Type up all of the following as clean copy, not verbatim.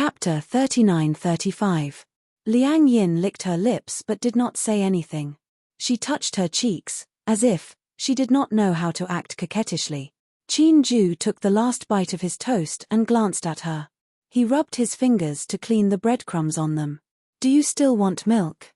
Chapter 39-35. Liang Yin licked her lips but did not say anything. She touched her cheeks, as if she did not know how to act coquettishly. Qin Ju took the last bite of his toast and glanced at her. He rubbed his fingers to clean the breadcrumbs on them. Do you still want milk?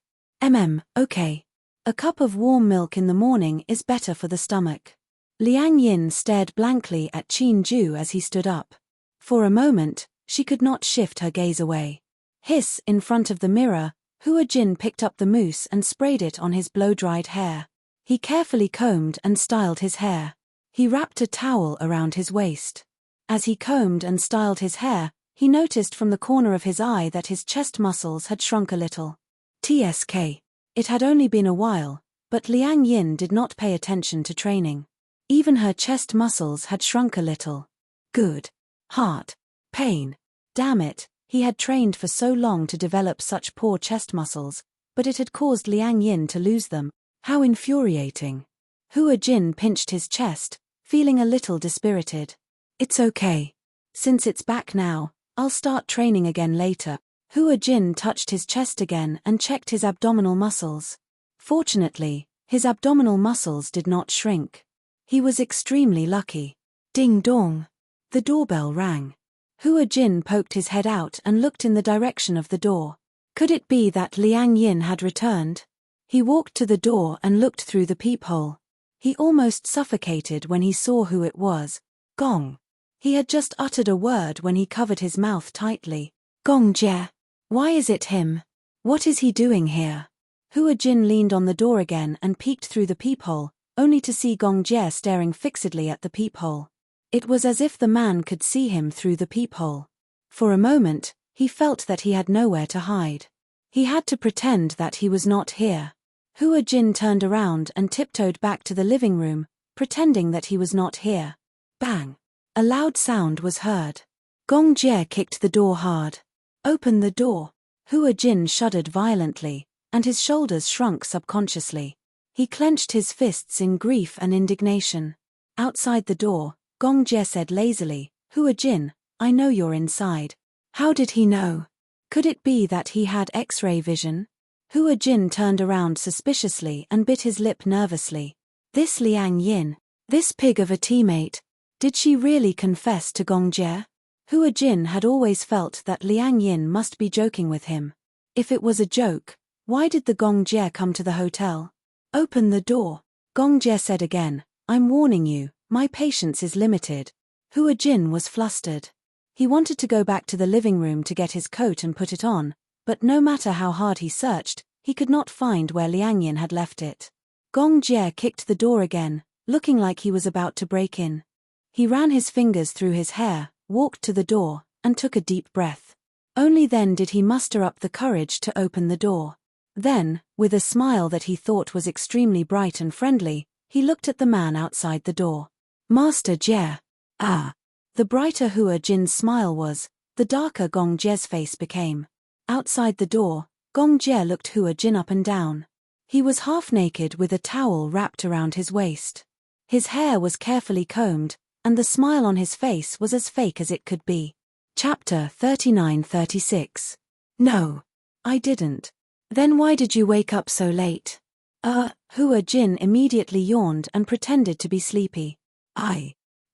Okay. A cup of warm milk in the morning is better for the stomach. Liang Yin stared blankly at Qin Ju as he stood up. For a moment, she could not shift her gaze away. Hiss, in front of the mirror, Hua Jin picked up the mousse and sprayed it on his blow-dried hair. He carefully combed and styled his hair. He wrapped a towel around his waist. As he combed and styled his hair, he noticed from the corner of his eye that his chest muscles had shrunk a little. TSK. It had only been a while, but Liang Yin did not pay attention to training. Even her chest muscles had shrunk a little. Good. Heart. Pain. Damn it, he had trained for so long to develop such poor chest muscles, but it had caused Liang Yin to lose them. How infuriating. Hua Jin pinched his chest, feeling a little dispirited. It's okay. Since it's back now, I'll start training again later. Hua Jin touched his chest again and checked his abdominal muscles. Fortunately, his abdominal muscles did not shrink. He was extremely lucky. Ding dong. The doorbell rang. Hua Jin poked his head out and looked in the direction of the door. Could it be that Liang Yin had returned? He walked to the door and looked through the peephole. He almost suffocated when he saw who it was. Gong. He had just uttered a word when he covered his mouth tightly. Gong Jie. Why is it him? What is he doing here? Hua Jin leaned on the door again and peeked through the peephole, only to see Gong Jie staring fixedly at the peephole. It was as if the man could see him through the peephole. For a moment, he felt that he had nowhere to hide. He had to pretend that he was not here. Hua Jin turned around and tiptoed back to the living room, pretending that he was not here. Bang! A loud sound was heard. Gong Jie kicked the door hard. Open the door. Hua Jin shuddered violently, and his shoulders shrunk subconsciously. He clenched his fists in grief and indignation. Outside the door, Gong Jie said lazily, Hua Jin, I know you're inside. How did he know? Could it be that he had X-ray vision? Hua Jin turned around suspiciously and bit his lip nervously. This Liang Yin, this pig of a teammate, did she really confess to Gong Jie? Hua Jin had always felt that Liang Yin must be joking with him. If it was a joke, why did the Gong Jie come to the hotel? Open the door. Gong Jie said again, I'm warning you. My patience is limited. Hua Jin was flustered. He wanted to go back to the living room to get his coat and put it on, but no matter how hard he searched, he could not find where Liang Yin had left it. Gong Jie kicked the door again, looking like he was about to break in. He ran his fingers through his hair, walked to the door, and took a deep breath. Only then did he muster up the courage to open the door. Then, with a smile that he thought was extremely bright and friendly, he looked at the man outside the door. Master Jie. Ah. The brighter Hua Jin's smile was, the darker Gong Jie's face became. Outside the door, Gong Jie looked Hua Jin up and down. He was half naked with a towel wrapped around his waist. His hair was carefully combed, and the smile on his face was as fake as it could be. Chapter 39-36. No. I didn't. Then why did you wake up so late? Hua Jin immediately yawned and pretended to be sleepy.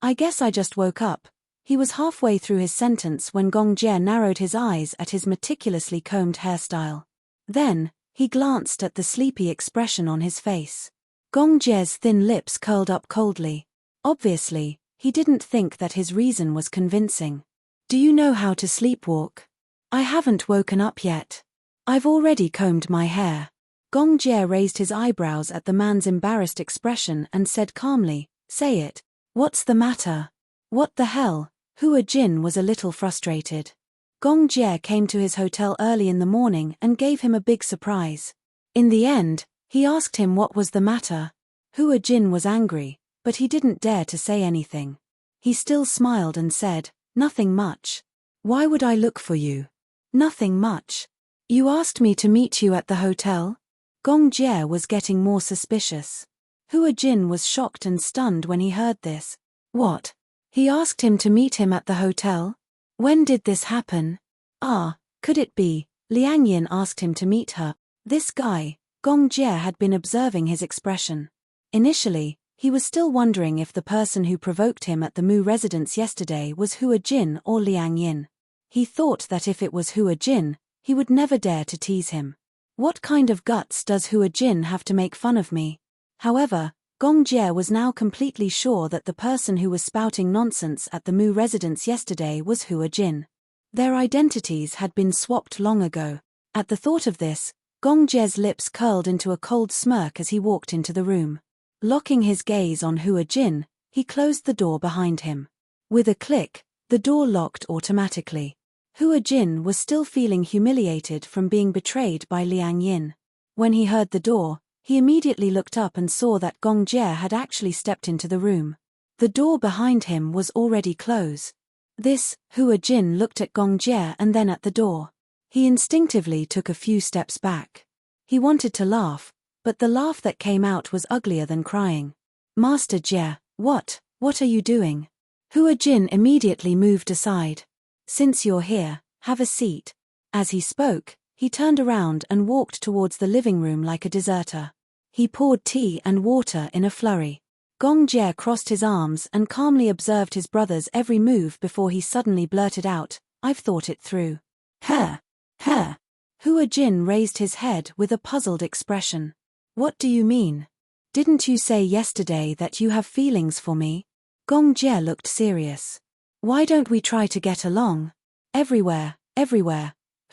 I guess I just woke up. He was halfway through his sentence when Gong Jie narrowed his eyes at his meticulously combed hairstyle. Then, he glanced at the sleepy expression on his face. Gong Jie's thin lips curled up coldly. Obviously, he didn't think that his reason was convincing. Do you know how to sleepwalk? I haven't woken up yet. I've already combed my hair. Gong Jie raised his eyebrows at the man's embarrassed expression and said calmly, Say it. What's the matter? What the hell? Hua Jin was a little frustrated. Gong Jie came to his hotel early in the morning and gave him a big surprise. In the end, he asked him what was the matter. Hua Jin was angry, but he didn't dare to say anything. He still smiled and said, Nothing much. Why would I look for you? Nothing much. You asked me to meet you at the hotel? Gong Jie was getting more suspicious. Hua Jin was shocked and stunned when he heard this. What? He asked him to meet him at the hotel? When did this happen? Ah, could it be? Liang Yin asked him to meet her. This guy, Gong Jie had been observing his expression. Initially, he was still wondering if the person who provoked him at the Mu residence yesterday was Hua Jin or Liang Yin. He thought that if it was Hua Jin, he would never dare to tease him. What kind of guts does Hua Jin have to make fun of me? However, Gong Jie was now completely sure that the person who was spouting nonsense at the Mu residence yesterday was Hua Jin. Their identities had been swapped long ago. At the thought of this, Gong Jie's lips curled into a cold smirk as he walked into the room. Locking his gaze on Hua Jin, he closed the door behind him. With a click, the door locked automatically. Hua Jin was still feeling humiliated from being betrayed by Liang Yin. When he heard the door, he immediately looked up and saw that Gong Jie had actually stepped into the room. The door behind him was already closed. Hua Jin looked at Gong Jie and then at the door. He instinctively took a few steps back. He wanted to laugh, but the laugh that came out was uglier than crying. Master Jie, what are you doing? Hua Jin immediately moved aside. Since you're here, have a seat. As he spoke, he turned around and walked towards the living room like a deserter. He poured tea and water in a flurry. Gong Jie crossed his arms and calmly observed his brother's every move before he suddenly blurted out, "I've thought it through." Her. Hua Jin raised his head with a puzzled expression. What do you mean? Didn't you say yesterday that you have feelings for me? Gong Jie looked serious. Why don't we try to get along? Everywhere.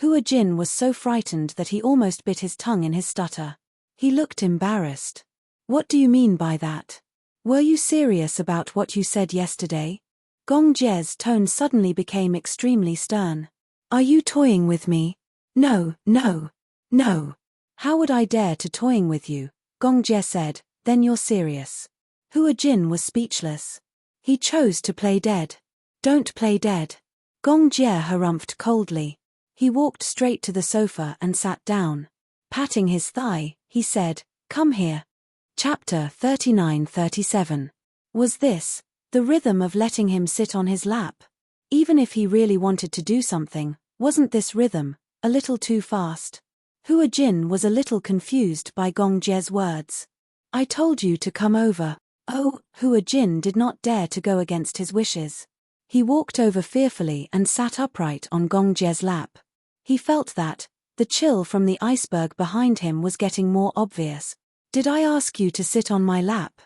Hua Jin was so frightened that he almost bit his tongue in his stutter. He looked embarrassed. What do you mean by that? Were you serious about what you said yesterday? Gong Jie's tone suddenly became extremely stern. Are you toying with me? No. How would I dare to toying with you? Gong Jie said, then you're serious. Hua Jin was speechless. He chose to play dead. Don't play dead. Gong Jie harumphed coldly. He walked straight to the sofa and sat down. Patting his thigh, he said, come here. Chapter 39-37. Was this the rhythm of letting him sit on his lap? Even if he really wanted to do something, wasn't this rhythm a little too fast? Hua Jin was a little confused by Gong Jie's words. I told you to come over. Oh, Hua Jin did not dare to go against his wishes. He walked over fearfully and sat upright on Gong Jie's lap. He felt that the chill from the iceberg behind him was getting more obvious. Did I ask you to sit on my lap?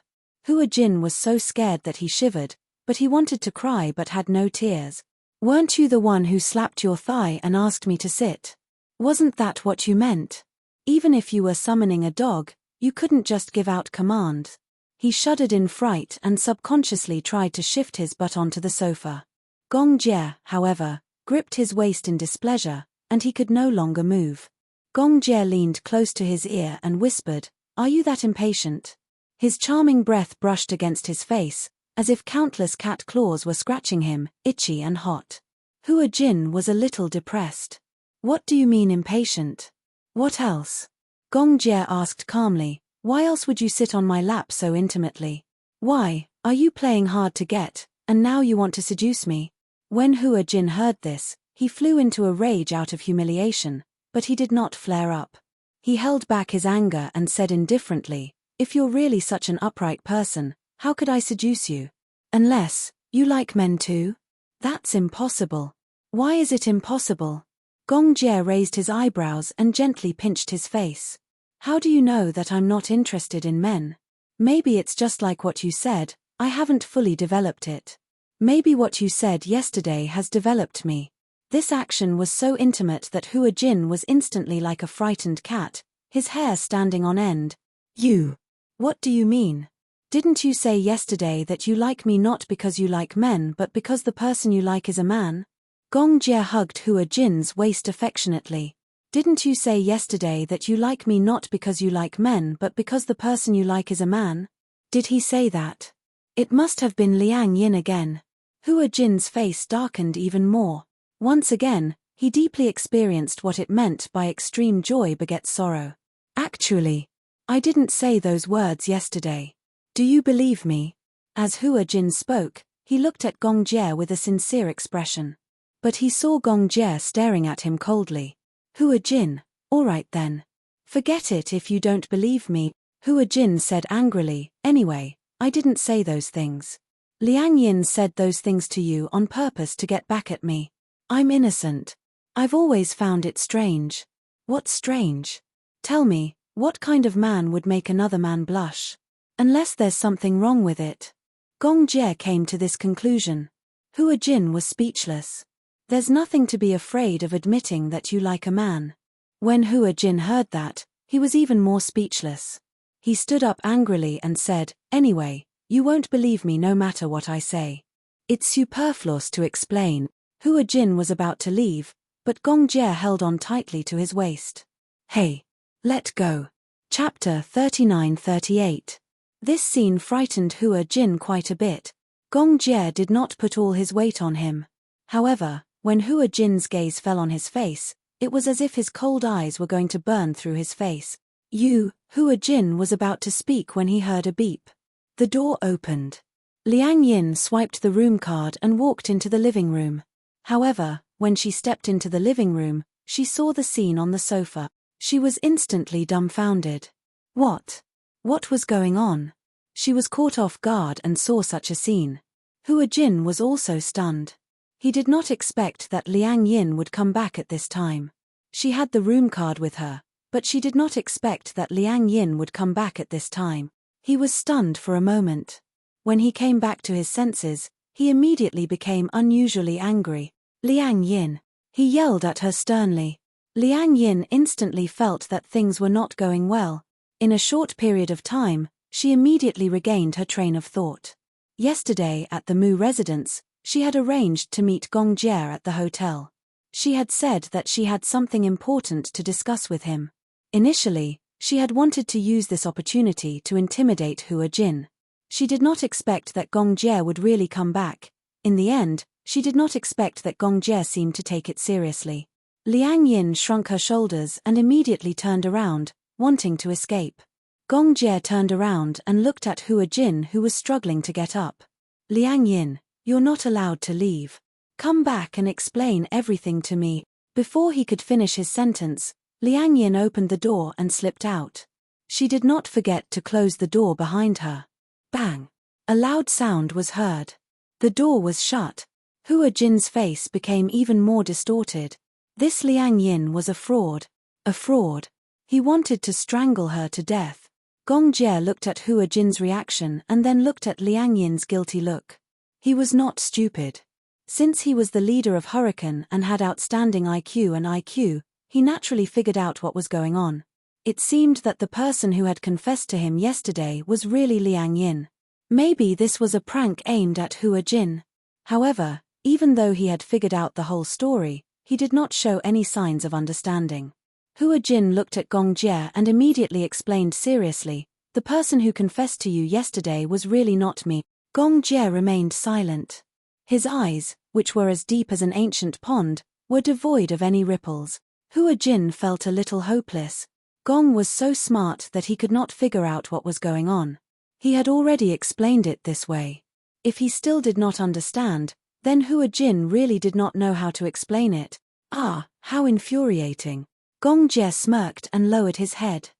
Hua Jin was so scared that he shivered, but he wanted to cry but had no tears. Weren't you the one who slapped your thigh and asked me to sit? Wasn't that what you meant? Even if you were summoning a dog, you couldn't just give out commands. He shuddered in fright and subconsciously tried to shift his butt onto the sofa. Gong Jie, however, gripped his waist in displeasure, and he could no longer move. Gong Jie leaned close to his ear and whispered, are you that impatient? His charming breath brushed against his face, as if countless cat claws were scratching him, itchy and hot. Hua Jin was a little depressed. What do you mean impatient? What else? Gong Jie asked calmly, why else would you sit on my lap so intimately? Why, are you playing hard to get, and now you want to seduce me? When Hua Jin heard this, he flew into a rage out of humiliation, but he did not flare up. He held back his anger and said indifferently, if you're really such an upright person, how could I seduce you? Unless you like men too? That's impossible. Why is it impossible? Gong Jie raised his eyebrows and gently pinched his face. How do you know that I'm not interested in men? Maybe it's just like what you said, I haven't fully developed it. Maybe what you said yesterday has developed me. This action was so intimate that Hua Jin was instantly like a frightened cat, his hair standing on end. You. What do you mean? Didn't you say yesterday that you like me not because you like men but because the person you like is a man? Gong Jie hugged Hua Jin's waist affectionately. Didn't you say yesterday that you like me not because you like men but because the person you like is a man? Did he say that? It must have been Liang Yin again. Hua Jin's face darkened even more. Once again, he deeply experienced what it meant by extreme joy begets sorrow. Actually, I didn't say those words yesterday. Do you believe me? As Hua Jin spoke, he looked at Gong Jie with a sincere expression. But he saw Gong Jie staring at him coldly. Hua Jin, all right then. Forget it if you don't believe me, Hua Jin said angrily. Anyway, I didn't say those things. Liang Yin said those things to you on purpose to get back at me. I'm innocent. I've always found it strange. What's strange? Tell me, what kind of man would make another man blush? Unless there's something wrong with it. Gong Jie came to this conclusion. Hua Jin was speechless. There's nothing to be afraid of admitting that you like a man. When Hua Jin heard that, he was even more speechless. He stood up angrily and said, anyway, you won't believe me no matter what I say. It's superfluous to explain. Hua Jin was about to leave, but Gong Jie held on tightly to his waist. Hey, let go. Chapter 39-38. This scene frightened Hua Jin quite a bit. Gong Jie did not put all his weight on him. However, when Hua Jin's gaze fell on his face, it was as if his cold eyes were going to burn through his face. Hua Jin was about to speak when he heard a beep. The door opened. Liang Yin swiped the room card and walked into the living room. However, when she stepped into the living room, she saw the scene on the sofa. She was instantly dumbfounded. What was going on? She was caught off guard and saw such a scene. Hua Jin was also stunned. He did not expect that Liang Yin would come back at this time. She had the room card with her, but she did not expect that Liang Yin would come back at this time. He was stunned for a moment. When he came back to his senses, he immediately became unusually angry. Liang Yin. He yelled at her sternly. Liang Yin instantly felt that things were not going well. In a short period of time, she immediately regained her train of thought. Yesterday at the Mu residence, she had arranged to meet Gong Jie at the hotel. She had said that she had something important to discuss with him. Initially, she had wanted to use this opportunity to intimidate Hua Jin. She did not expect that Gong Jie would really come back. In the end, she did not expect that Gong Jie seemed to take it seriously. Liang Yin shrunk her shoulders and immediately turned around, wanting to escape. Gong Jie turned around and looked at Hua Jin, who was struggling to get up. Liang Yin, you're not allowed to leave. Come back and explain everything to me. Before he could finish his sentence, Liang Yin opened the door and slipped out. She did not forget to close the door behind her. Bang! A loud sound was heard. The door was shut. Hua Jin's face became even more distorted. This Liang Yin was a fraud. A fraud. He wanted to strangle her to death. Gong Jie looked at Hua Jin's reaction and then looked at Liang Yin's guilty look. He was not stupid. Since he was the leader of Hurricane and had outstanding IQ, he naturally figured out what was going on. It seemed that the person who had confessed to him yesterday was really Liang Yin. Maybe this was a prank aimed at Hua Jin. However, even though he had figured out the whole story, he did not show any signs of understanding. Hua Jin looked at Gong Jie and immediately explained seriously, the person who confessed to you yesterday was really not me. Gong Jie remained silent. His eyes, which were as deep as an ancient pond, were devoid of any ripples. Hua Jin felt a little hopeless. Gong was so smart that he could not figure out what was going on. He had already explained it this way. If he still did not understand, then Hua Jin really did not know how to explain it. Ah, how infuriating. Gong Jie smirked and lowered his head.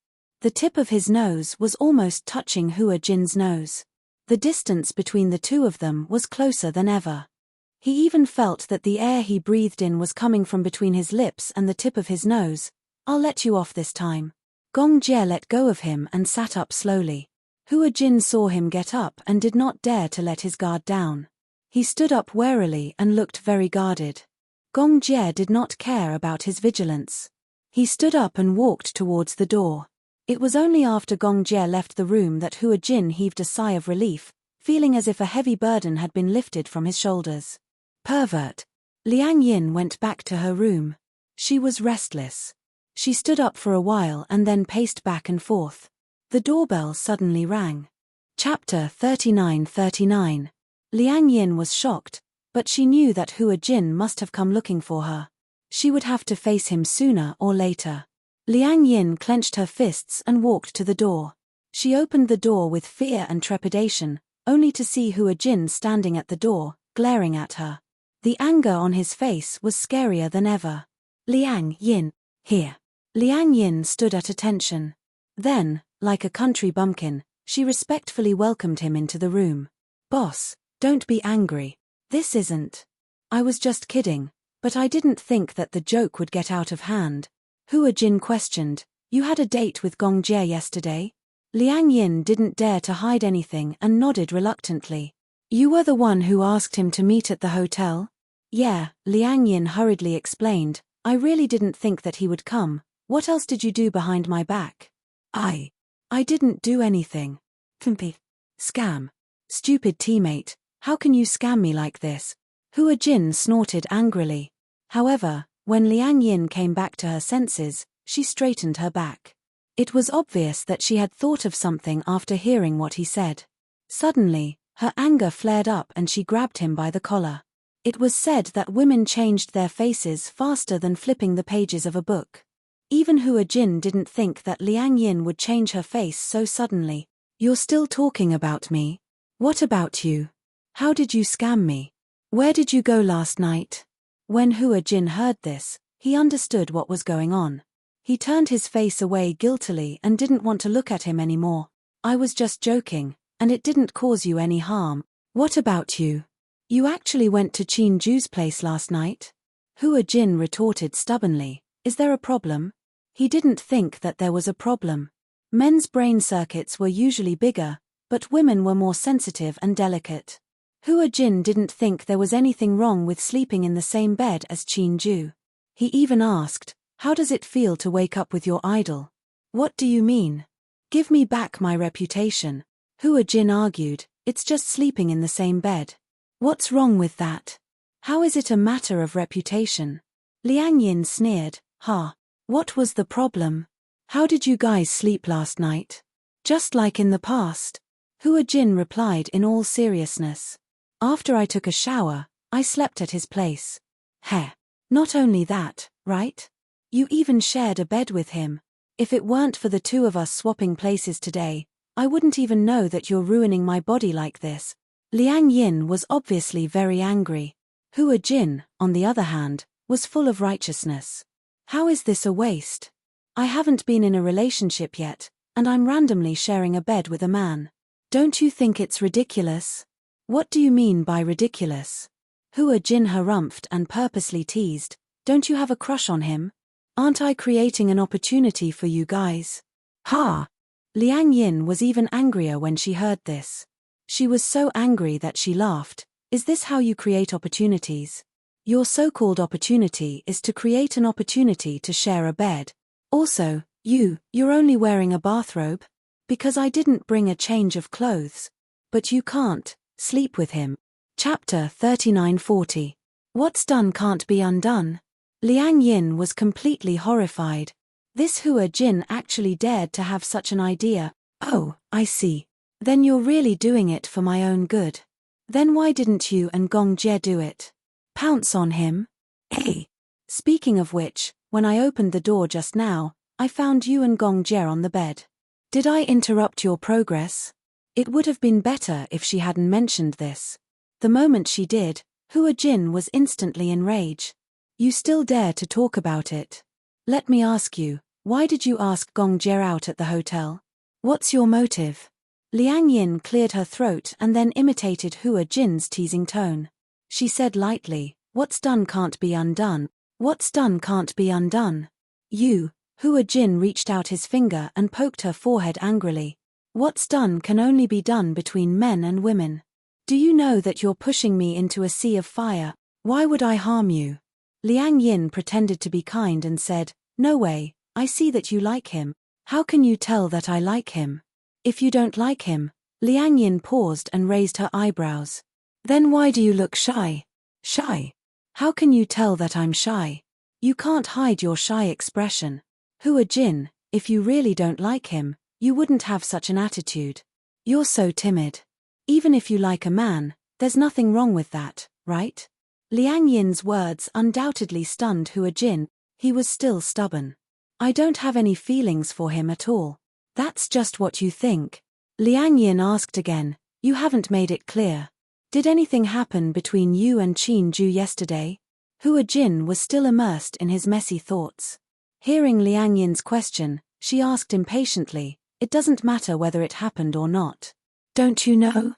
The tip of his nose was almost touching Hua Jin's nose. The distance between the two of them was closer than ever. He even felt that the air he breathed in was coming from between his lips and the tip of his nose. I'll let you off this time. Gong Jie let go of him and sat up slowly. Hua Jin saw him get up and did not dare to let his guard down. He stood up warily and looked very guarded. Gong Jie did not care about his vigilance. He stood up and walked towards the door. It was only after Gong Jie left the room that Hua Jin heaved a sigh of relief, feeling as if a heavy burden had been lifted from his shoulders. Pervert. Liang Yin went back to her room. She was restless. She stood up for a while and then paced back and forth. The doorbell suddenly rang. Chapter 39-39. Liang Yin was shocked, but she knew that Hua Jin must have come looking for her. She would have to face him sooner or later. Liang Yin clenched her fists and walked to the door. She opened the door with fear and trepidation, only to see Hua Jin standing at the door, glaring at her. The anger on his face was scarier than ever. Liang Yin, here. Liang Yin stood at attention. Then, like a country bumpkin, she respectfully welcomed him into the room. Boss, don't be angry. This isn't. I was just kidding, but I didn't think that the joke would get out of hand. Hua Jin questioned, you had a date with Gong Jie yesterday? Liang Yin didn't dare to hide anything and nodded reluctantly. You were the one who asked him to meet at the hotel? Yeah, Liang Yin hurriedly explained, I really didn't think that he would come. What else did you do behind my back? I didn't do anything. Scam. Stupid teammate, how can you scam me like this? Hua Jin snorted angrily. However, when Liang Yin came back to her senses, she straightened her back. It was obvious that she had thought of something after hearing what he said. Suddenly, her anger flared up and she grabbed him by the collar. It was said that women changed their faces faster than flipping the pages of a book. Even Hua Jin didn't think that Liang Yin would change her face so suddenly. You're still talking about me? What about you? How did you scam me? Where did you go last night? When Hua Jin heard this, he understood what was going on. He turned his face away guiltily and didn't want to look at him anymore. I was just joking, and it didn't cause you any harm. What about you? You actually went to Qin Ju's place last night? Hua Jin retorted stubbornly, is there a problem? He didn't think that there was a problem. Men's brain circuits were usually bigger, but women were more sensitive and delicate. Hua Jin didn't think there was anything wrong with sleeping in the same bed as Qin Ju. He even asked, how does it feel to wake up with your idol? What do you mean? Give me back my reputation. Hua Jin argued, it's just sleeping in the same bed. What's wrong with that? How is it a matter of reputation? Liang Yin sneered, what was the problem? How did you guys sleep last night? Just like in the past. Hua Jin replied in all seriousness. After I took a shower, I slept at his place. Not only that, right? You even shared a bed with him. If it weren't for the two of us swapping places today, I wouldn't even know that you're ruining my body like this. Liang Yin was obviously very angry. Hua Jin, on the other hand, was full of righteousness. How is this a waste? I haven't been in a relationship yet, and I'm randomly sharing a bed with a man. Don't you think it's ridiculous? What do you mean by ridiculous? Hua Jin harumphed and purposely teased, don't you have a crush on him? Aren't I creating an opportunity for you guys? Liang Yin was even angrier when she heard this. She was so angry that she laughed. Is this how you create opportunities? Your so-called opportunity is to create an opportunity to share a bed. Also, you're only wearing a bathrobe? Because I didn't bring a change of clothes. But you can't sleep with him. Chapter 3940. What's done can't be undone. Liang Yin was completely horrified. This Hua Jin actually dared to have such an idea. Oh, I see. Then you're really doing it for my own good. Then why didn't you and Gong Jie do it? Pounce on him? Hey. Speaking of which, when I opened the door just now, I found you and Gong Jie on the bed. Did I interrupt your progress? It would have been better if she hadn't mentioned this. The moment she did, Hua Jin was instantly enraged. You still dare to talk about it? Let me ask you, why did you ask Gong Jie out at the hotel? What's your motive? Liang Yin cleared her throat and then imitated Hua Jin's teasing tone. She said lightly, what's done can't be undone. What's done can't be undone. Hua Jin reached out his finger and poked her forehead angrily. What's done can only be done between men and women. Do you know that you're pushing me into a sea of fire? Why would I harm you? Liang Yin pretended to be kind and said, no way, I see that you like him. How can you tell that I like him? If you don't like him, Liang Yin paused and raised her eyebrows. Then why do you look shy? Shy? How can you tell that I'm shy? You can't hide your shy expression. Hua Jin, if you really don't like him, you wouldn't have such an attitude. You're so timid. Even if you like a man, there's nothing wrong with that, right? Liang Yin's words undoubtedly stunned Hua Jin. He was still stubborn. I don't have any feelings for him at all. That's just what you think. Liang Yin asked again, you haven't made it clear. Did anything happen between you and Qin Ju yesterday? Hua Jin was still immersed in his messy thoughts. Hearing Liang Yin's question, she asked impatiently, "It doesn't matter whether it happened or not. Don't you know?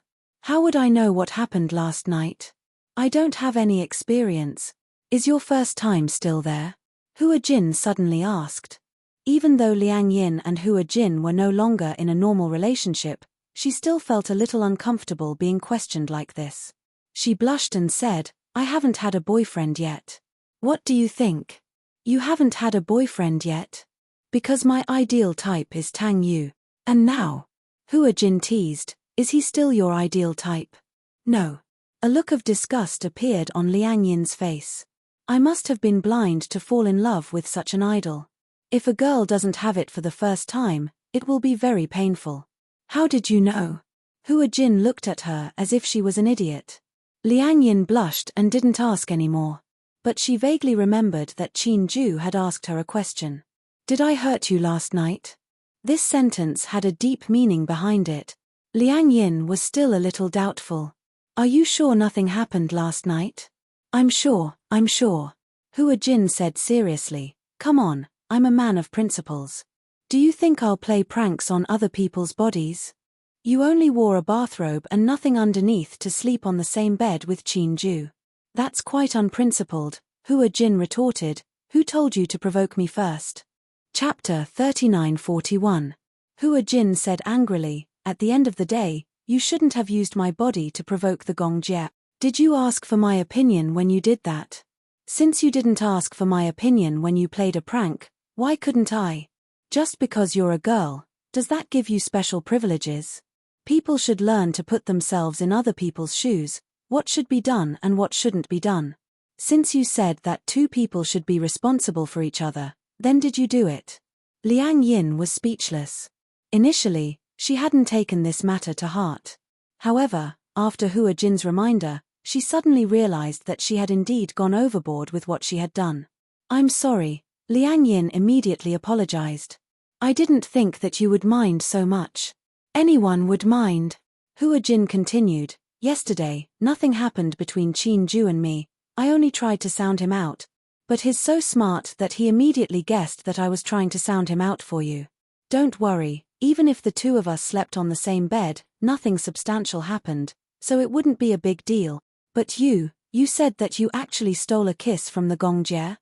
How would I know what happened last night? I don't have any experience. Is your first time still there?" Hua Jin suddenly asked. Even though Liang Yin and Hua Jin were no longer in a normal relationship, she still felt a little uncomfortable being questioned like this. She blushed and said, "I haven't had a boyfriend yet." "What do you think? You haven't had a boyfriend yet?" "Because my ideal type is Tang Yu." "And now?" Hua Jin teased, "Is he still your ideal type?" "No." A look of disgust appeared on Liang Yin's face. "I must have been blind to fall in love with such an idol. If a girl doesn't have it for the first time, it will be very painful." "How did you know?" Hua Jin looked at her as if she was an idiot. Liang Yin blushed and didn't ask any more. But she vaguely remembered that Qin Ju had asked her a question. "Did I hurt you last night?" This sentence had a deep meaning behind it. Liang Yin was still a little doubtful. "Are you sure nothing happened last night?" I'm sure." Hua Jin said seriously, "Come on, I'm a man of principles. Do you think I'll play pranks on other people's bodies? You only wore a bathrobe and nothing underneath to sleep on the same bed with Qin Ju." "That's quite unprincipled," Hua Jin retorted. "Who told you to provoke me first?" Chapter 39:41. Hua Jin said angrily, "At the end of the day, you shouldn't have used my body to provoke the Gongjie. Did you ask for my opinion when you did that? Since you didn't ask for my opinion when you played a prank, why couldn't I? Just because you're a girl, does that give you special privileges? People should learn to put themselves in other people's shoes, what should be done and what shouldn't be done. Since you said that two people should be responsible for each other, then did you do it?" Liang Yin was speechless. Initially, she hadn't taken this matter to heart. However, after Hua Jin's reminder, she suddenly realized that she had indeed gone overboard with what she had done. "I'm sorry," Liang Yin immediately apologized. "I didn't think that you would mind so much." "Anyone would mind." Hua Jin continued, "Yesterday, nothing happened between Qin Ju and me. I only tried to sound him out. But he's so smart that he immediately guessed that I was trying to sound him out for you. Don't worry, even if the two of us slept on the same bed, nothing substantial happened, so it wouldn't be a big deal. But you said that you actually stole a kiss from the Gongjie?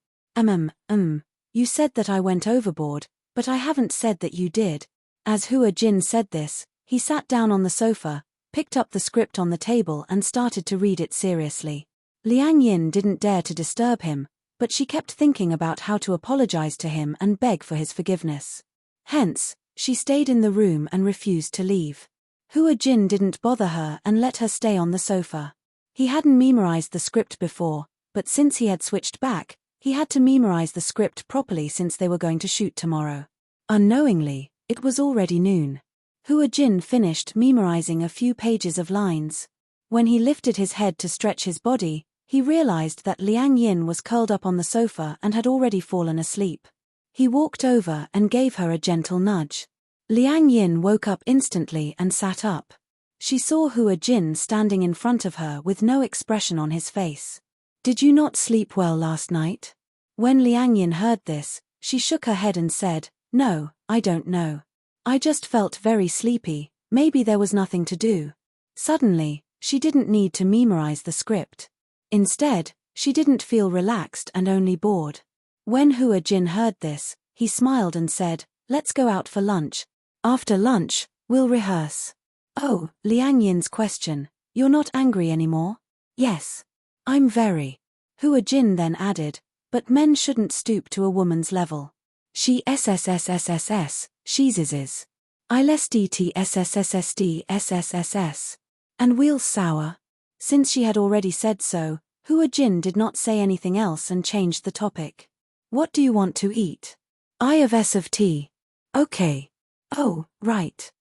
You said that I went overboard, but I haven't said that you did." As Hua Jin said this, he sat down on the sofa, picked up the script on the table and started to read it seriously. Liang Yin didn't dare to disturb him, but she kept thinking about how to apologize to him and beg for his forgiveness. Hence, she stayed in the room and refused to leave. Hua Jin didn't bother her and let her stay on the sofa. He hadn't memorized the script before, but since he had switched back, he had to memorize the script properly since they were going to shoot tomorrow. Unknowingly, it was already noon. Hua Jin finished memorizing a few pages of lines. When he lifted his head to stretch his body, he realized that Liang Yin was curled up on the sofa and had already fallen asleep. He walked over and gave her a gentle nudge. Liang Yin woke up instantly and sat up. She saw Hua Jin standing in front of her with no expression on his face. "Did you not sleep well last night?" When Liang Yin heard this, she shook her head and said, "No, I don't know. I just felt very sleepy, maybe there was nothing to do." Suddenly, she didn't need to memorize the script. Instead, she didn't feel relaxed and only bored. When Hua Jin heard this, he smiled and said, "Let's go out for lunch. After lunch, we'll rehearse." "Oh," Liang Yin's question, "You're not angry anymore?" "Yes. I'm very." Hua Jin then added, "But men shouldn't stoop to a woman's level. She SSSSSS, she's is. I less DTSSSSDSSSS. And we'll sour." Since she had already said so, Hua Jin did not say anything else and changed the topic. "What do you want to eat?" "I of S of T." "Okay." "Oh, right."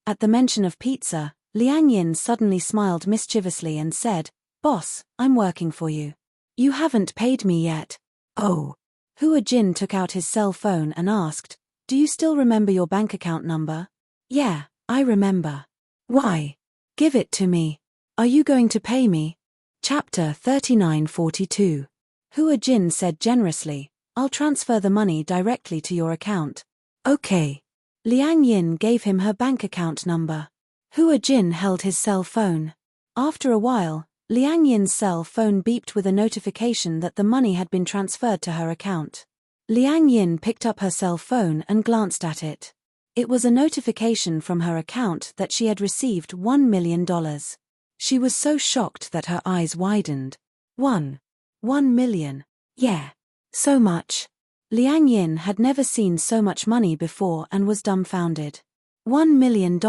At the mention of pizza, Liang Yin suddenly smiled mischievously and said, "Boss, I'm working for you. You haven't paid me yet." "Oh." Hua Jin took out his cell phone and asked, "Do you still remember your bank account number?" "Yeah, I remember." "Why? Give it to me." Are you going to pay me? Chapter 39:42. Hua Jin said generously, I'll transfer the money directly to your account. Okay. Liang Yin gave him her bank account number. Hua Jin held his cell phone. After a while, Liang Yin's cell phone beeped with a notification that the money had been transferred to her account. Liang Yin picked up her cell phone and glanced at it. It was a notification from her account that she had received $1 million. She was so shocked that her eyes widened. 1 million. Yeah. So much. Liang Yin had never seen so much money before and was dumbfounded. $1 million.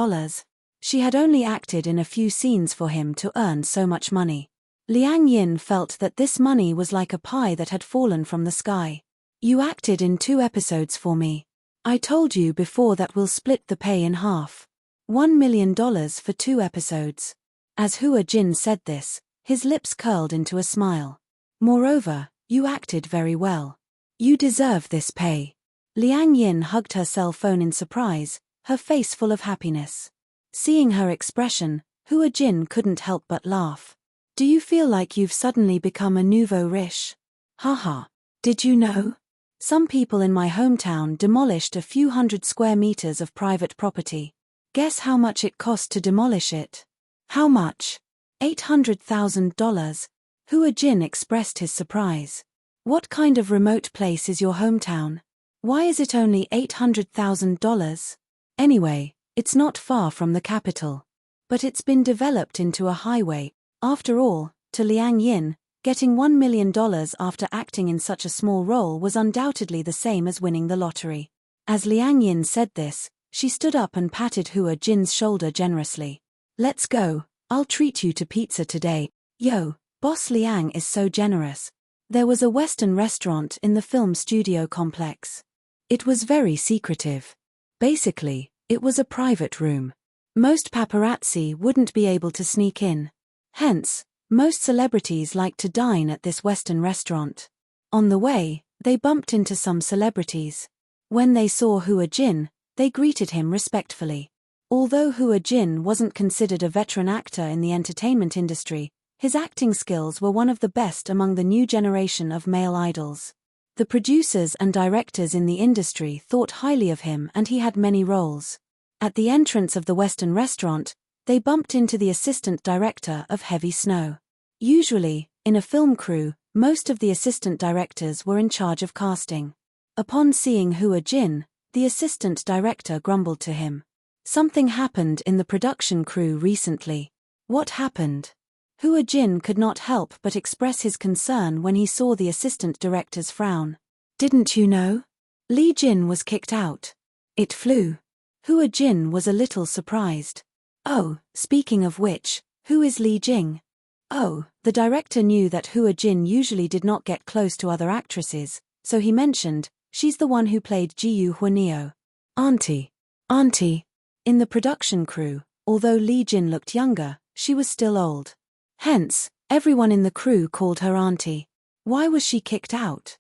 She had only acted in a few scenes for him to earn so much money. Liang Yin felt that this money was like a pie that had fallen from the sky. You acted in 2 episodes for me. I told you before that we'll split the pay in half. $1 million for 2 episodes. As Hua Jin said this, his lips curled into a smile. Moreover, you acted very well. You deserve this pay. Liang Yin hugged her cell phone in surprise, her face full of happiness. Seeing her expression, Hua Jin couldn't help but laugh. Do you feel like you've suddenly become a nouveau riche? Haha. Did you know? Some people in my hometown demolished a few hundred square meters of private property. Guess how much it cost to demolish it? How much? $800,000. Hua Jin expressed his surprise. What kind of remote place is your hometown? Why is it only $800,000? Anyway, it's not far from the capital. But it's been developed into a highway. After all, to Liang Yin, getting $1 million after acting in such a small role was undoubtedly the same as winning the lottery. As Liang Yin said this, she stood up and patted Hua Jin's shoulder generously. Let's go, I'll treat you to pizza today. Yo, Boss Liang is so generous. There was a Western restaurant in the film studio complex. It was very secretive. Basically, it was a private room. Most paparazzi wouldn't be able to sneak in. Hence, most celebrities liked to dine at this Western restaurant. On the way, they bumped into some celebrities. When they saw Hua Jin, they greeted him respectfully. Although Hua Jin wasn't considered a veteran actor in the entertainment industry, his acting skills were one of the best among the new generation of male idols. The producers and directors in the industry thought highly of him and he had many roles. At the entrance of the Western restaurant, they bumped into the assistant director of Heavy Snow. Usually, in a film crew, most of the assistant directors were in charge of casting. Upon seeing Hua Jin, the assistant director grumbled to him. Something happened in the production crew recently. What happened? Hua Jin could not help but express his concern when he saw the assistant director's frown. Didn't you know? Li Jin was kicked out. It flew. Hua Jin was a little surprised. Oh, speaking of which, who is Li Jing? Oh, the director knew that Hua Jin usually did not get close to other actresses, so he mentioned, she's the one who played Jiyu Huanio. Auntie. Auntie. In the production crew, although Li Jin looked younger, she was still old. Hence, everyone in the crew called her auntie. Why was she kicked out?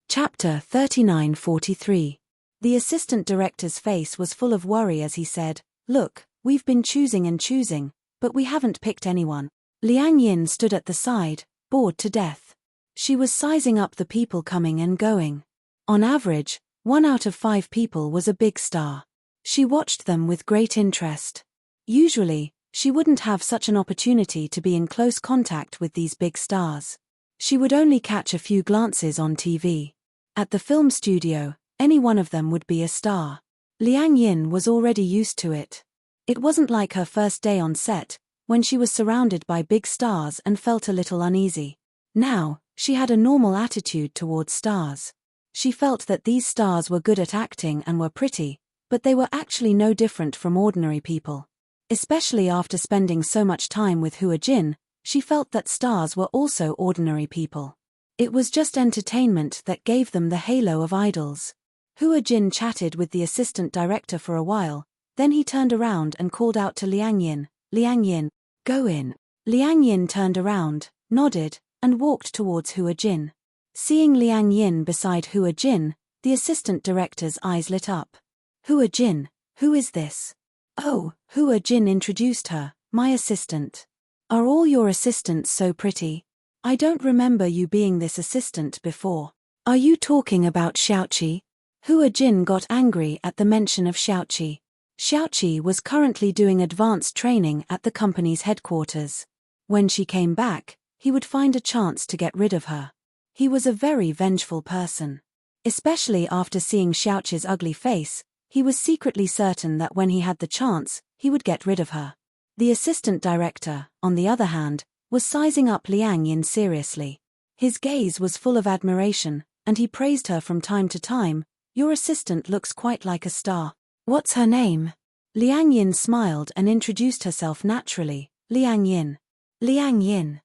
Chapter 39:43. The assistant director's face was full of worry as he said, Look, we've been choosing and choosing, but we haven't picked anyone. Liang Yin stood at the side, bored to death. She was sizing up the people coming and going. On average, 1 out of 5 people was a big star. She watched them with great interest. Usually, she wouldn't have such an opportunity to be in close contact with these big stars. She would only catch a few glances on TV. At the film studio, any one of them would be a star. Liang Yin was already used to it. It wasn't like her first day on set, when she was surrounded by big stars and felt a little uneasy. Now, she had a normal attitude towards stars. She felt that these stars were good at acting and were pretty, but they were actually no different from ordinary people. Especially after spending so much time with Hua Jin, she felt that stars were also ordinary people. It was just entertainment that gave them the halo of idols. Hua Jin chatted with the assistant director for a while, then he turned around and called out to Liang Yin, Liang Yin, go in. Liang Yin turned around, nodded, and walked towards Hua Jin. Seeing Liang Yin beside Hua Jin, the assistant director's eyes lit up. Hua Jin, who is this? Oh, Hua Jin introduced her, my assistant. Are all your assistants so pretty? I don't remember you being this assistant before. Are you talking about Xiaoqi? Hua Jin got angry at the mention of Xiaoqi. Xiaoqi was currently doing advanced training at the company's headquarters. When she came back, he would find a chance to get rid of her. He was a very vengeful person. Especially after seeing Xiaoqi's ugly face, he was secretly certain that when he had the chance, he would get rid of her. The assistant director, on the other hand, was sizing up Liang Yin seriously. His gaze was full of admiration, and he praised her from time to time. Your assistant looks quite like a star. What's her name? Liang Yin smiled and introduced herself naturally. Liang Yin. Liang Yin.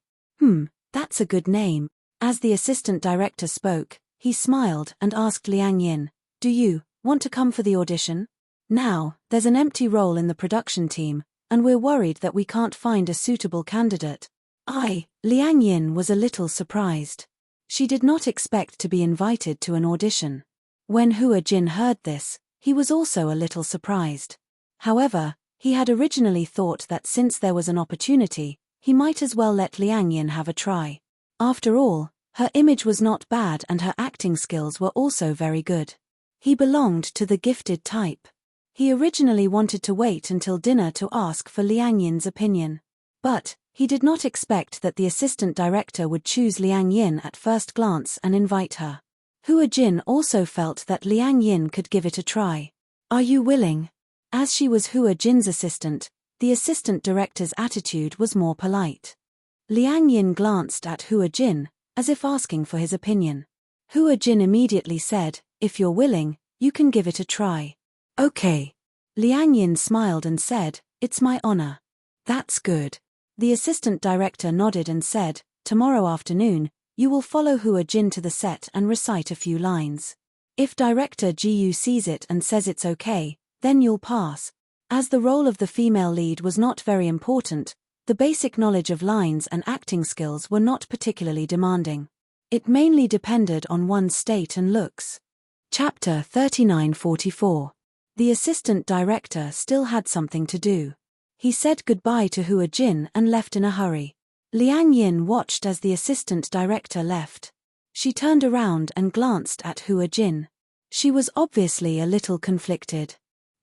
That's a good name. As the assistant director spoke, he smiled and asked Liang Yin, do you want to come for the audition? Now, there's an empty role in the production team, and we're worried that we can't find a suitable candidate. Liang Yin was a little surprised. She did not expect to be invited to an audition. When Hua Jin heard this, he was also a little surprised. However, he had originally thought that since there was an opportunity, he might as well let Liang Yin have a try. After all, her image was not bad and her acting skills were also very good. He belonged to the gifted type. He originally wanted to wait until dinner to ask for Liang Yin's opinion. But he did not expect that the assistant director would choose Liang Yin at first glance and invite her. Hua Jin also felt that Liang Yin could give it a try. Are you willing? As she was Hua Jin's assistant, the assistant director's attitude was more polite. Liang Yin glanced at Hua Jin, as if asking for his opinion. Hua Jin immediately said, if you're willing, you can give it a try. Okay. Liang Yin smiled and said, it's my honor. That's good. The assistant director nodded and said, tomorrow afternoon, you will follow Hua Jin to the set and recite a few lines. If director Jiyu sees it and says it's okay, then you'll pass. As the role of the female lead was not very important, the basic knowledge of lines and acting skills were not particularly demanding. It mainly depended on one's state and looks. Chapter 39-44. The assistant director still had something to do. He said goodbye to Hua Jin and left in a hurry. Liang Yin watched as the assistant director left. She turned around and glanced at Hua Jin. She was obviously a little conflicted.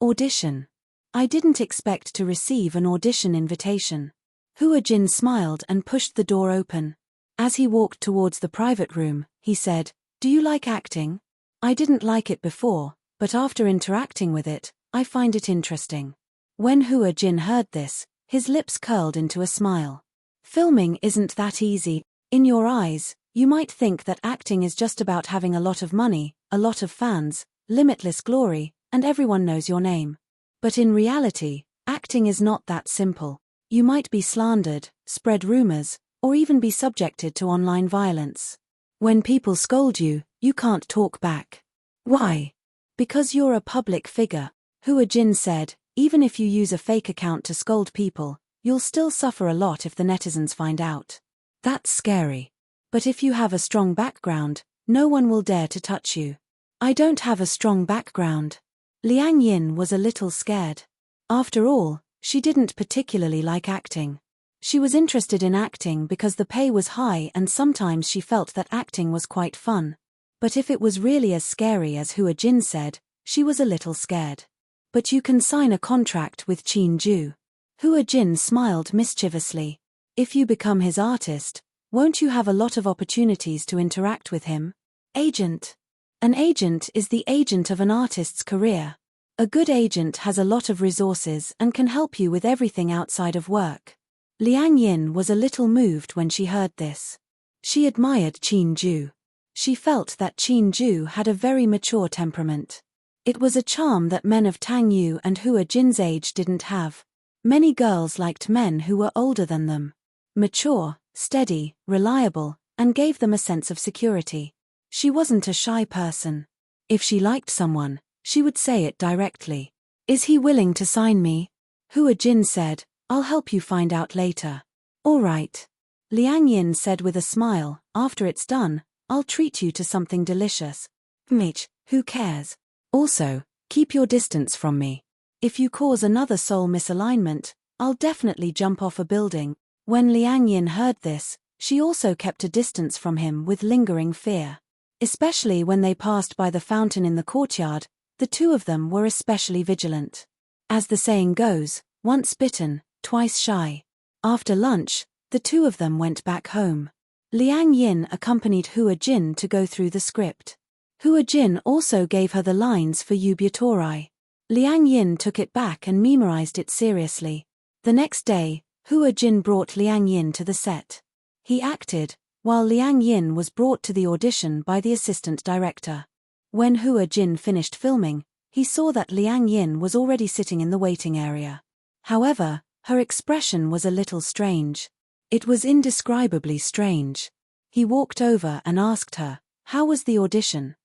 Audition. I didn't expect to receive an audition invitation. Hua Jin smiled and pushed the door open. As he walked towards the private room, he said, do you like acting? I didn't like it before, but after interacting with it, I find it interesting. When Hua Jin heard this, his lips curled into a smile. Filming isn't that easy. In your eyes, you might think that acting is just about having a lot of money, a lot of fans, limitless glory, and everyone knows your name. But in reality, acting is not that simple. You might be slandered, spread rumors, or even be subjected to online violence. When people scold you, you can't talk back. Why? Because you're a public figure. Hua Jin said, even if you use a fake account to scold people, you'll still suffer a lot if the netizens find out. That's scary. But if you have a strong background, no one will dare to touch you. I don't have a strong background. Liang Yin was a little scared. After all, she didn't particularly like acting. She was interested in acting because the pay was high and sometimes she felt that acting was quite fun. But if it was really as scary as Hua Jin said, she was a little scared. But you can sign a contract with Qin Ju. Hua Jin smiled mischievously. If you become his artist, won't you have a lot of opportunities to interact with him? Agent. An agent is the agent of an artist's career. A good agent has a lot of resources and can help you with everything outside of work. Liang Yin was a little moved when she heard this. She admired Qin Ju. She felt that Qin Ju had a very mature temperament. It was a charm that men of Tang Yu and Hua Jin's age didn't have. Many girls liked men who were older than them. Mature, steady, reliable, and gave them a sense of security. She wasn't a shy person. If she liked someone, she would say it directly. Is he willing to sign me? Hua Jin said, I'll help you find out later. All right. Liang Yin said with a smile, after it's done, I'll treat you to something delicious. Mitch, who cares? Also, keep your distance from me. If you cause another soul misalignment, I'll definitely jump off a building. When Liang Yin heard this, she also kept a distance from him with lingering fear. Especially when they passed by the fountain in the courtyard, the two of them were especially vigilant. As the saying goes, once bitten, twice shy. After lunch, the two of them went back home. Liang Yin accompanied Hua Jin to go through the script. Hua Jin also gave her the lines for Yubiatorai. Liang Yin took it back and memorized it seriously. The next day, Hua Jin brought Liang Yin to the set. He acted, while Liang Yin was brought to the audition by the assistant director. When Hua Jin finished filming, he saw that Liang Yin was already sitting in the waiting area. However, her expression was a little strange. It was indescribably strange. He walked over and asked her, "How was the audition?"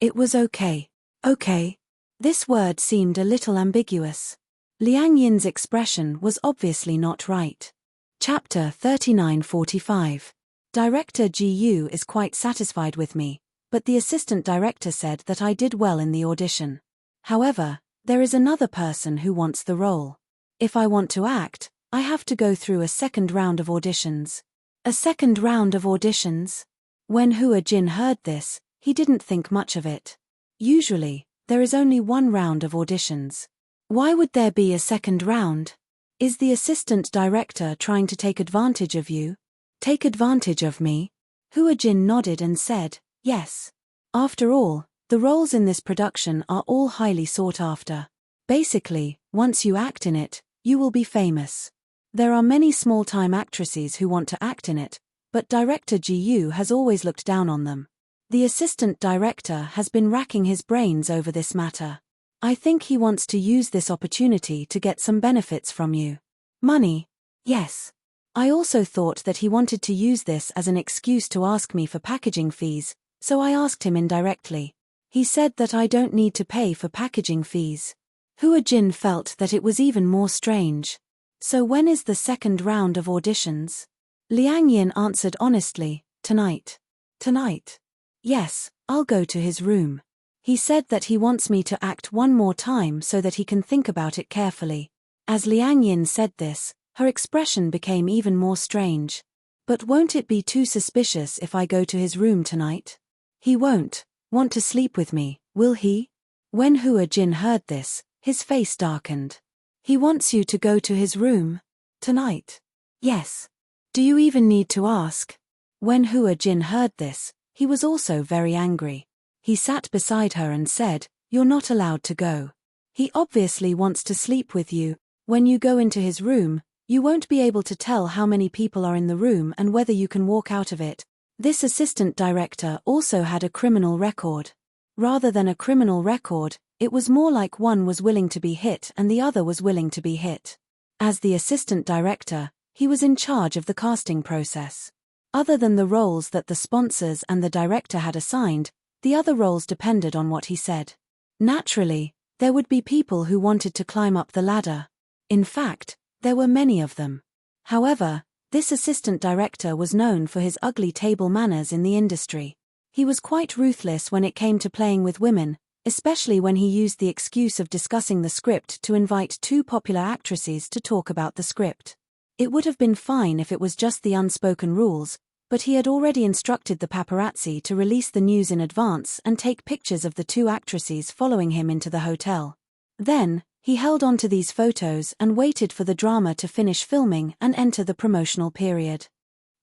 It was okay. Okay. This word seemed a little ambiguous. Liang Yin's expression was obviously not right. Chapter 39:45. Director Ji Yu is quite satisfied with me, but the assistant director said that I did well in the audition. However, there is another person who wants the role. If I want to act, I have to go through a second round of auditions. A second round of auditions? When Hua Jin heard this, he didn't think much of it. Usually, there is only one round of auditions. Why would there be a second round? Is the assistant director trying to take advantage of you? Take advantage of me? Hua Jin nodded and said, yes. After all, the roles in this production are all highly sought after. Basically, once you act in it, you will be famous. There are many small-time actresses who want to act in it, but director Ji Yu has always looked down on them. The assistant director has been racking his brains over this matter. I think he wants to use this opportunity to get some benefits from you. Money? Yes. I also thought that he wanted to use this as an excuse to ask me for packaging fees, so I asked him indirectly. He said that I don't need to pay for packaging fees. Hua Jin felt that it was even more strange. So when is the second round of auditions? Liang Yin answered honestly, tonight. Tonight? Yes, I'll go to his room. He said that he wants me to act one more time so that he can think about it carefully. As Liang Yin said this, her expression became even more strange. But won't it be too suspicious if I go to his room tonight? He won't want to sleep with me, will he? When Hua Jin heard this, his face darkened. He wants you to go to his room? Tonight? Yes. Do you even need to ask? When Hua Jin heard this, he was also very angry. He sat beside her and said, "You're not allowed to go. He obviously wants to sleep with you. When you go into his room, you won't be able to tell how many people are in the room and whether you can walk out of it." This assistant director also had a criminal record. Rather than a criminal record, it was more like one was willing to be hit and the other was willing to be hit. As the assistant director, he was in charge of the casting process. Other than the roles that the sponsors and the director had assigned, the other roles depended on what he said. Naturally, there would be people who wanted to climb up the ladder. In fact, there were many of them. However, this assistant director was known for his ugly table manners in the industry. He was quite ruthless when it came to playing with women, especially when he used the excuse of discussing the script to invite two popular actresses to talk about the script. It would have been fine if it was just the unspoken rules, but he had already instructed the paparazzi to release the news in advance and take pictures of the two actresses following him into the hotel. Then, he held on to these photos and waited for the drama to finish filming and enter the promotional period.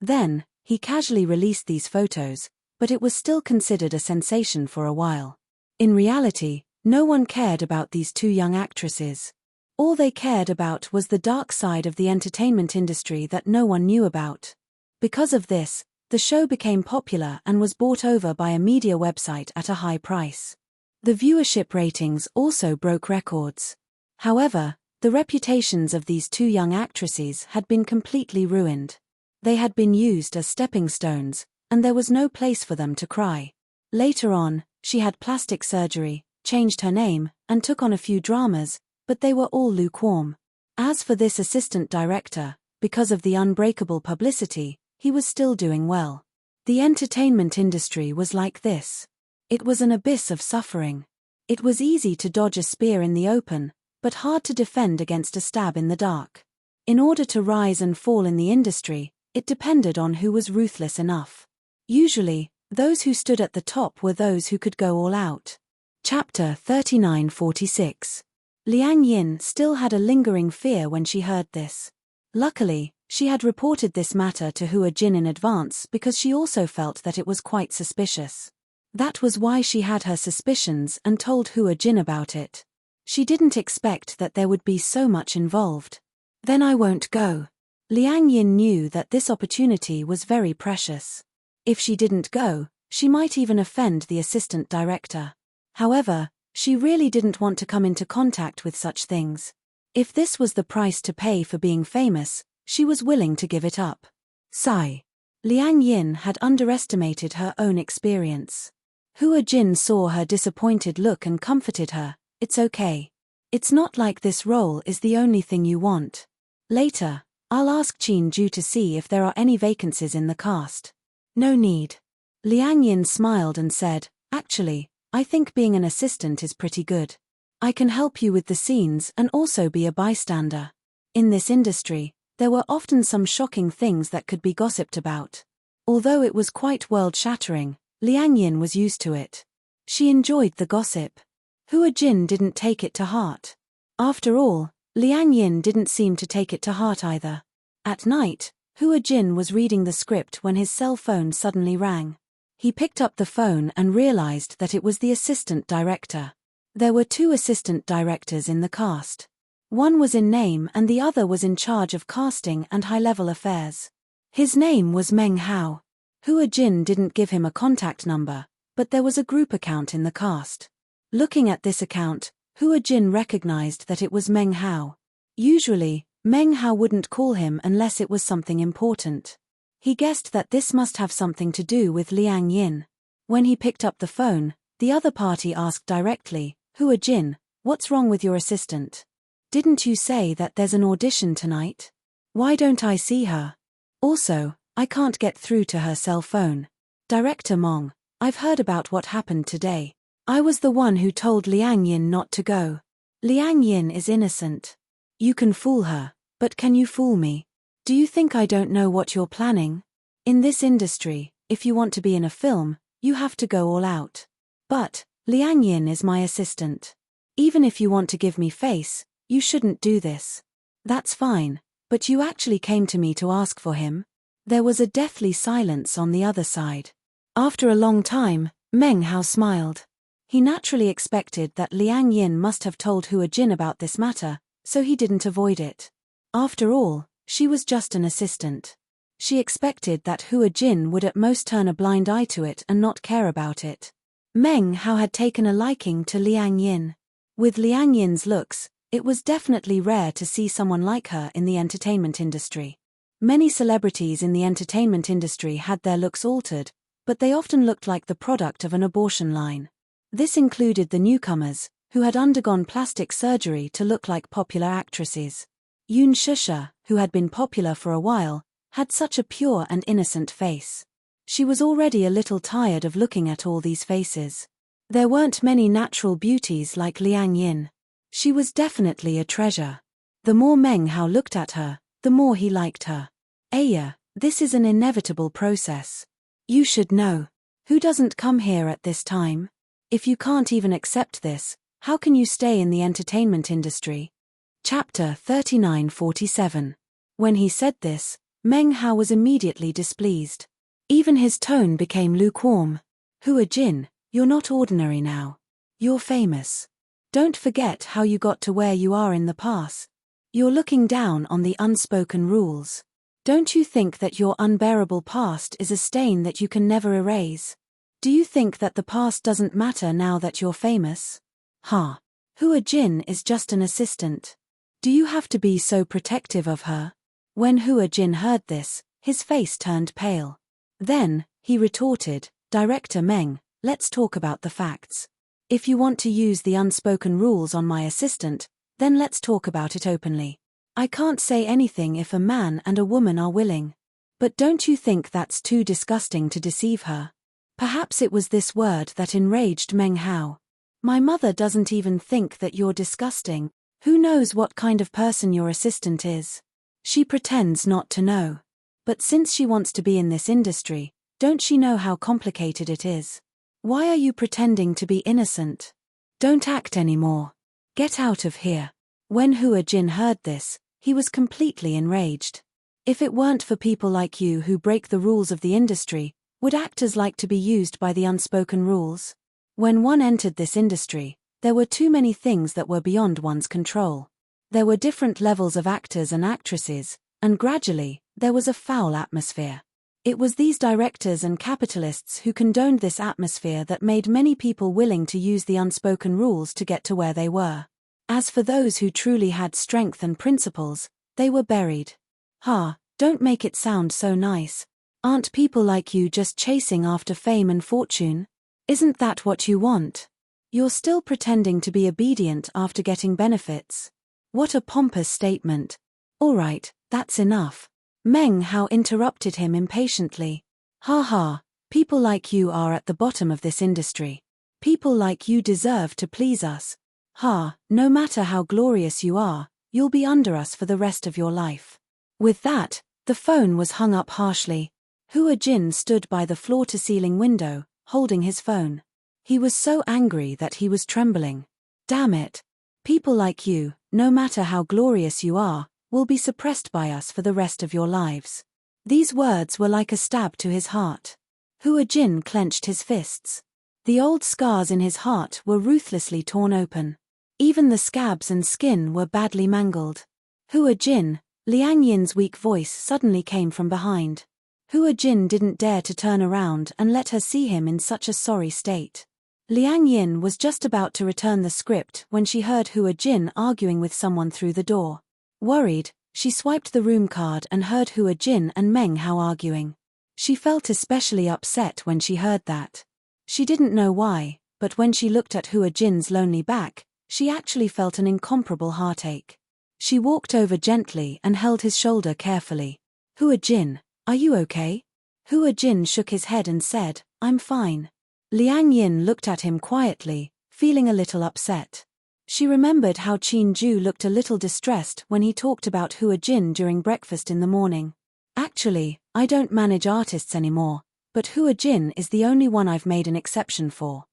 Then, he casually released these photos, but it was still considered a sensation for a while. In reality, no one cared about these two young actresses. All they cared about was the dark side of the entertainment industry that no one knew about. Because of this, the show became popular and was bought over by a media website at a high price. The viewership ratings also broke records. However, the reputations of these two young actresses had been completely ruined. They had been used as stepping stones, and there was no place for them to cry. Later on, she had plastic surgery, changed her name, and took on a few dramas, but they were all lukewarm. As for this assistant director, because of the unbreakable publicity, he was still doing well. The entertainment industry was like this. It was an abyss of suffering. It was easy to dodge a spear in the open, but hard to defend against a stab in the dark. In order to rise and fall in the industry, it depended on who was ruthless enough. Usually, those who stood at the top were those who could go all out. Chapter 39:46. Liang Yin still had a lingering fear when she heard this. Luckily, she had reported this matter to Hua Jin in advance because she also felt that it was quite suspicious. That was why she had her suspicions and told Hua Jin about it. She didn't expect that there would be so much involved. Then I won't go. Liang Yin knew that this opportunity was very precious. If she didn't go, she might even offend the assistant director. However, she really didn't want to come into contact with such things. If this was the price to pay for being famous, she was willing to give it up. Sigh. Liang Yin had underestimated her own experience. Hua Jin saw her disappointed look and comforted her. It's okay. It's not like this role is the only thing you want. Later, I'll ask Qin Ju to see if there are any vacancies in the cast. No need. Liang Yin smiled and said, actually, I think being an assistant is pretty good. I can help you with the scenes and also be a bystander. In this industry, there were often some shocking things that could be gossiped about. Although it was quite world-shattering, Liang Yin was used to it. She enjoyed the gossip. Hua Jin didn't take it to heart. After all, Liang Yin didn't seem to take it to heart either. At night, Hua Jin was reading the script when his cell phone suddenly rang. He picked up the phone and realized that it was the assistant director. There were 2 assistant directors in the cast. One was in name and the other was in charge of casting and high-level affairs. His name was Meng Hao. Hua Jin didn't give him a contact number, but there was a group account in the cast. Looking at this account, Hua Jin recognized that it was Meng Hao. Usually, Meng Hao wouldn't call him unless it was something important. He guessed that this must have something to do with Liang Yin. When he picked up the phone, the other party asked directly, Hua Jin, what's wrong with your assistant? Didn't you say that there's an audition tonight? Why don't I see her? Also, I can't get through to her cell phone. Director Mong, I've heard about what happened today. I was the one who told Liang Yin not to go. Liang Yin is innocent. You can fool her, but can you fool me? Do you think I don't know what you're planning? In this industry, if you want to be in a film, you have to go all out. But, Liang Yin is my assistant. Even if you want to give me face, you shouldn't do this. That's fine, but you actually came to me to ask for him? There was a deathly silence on the other side. After a long time, Meng Hao smiled. He naturally expected that Liang Yin must have told Hua Jin about this matter, so he didn't avoid it. After all, she was just an assistant. She expected that Hua Jin would at most turn a blind eye to it and not care about it. Meng Hao had taken a liking to Liang Yin. With Liang Yin's looks, it was definitely rare to see someone like her in the entertainment industry. Many celebrities in the entertainment industry had their looks altered, but they often looked like the product of an abortion line. This included the newcomers, who had undergone plastic surgery to look like popular actresses. Yoon Shusha, who had been popular for a while, had such a pure and innocent face. She was already a little tired of looking at all these faces. There weren't many natural beauties like Liang Yin. She was definitely a treasure. The more Meng Hao looked at her, the more he liked her. Aya, this is an inevitable process. You should know. Who doesn't come here at this time? If you can't even accept this, how can you stay in the entertainment industry? Chapter 39:47. When he said this, Meng Hao was immediately displeased. Even his tone became lukewarm. Hua Jin, you're not ordinary now. You're famous. Don't forget how you got to where you are in the past. You're looking down on the unspoken rules. Don't you think that your unbearable past is a stain that you can never erase? Do you think that the past doesn't matter now that you're famous? Ha! Hua Jin is just an assistant. Do you have to be so protective of her? When Hua Jin heard this, his face turned pale. Then, he retorted, Director Meng, let's talk about the facts. If you want to use the unspoken rules on my assistant, then let's talk about it openly. I can't say anything if a man and a woman are willing. But don't you think that's too disgusting to deceive her? Perhaps it was this word that enraged Meng Hao. My mother doesn't even think that you're disgusting. Who knows what kind of person your assistant is? She pretends not to know. But since she wants to be in this industry, don't she know how complicated it is? Why are you pretending to be innocent? Don't act anymore. Get out of here. When Hua Jin heard this, he was completely enraged. If it weren't for people like you who break the rules of the industry, would actors like to be used by the unspoken rules? When one entered this industry, there were too many things that were beyond one's control. There were different levels of actors and actresses, and gradually, there was a foul atmosphere. It was these directors and capitalists who condoned this atmosphere that made many people willing to use the unspoken rules to get to where they were. As for those who truly had strength and principles, they were buried. Don't make it sound so nice. Aren't people like you just chasing after fame and fortune? Isn't that what you want? You're still pretending to be obedient after getting benefits. What a pompous statement. All right, that's enough. Meng Hao interrupted him impatiently. People like you are at the bottom of this industry. People like you deserve to please us. No matter how glorious you are, you'll be under us for the rest of your life. With that, the phone was hung up harshly. Hua Jin stood by the floor-to-ceiling window, holding his phone. He was so angry that he was trembling. Damn it. People like you, no matter how glorious you are, will be suppressed by us for the rest of your lives. These words were like a stab to his heart. Hua Jin clenched his fists. The old scars in his heart were ruthlessly torn open. Even the scabs and skin were badly mangled. Hua Jin, Liang Yin's weak voice suddenly came from behind. Hua Jin didn't dare to turn around and let her see him in such a sorry state. Liang Yin was just about to return the script when she heard Hua Jin arguing with someone through the door. Worried, she swiped the room card and heard Hua Jin and Meng Hao arguing. She felt especially upset when she heard that. She didn't know why, but when she looked at Hua Jin's lonely back, she actually felt an incomparable heartache. She walked over gently and held his shoulder carefully. Hua Jin, are you okay? Hua Jin shook his head and said, I'm fine. Liang Yin looked at him quietly, feeling a little upset. She remembered how Qin Ju looked a little distressed when he talked about Hua Jin during breakfast in the morning. Actually, I don't manage artists anymore, but Hua Jin is the only one I've made an exception for.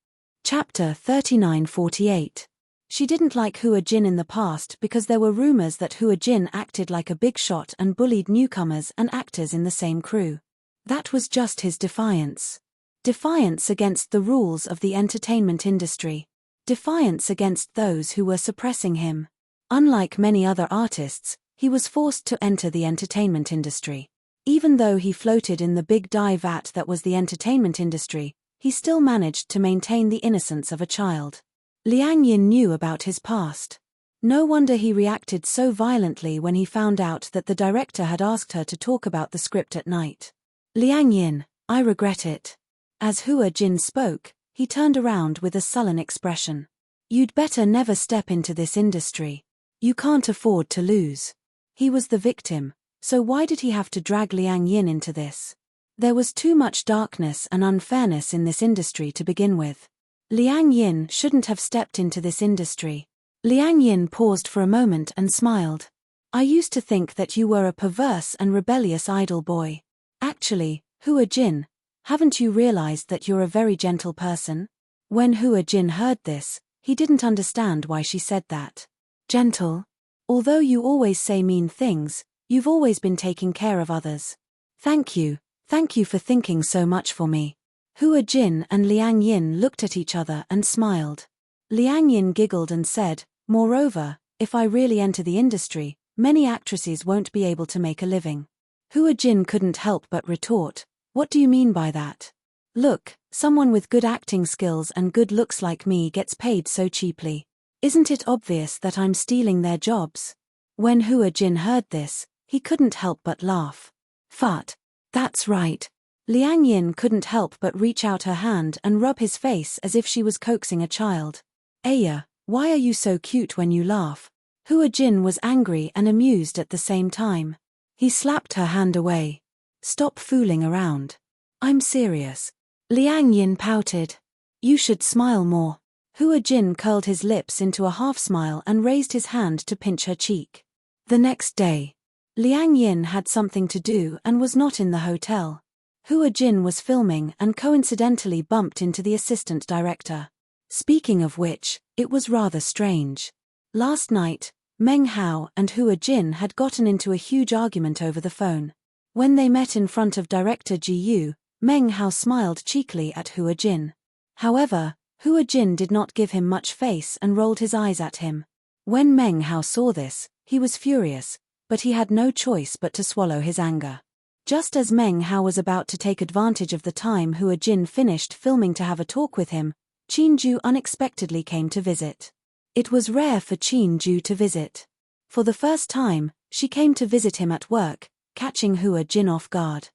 Chapter 39-48. She didn't like Hua Jin in the past because there were rumors that Hua Jin acted like a big shot and bullied newcomers and actors in the same crew. That was just his defiance. Defiance against the rules of the entertainment industry. Defiance against those who were suppressing him. Unlike many other artists, he was forced to enter the entertainment industry. Even though he floated in the big dye vat that was the entertainment industry, he still managed to maintain the innocence of a child. Liang Yin knew about his past. No wonder he reacted so violently when he found out that the director had asked her to talk about the script at night. Liang Yin, I regret it. As Hua Jin spoke, he turned around with a sullen expression. You'd better never step into this industry. You can't afford to lose. He was the victim, so why did he have to drag Liang Yin into this? There was too much darkness and unfairness in this industry to begin with. Liang Yin shouldn't have stepped into this industry. Liang Yin paused for a moment and smiled. I used to think that you were a perverse and rebellious idol boy. Actually, Hua Jin, haven't you realized that you're a very gentle person? When Hua Jin heard this, he didn't understand why she said that. Gentle? Although you always say mean things, you've always been taking care of others. Thank you for thinking so much for me. Hua Jin and Liang Yin looked at each other and smiled. Liang Yin giggled and said, moreover, if I really enter the industry, many actresses won't be able to make a living. Hua Jin couldn't help but retort, what do you mean by that? Look, someone with good acting skills and good looks like me gets paid so cheaply. Isn't it obvious that I'm stealing their jobs? When Hua Jin heard this, he couldn't help but laugh. Fut. That's right. Liang Yin couldn't help but reach out her hand and rub his face as if she was coaxing a child. Aya, why are you so cute when you laugh? Hua Jin was angry and amused at the same time. He slapped her hand away. Stop fooling around. I'm serious. Liang Yin pouted. You should smile more. Hua Jin curled his lips into a half smile and raised his hand to pinch her cheek. The next day. Liang Yin had something to do and was not in the hotel. Hua Jin was filming and coincidentally bumped into the assistant director. Speaking of which, it was rather strange. Last night, Meng Hao and Hua Jin had gotten into a huge argument over the phone. When they met in front of director Ji Yu, Meng Hao smiled cheekily at Hua Jin. However, Hua Jin did not give him much face and rolled his eyes at him. When Meng Hao saw this, he was furious, but he had no choice but to swallow his anger. Just as Meng Hao was about to take advantage of the time Hua Jin finished filming to have a talk with him, Qin Ju unexpectedly came to visit. It was rare for Qin Ju to visit. For the first time, she came to visit him at work, catching Hua Jin off guard.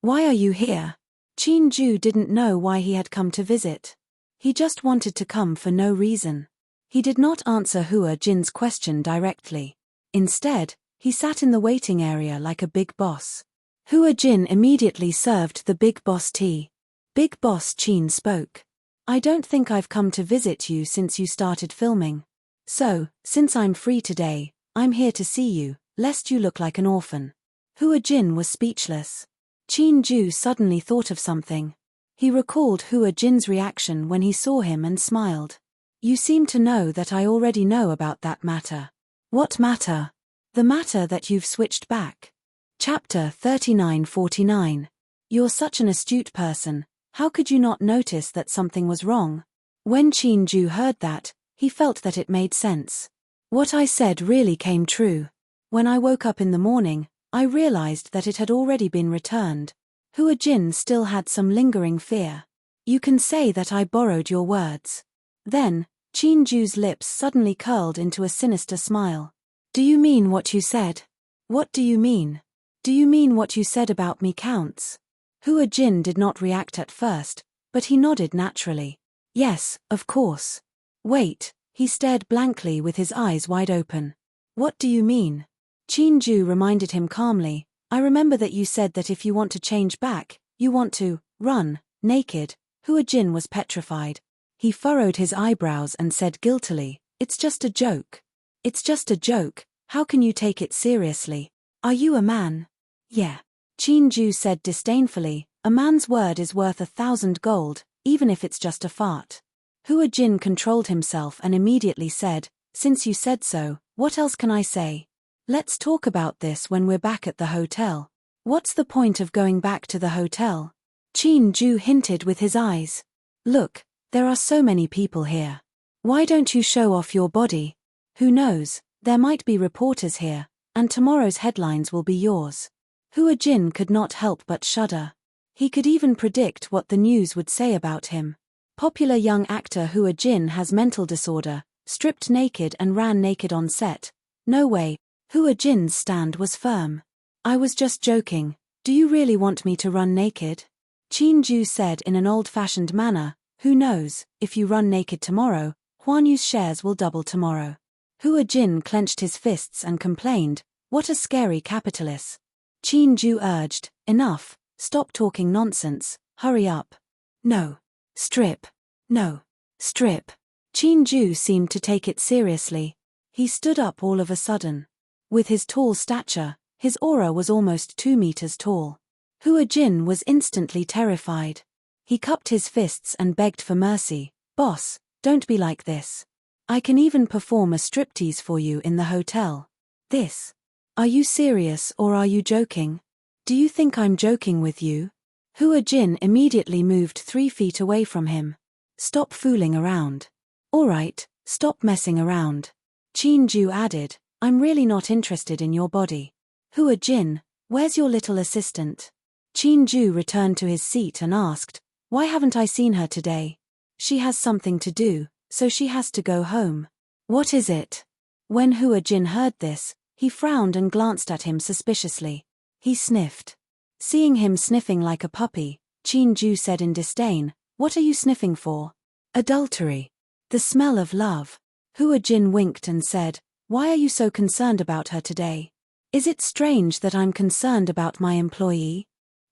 "Why are you here?" Qin Ju didn't know why he had come to visit. He just wanted to come for no reason. He did not answer Hua Jin's question directly. Instead, he sat in the waiting area like a big boss. Hua Jin immediately served the big boss tea. Big boss Qin spoke. "I don't think I've come to visit you since you started filming. So, since I'm free today, I'm here to see you, lest you look like an orphan." Hua Jin was speechless. Qin Ju suddenly thought of something. He recalled Hua Jin's reaction when he saw him and smiled. "You seem to know that I already know about that matter." "What matter?" "The matter that you've switched back." Chapter 39-49. You're such an astute person, how could you not notice that something was wrong? When Qin Ju heard that, he felt that it made sense. What I said really came true. When I woke up in the morning, I realized that it had already been returned. Hua Jin still had some lingering fear. "You can say that I borrowed your words." Then, Qin Ju's lips suddenly curled into a sinister smile. "Do you mean what you said?" "What do you mean?" "Do you mean what you said about me counts?" Hua Jin did not react at first, but he nodded naturally. "Yes, of course." "Wait," he stared blankly with his eyes wide open. "What do you mean?" Qin Ju reminded him calmly, "I remember that you said that if you want to change back, you want to run naked." Hua Jin was petrified. He furrowed his eyebrows and said guiltily, "It's just a joke." "It's just a joke, how can you take it seriously? Are you a man?" "Yeah." Qin Ju said disdainfully, "A man's word is worth 1,000 gold, even if it's just a fart." Hua Jin controlled himself and immediately said, "Since you said so, what else can I say? Let's talk about this when we're back at the hotel." "What's the point of going back to the hotel?" Qin Ju hinted with his eyes. "Look, there are so many people here. Why don't you show off your body? Who knows, there might be reporters here, and tomorrow's headlines will be yours." Hua Jin could not help but shudder. He could even predict what the news would say about him. Popular young actor Hua Jin has mental disorder, stripped naked and ran naked on set. No way. Hua Jin's stand was firm. "I was just joking. Do you really want me to run naked?" Qin Ju said in an old-fashioned manner, "Who knows, if you run naked tomorrow, Huan Yu's shares will double tomorrow." Hua Jin clenched his fists and complained, "What a scary capitalist." Qin Ju urged, "Enough, stop talking nonsense, hurry up." "No. Strip. No. Strip." Qin Ju seemed to take it seriously. He stood up all of a sudden. With his tall stature, his aura was almost 2 meters tall. Hua Jin was instantly terrified. He cupped his fists and begged for mercy. "Boss, don't be like this. I can even perform a striptease for you in the hotel." "This? Are you serious or are you joking? Do you think I'm joking with you?" Hua Jin immediately moved 3 feet away from him. "Stop fooling around." "All right, stop messing around." Qin Ju added, "I'm really not interested in your body." "Hua Jin, where's your little assistant?" Qin Ju returned to his seat and asked, "Why haven't I seen her today?" "She has something to do, so she has to go home." "What is it?" When Hua Jin heard this, he frowned and glanced at him suspiciously. He sniffed. Seeing him sniffing like a puppy, Qin Ju said in disdain, "What are you sniffing for?" "Adultery. The smell of love." Hua Jin winked and said, "Why are you so concerned about her today? Is it strange that I'm concerned about my employee?"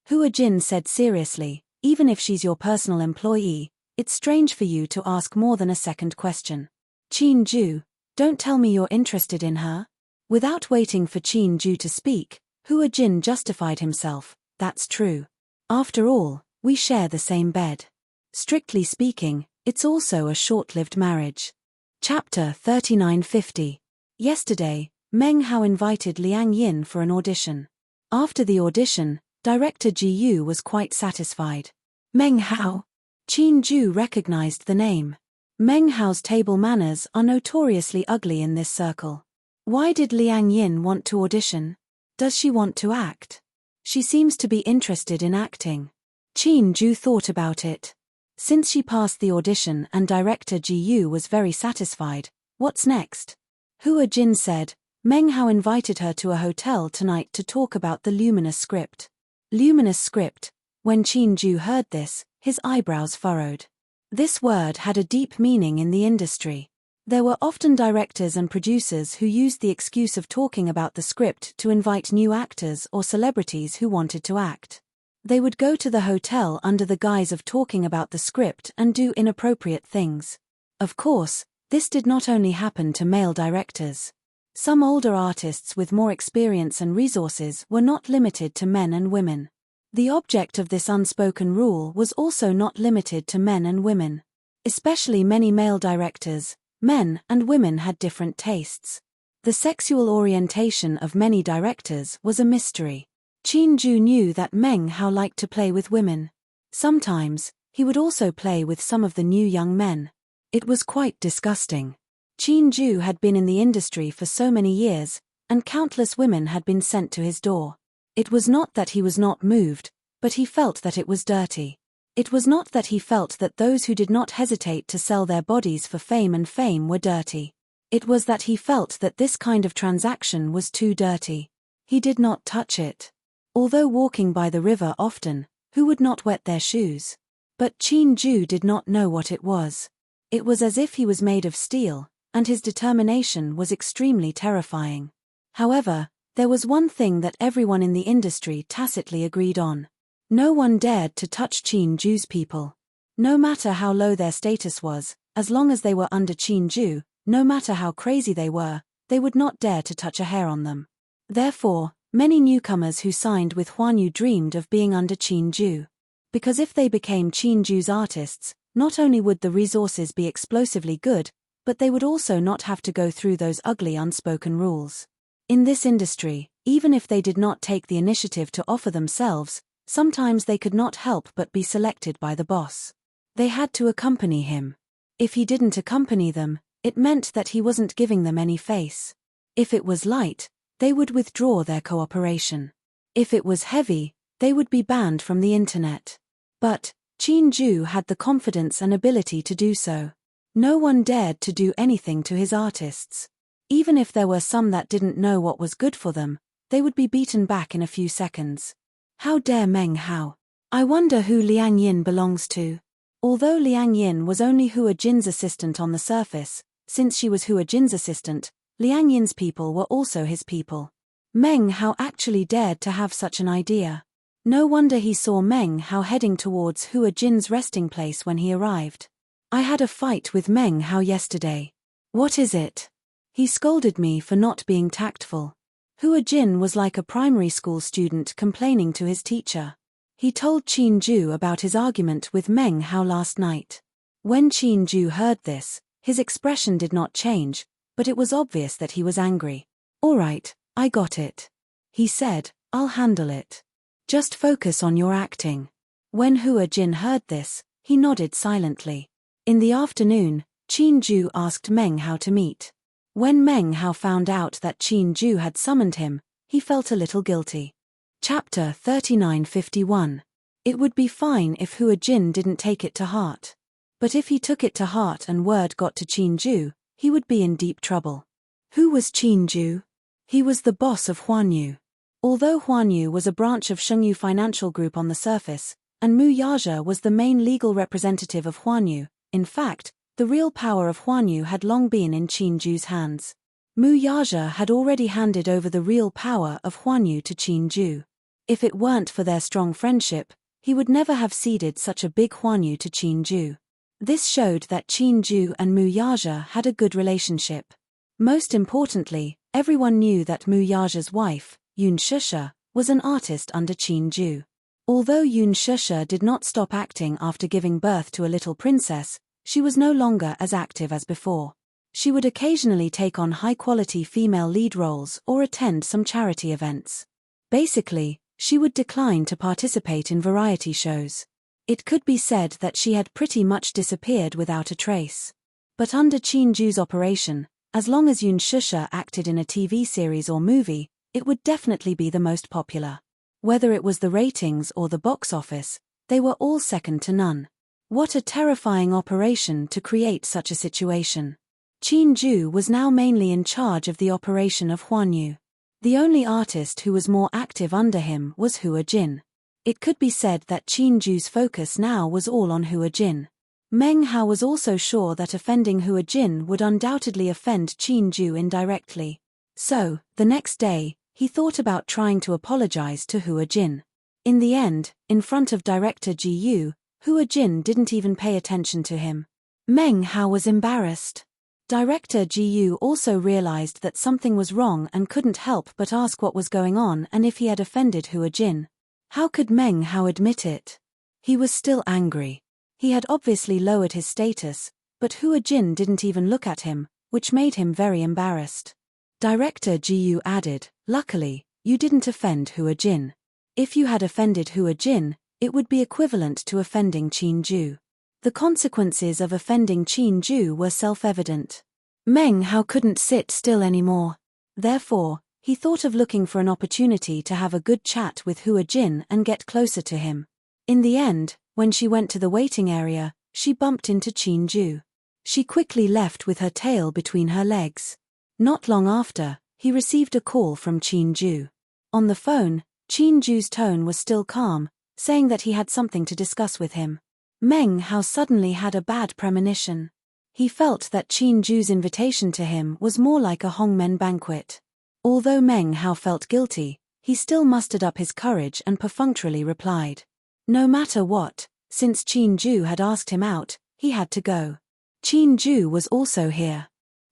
Hua Jin said seriously, "Even if she's your personal employee, it's strange for you to ask more than a second question." "Qin Ju, don't tell me you're interested in her." Without waiting for Qin Ju to speak, Hua Jin justified himself. That's true. After all, we share the same bed. Strictly speaking, it's also a short-lived marriage. Chapter 3950. Yesterday, Meng Hao invited Liang Yin for an audition. After the audition, director Ji Yu was quite satisfied. Meng Hao. Qin Ju recognized the name. Meng Hao's table manners are notoriously ugly in this circle. Why did Liang Yin want to audition? Does she want to act? She seems to be interested in acting. Qin Ju thought about it. Since she passed the audition and director Ji Yu was very satisfied, what's next? Hua Jin said, Meng Hao invited her to a hotel tonight to talk about the luminous script. Luminous script. When Qin Ju heard this, his eyebrows furrowed. This word had a deep meaning in the industry. There were often directors and producers who used the excuse of talking about the script to invite new actors or celebrities who wanted to act. They would go to the hotel under the guise of talking about the script and do inappropriate things. Of course, this did not only happen to male directors. Some older artists with more experience and resources were not limited to men and women. The object of this unspoken rule was also not limited to men and women. Especially many male directors, men and women had different tastes. The sexual orientation of many directors was a mystery. Qin Ju knew that Meng Hao liked to play with women. Sometimes, he would also play with some of the new young men. It was quite disgusting. Qin Ju had been in the industry for so many years, and countless women had been sent to his door. It was not that he was not moved, but he felt that it was dirty. It was not that he felt that those who did not hesitate to sell their bodies for fame were dirty. It was that he felt that this kind of transaction was too dirty. He did not touch it. Although walking by the river often, who would not wet their shoes? But Qin Ju did not know what it was. It was as if he was made of steel, and his determination was extremely terrifying. However, there was one thing that everyone in the industry tacitly agreed on. No one dared to touch Qin Ju's people. No matter how low their status was, as long as they were under Qin Ju, no matter how crazy they would not dare to touch a hair on them. Therefore, many newcomers who signed with Huanyu dreamed of being under Qin Ju. Because if they became Qin Ju's artists, not only would the resources be explosively good, but they would also not have to go through those ugly unspoken rules. In this industry, even if they did not take the initiative to offer themselves, sometimes they could not help but be selected by the boss. They had to accompany him. If he didn't accompany them, it meant that he wasn't giving them any face. If it was light, they would withdraw their cooperation. If it was heavy, they would be banned from the internet. But Qin Ju had the confidence and ability to do so. No one dared to do anything to his artists. Even if there were some that didn't know what was good for them, they would be beaten back in a few seconds. How dare Meng Hao? I wonder who Liang Yin belongs to. Although Liang Yin was only Hua Jin's assistant on the surface, since she was Hua Jin's assistant, Liang Yin's people were also his people. Meng Hao actually dared to have such an idea. No wonder he saw Meng Hao heading towards Hua Jin's resting place when he arrived. I had a fight with Meng Hao yesterday. What is it? He scolded me for not being tactful. Hua Jin was like a primary school student complaining to his teacher. He told Qin Ju about his argument with Meng Hao last night. When Qin Ju heard this, his expression did not change, but it was obvious that he was angry. All right, I got it. He said, I'll handle it. Just focus on your acting. When Hua Jin heard this, he nodded silently. In the afternoon, Qin Ju asked Meng Hao to meet. When Meng Hao found out that Qin Ju had summoned him, he felt a little guilty. Chapter 3951. It would be fine if Hua Jin didn't take it to heart. But if he took it to heart and word got to Qin Ju, he would be in deep trouble. Who was Qin Ju? He was the boss of Huanyu. Although Huanyu was a branch of Shengyu Financial Group on the surface, and Mu Yaja was the main legal representative of Huanyu, in fact, the real power of Huanyu had long been in Qin Ju's hands. Mu Yaja had already handed over the real power of Huanyu to Qin Ju. If it weren't for their strong friendship, he would never have ceded such a big Huanyu to Qin Ju. This showed that Qin Ju and Mu Yaja had a good relationship. Most importantly, Everyone knew that Mu Yaja's wife, Yoon Shusha, was an artist under Qin Ju. Although Yoon Shusha did not stop acting after giving birth to a little princess, she was no longer as active as before. She would occasionally take on high-quality female lead roles or attend some charity events. Basically, she would decline to participate in variety shows. It could be said that she had pretty much disappeared without a trace. But under Qin Ju's operation, as long as Yoon Shusha acted in a TV series or movie, it would definitely be the most popular. Whether it was the ratings or the box office, they were all second to none. What a terrifying operation to create such a situation. Qin Ju was now mainly in charge of the operation of Huanyu. The only artist who was more active under him was Hua Jin. It could be said that Qin Ju's focus now was all on Hua Jin. Meng Hao was also sure that offending Hua Jin would undoubtedly offend Qin Ju indirectly. So, the next day, he thought about trying to apologize to Hua Jin. In the end, in front of director Ji Yu, Hua Jin didn't even pay attention to him. Meng Hao was embarrassed. Director Ji Yu also realized that something was wrong and couldn't help but ask what was going on and if he had offended Hua Jin. How could Meng Hao admit it? He was still angry. He had obviously lowered his status, but Hua Jin didn't even look at him, which made him very embarrassed. Director Ji Yu added, "Luckily, you didn't offend Hua Jin. If you had offended Hua Jin, it would be equivalent to offending Qin Ju." The consequences of offending Qin Ju were self-evident. Meng Hao couldn't sit still anymore. Therefore, he thought of looking for an opportunity to have a good chat with Hua Jin and get closer to him. In the end, when she went to the waiting area, she bumped into Qin Ju. She quickly left with her tail between her legs. Not long after, he received a call from Qin Ju. On the phone, Qin Ju's tone was still calm, saying that he had something to discuss with him. Meng Hao suddenly had a bad premonition. He felt that Qin Ju's invitation to him was more like a hongmen banquet. Although Meng Hao felt guilty, he still mustered up his courage and perfunctorily replied. No matter what, since Qin Ju had asked him out, he had to go. Qin Ju was also here.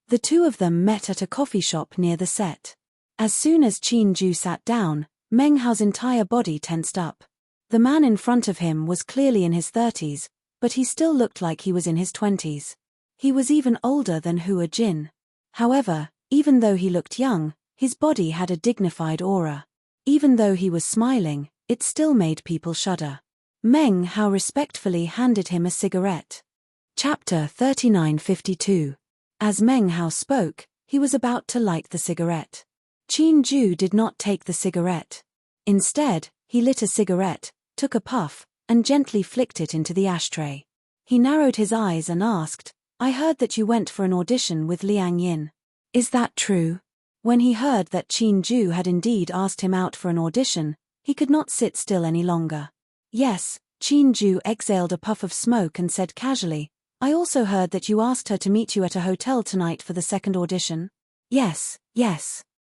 The two of them met at a coffee shop near the set. As soon as Qin Ju sat down, Meng Hao's entire body tensed up. The man in front of him was clearly in his 30s, but he still looked like he was in his 20s. He was even older than Hua Jin. However, even though he looked young, his body had a dignified aura. Even though he was smiling, it still made people shudder. Meng Hao respectfully handed him a cigarette. Chapter 3952. As Meng Hao spoke, he was about to light the cigarette. Qin Ju did not take the cigarette. Instead, he lit a cigarette, took a puff, and gently flicked it into the ashtray. He narrowed his eyes and asked, "I heard that you went for an audition with Liang Yin. Is that true?" When he heard that Qin Ju had indeed asked him out for an audition, he could not sit still any longer. "Yes," Qin Ju exhaled a puff of smoke and said casually, "I also heard that you asked her to meet you at a hotel tonight for the second audition." Yes.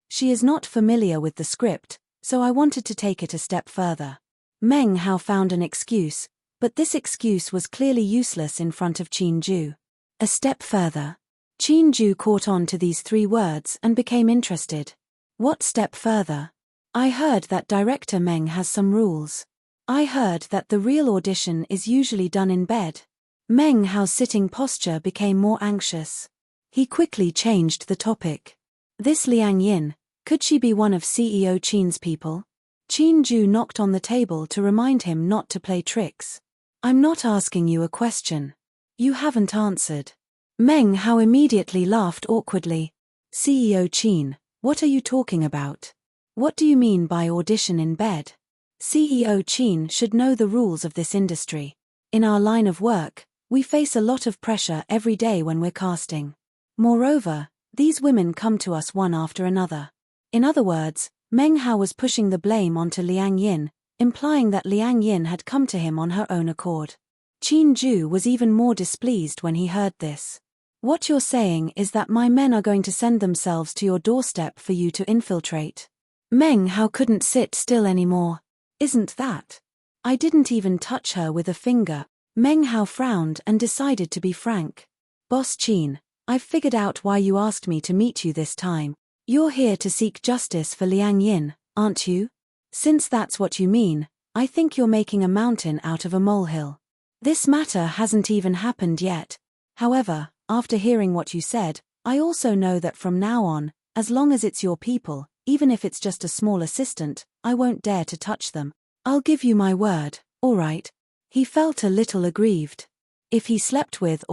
She is not familiar with the script, so I wanted to take it a step further." Meng Hao found an excuse, but this excuse was clearly useless in front of Qin Ju. A step further. Qin Ju caught on to these three words and became interested. What step further? I heard that director Meng has some rules. I heard that the real audition is usually done in bed. Meng Hao's sitting posture became more anxious. He quickly changed the topic. This Liang Yin, could she be one of CEO Qin's people? Qin Ju knocked on the table to remind him not to play tricks. I'm not asking you a question. You haven't answered. Meng Hao immediately laughed awkwardly. CEO Qin, what are you talking about? What do you mean by audition in bed? CEO Qin should know the rules of this industry. In our line of work, we face a lot of pressure every day when we're casting. Moreover, these women come to us one after another. In other words, Meng Hao was pushing the blame onto Liang Yin, implying that Liang Yin had come to him on her own accord. Qin Ju was even more displeased when he heard this. What you're saying is that my men are going to send themselves to your doorstep for you to infiltrate. Meng Hao couldn't sit still anymore. Isn't that? I didn't even touch her with a finger. Meng Hao frowned and decided to be frank. Boss Qin, I've figured out why you asked me to meet you this time. You're here to seek justice for Liang Yin, aren't you? Since that's what you mean, I think you're making a mountain out of a molehill. This matter hasn't even happened yet. However, after hearing what you said, I also know that from now on, as long as it's your people, even if it's just a small assistant, I won't dare to touch them. I'll give you my word, all right? He felt a little aggrieved. If he slept with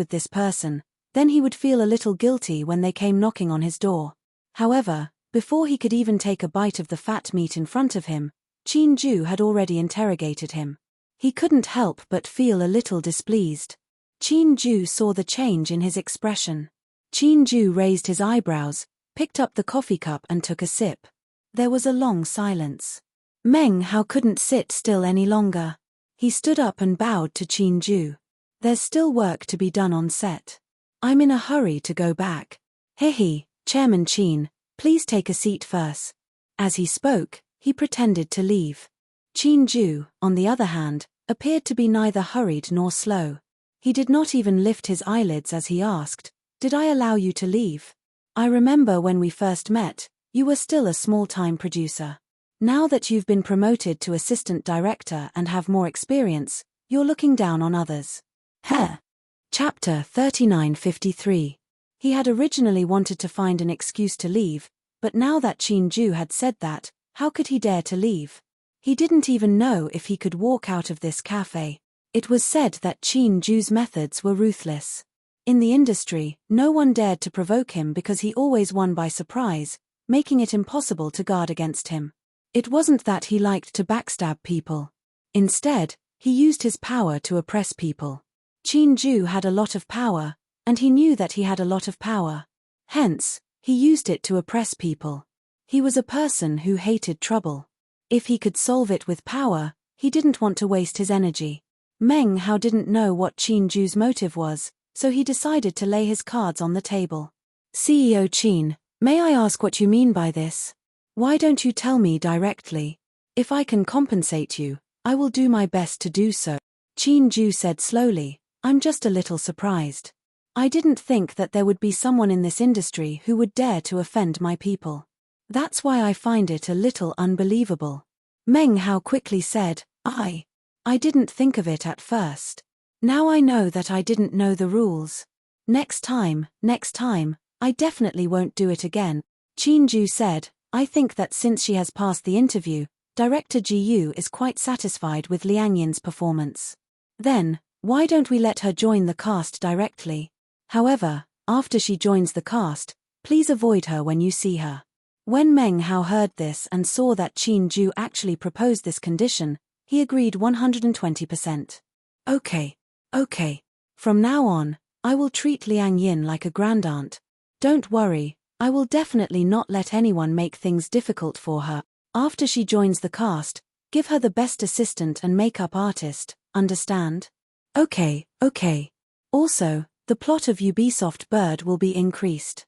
this person, then he would feel a little guilty when they came knocking on his door. However, before he could even take a bite of the fat meat in front of him, Qin Ju had already interrogated him. He couldn't help but feel a little displeased. Qin Ju saw the change in his expression. Qin Ju raised his eyebrows, picked up the coffee cup and took a sip. There was a long silence. Meng Hao couldn't sit still any longer. He stood up and bowed to Qin Ju. There's still work to be done on set. I'm in a hurry to go back. Hehe, Chairman Qin, please take a seat first. As he spoke, he pretended to leave. Qin Ju, on the other hand, appeared to be neither hurried nor slow. He did not even lift his eyelids as he asked, "Did I allow you to leave? I remember when we first met, you were still a small-time producer. Now that you've been promoted to assistant director and have more experience, you're looking down on others." Heh. Chapter 3953. He had originally wanted to find an excuse to leave, but now that Qin Ju had said that, how could he dare to leave? He didn't even know if he could walk out of this cafe. It was said that Qin Ju's methods were ruthless. In the industry, no one dared to provoke him because he always won by surprise, making it impossible to guard against him. It wasn't that he liked to backstab people. Instead, he used his power to oppress people. Qin Ju had a lot of power, and he knew that he had a lot of power. Hence, he used it to oppress people. He was a person who hated trouble. If he could solve it with power, he didn't want to waste his energy. Meng Hao didn't know what Qin Ju's motive was, so he decided to lay his cards on the table. CEO Qin, may I ask what you mean by this? Why don't you tell me directly? If I can compensate you, I will do my best to do so. Qin Ju said slowly, I'm just a little surprised. I didn't think that there would be someone in this industry who would dare to offend my people. That's why I find it a little unbelievable. Meng Hao quickly said, I didn't think of it at first. Now I know that I didn't know the rules. Next time, I definitely won't do it again. Qin Ju said, I think that since she has passed the interview, Director Gu is quite satisfied with Liang Yin's performance. Then, why don't we let her join the cast directly? However, after she joins the cast, please avoid her when you see her. When Meng Hao heard this and saw that Qin Ju actually proposed this condition, he agreed 120%. Okay. From now on, I will treat Liang Yin like a grandaunt. Don't worry, I will definitely not let anyone make things difficult for her. After she joins the cast, give her the best assistant and makeup artist, understand? Okay. Also, the plot of Ubisoft Bird will be increased.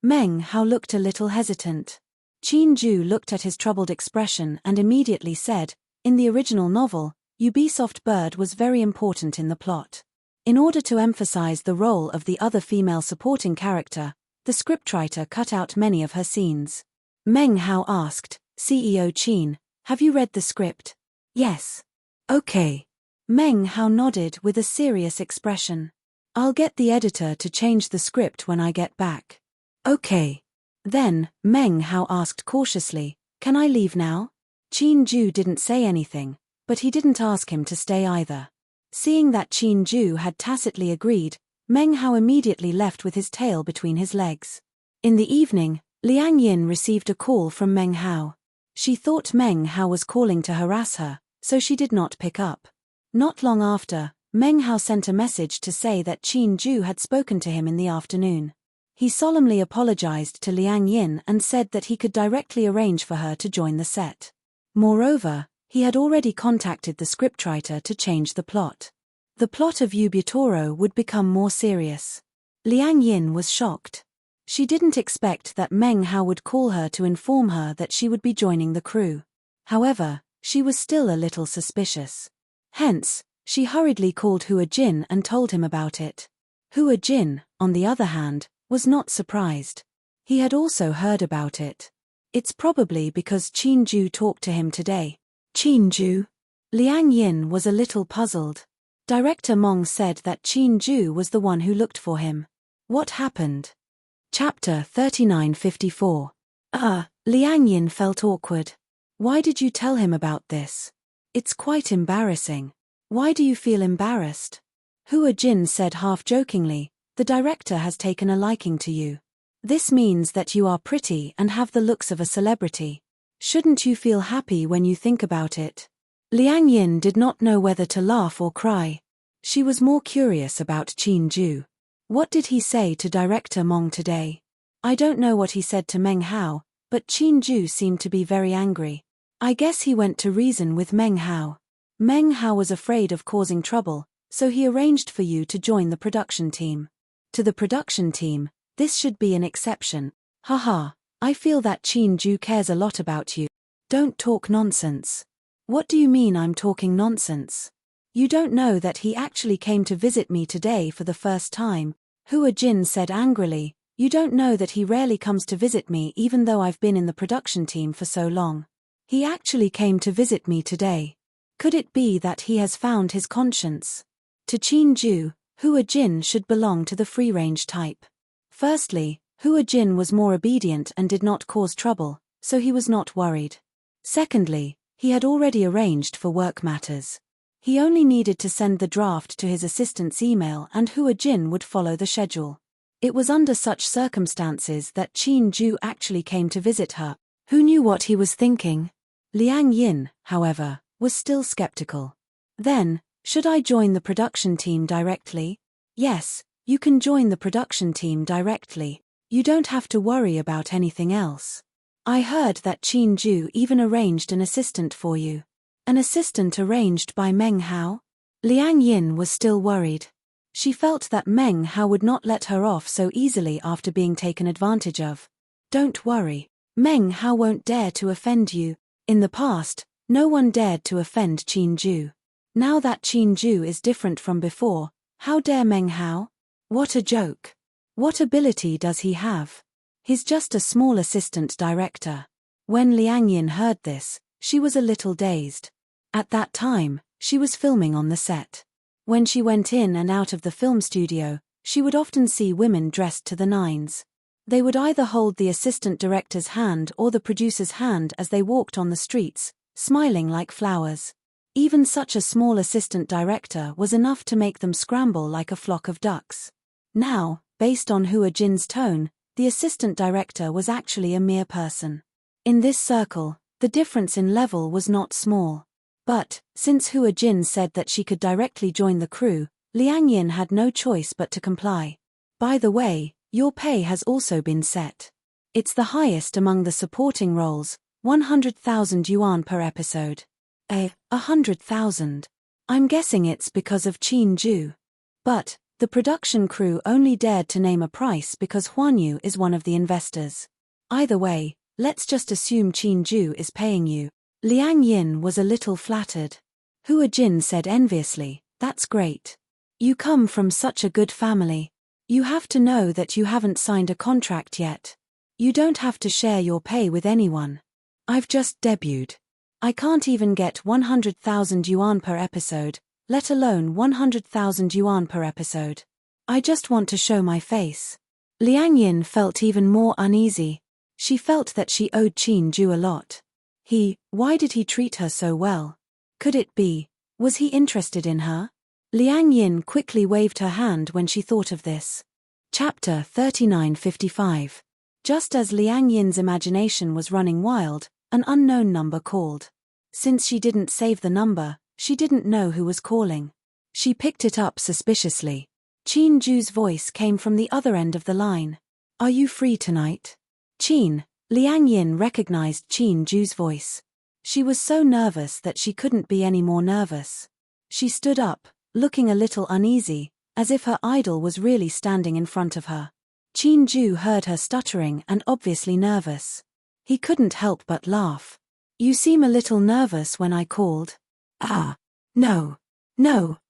Meng Hao looked a little hesitant. Qin Ju looked at his troubled expression and immediately said, in the original novel, Ubisoft Bird was very important in the plot. In order to emphasize the role of the other female supporting character, the scriptwriter cut out many of her scenes. Meng Hao asked, CEO Qin, have you read the script? Yes. Okay. Meng Hao nodded with a serious expression. I'll get the editor to change the script when I get back. Okay. Then, Meng Hao asked cautiously, can I leave now? Qin Ju didn't say anything, but he didn't ask him to stay either. Seeing that Qin Ju had tacitly agreed, Meng Hao immediately left with his tail between his legs. In the evening, Liang Yin received a call from Meng Hao. She thought Meng Hao was calling to harass her, so she did not pick up. Not long after, Meng Hao sent a message to say that Qin Ju had spoken to him in the afternoon. He solemnly apologized to Liang Yin and said that he could directly arrange for her to join the set. Moreover, he had already contacted the scriptwriter to change the plot. The plot of Ubitoro would become more serious. Liang Yin was shocked. She didn't expect that Meng Hao would call her to inform her that she would be joining the crew. However, she was still a little suspicious. Hence, she hurriedly called Hua Jin and told him about it. Hua Jin, on the other hand, was not surprised. He had also heard about it. It's probably because Qin Ju talked to him today. Qin Ju? Liang Yin was a little puzzled. Director Meng said that Qin Ju was the one who looked for him. What happened? Chapter 3954. Liang Yin felt awkward. Why did you tell him about this? It's quite embarrassing. Why do you feel embarrassed? Hua Jin said half-jokingly, the director has taken a liking to you. This means that you are pretty and have the looks of a celebrity. Shouldn't you feel happy when you think about it? Liang Yin did not know whether to laugh or cry. She was more curious about Qin Ju. What did he say to Director Meng today? I don't know what he said to Meng Hao, but Qin Ju seemed to be very angry. I guess he went to reason with Meng Hao. Meng Hao was afraid of causing trouble, so he arranged for you to join the production team. To the production team, this should be an exception. Haha, I feel that Qin Ju cares a lot about you. Don't talk nonsense. What do you mean I'm talking nonsense? You don't know that he actually came to visit me today for the first time, Hua Jin said angrily. You don't know that he rarely comes to visit me even though I've been in the production team for so long. He actually came to visit me today. Could it be that he has found his conscience? To Qin Ju, Hua Jin should belong to the free-range type. Firstly, Hua Jin was more obedient and did not cause trouble, so he was not worried. Secondly, he had already arranged for work matters. He only needed to send the draft to his assistant's email and Hua Jin would follow the schedule. It was under such circumstances that Qin Ju actually came to visit her. Who knew what he was thinking? Liang Yin, however, was still skeptical. Then, should I join the production team directly? Yes, you can join the production team directly. You don't have to worry about anything else. I heard that Qin Ju even arranged an assistant for you. An assistant arranged by Meng Hao? Liang Yin was still worried. She felt that Meng Hao would not let her off so easily after being taken advantage of. Don't worry. Meng Hao won't dare to offend you. In the past, no one dared to offend Qin Ju. Now that Qin Ju is different from before, how dare Meng Hao? What a joke. What ability does he have? He's just a small assistant director. When Liang Yin heard this, she was a little dazed. At that time, she was filming on the set. When she went in and out of the film studio, she would often see women dressed to the nines. They would either hold the assistant director's hand or the producer's hand as they walked on the streets, smiling like flowers. Even such a small assistant director was enough to make them scramble like a flock of ducks. Now, based on Hua Jin's tone, the assistant director was actually a mere person. In this circle, the difference in level was not small. But, since Hua Jin said that she could directly join the crew, Liang Yin had no choice but to comply. By the way, your pay has also been set. It's the highest among the supporting roles, 100,000 yuan per episode. 100,000. I'm guessing it's because of Qin Ju. But, the production crew only dared to name a price because Huanyu is one of the investors. Either way, let's just assume Qin Ju is paying you. Liang Yin was a little flattered. Hua Jin said enviously, that's great. You come from such a good family. You have to know that you haven't signed a contract yet. You don't have to share your pay with anyone. I've just debuted. I can't even get 100,000 yuan per episode, let alone 100,000 yuan per episode. I just want to show my face. Liang Yin felt even more uneasy. She felt that she owed Qin Ju a lot. Why did he treat her so well? Could it be, was he interested in her? Liang Yin quickly waved her hand when she thought of this. Chapter 3955. Just as Liang Yin's imagination was running wild, an unknown number called. Since she didn't save the number, she didn't know who was calling. She picked it up suspiciously. Qin Ju's voice came from the other end of the line. Are you free tonight? Liang Yin recognized Qin Ju's voice. She was so nervous that she couldn't be any more nervous. She stood up, looking a little uneasy, as if her idol was really standing in front of her. Qin Ju heard her stuttering and obviously nervous. He couldn't help but laugh. You seem a little nervous when I called. No,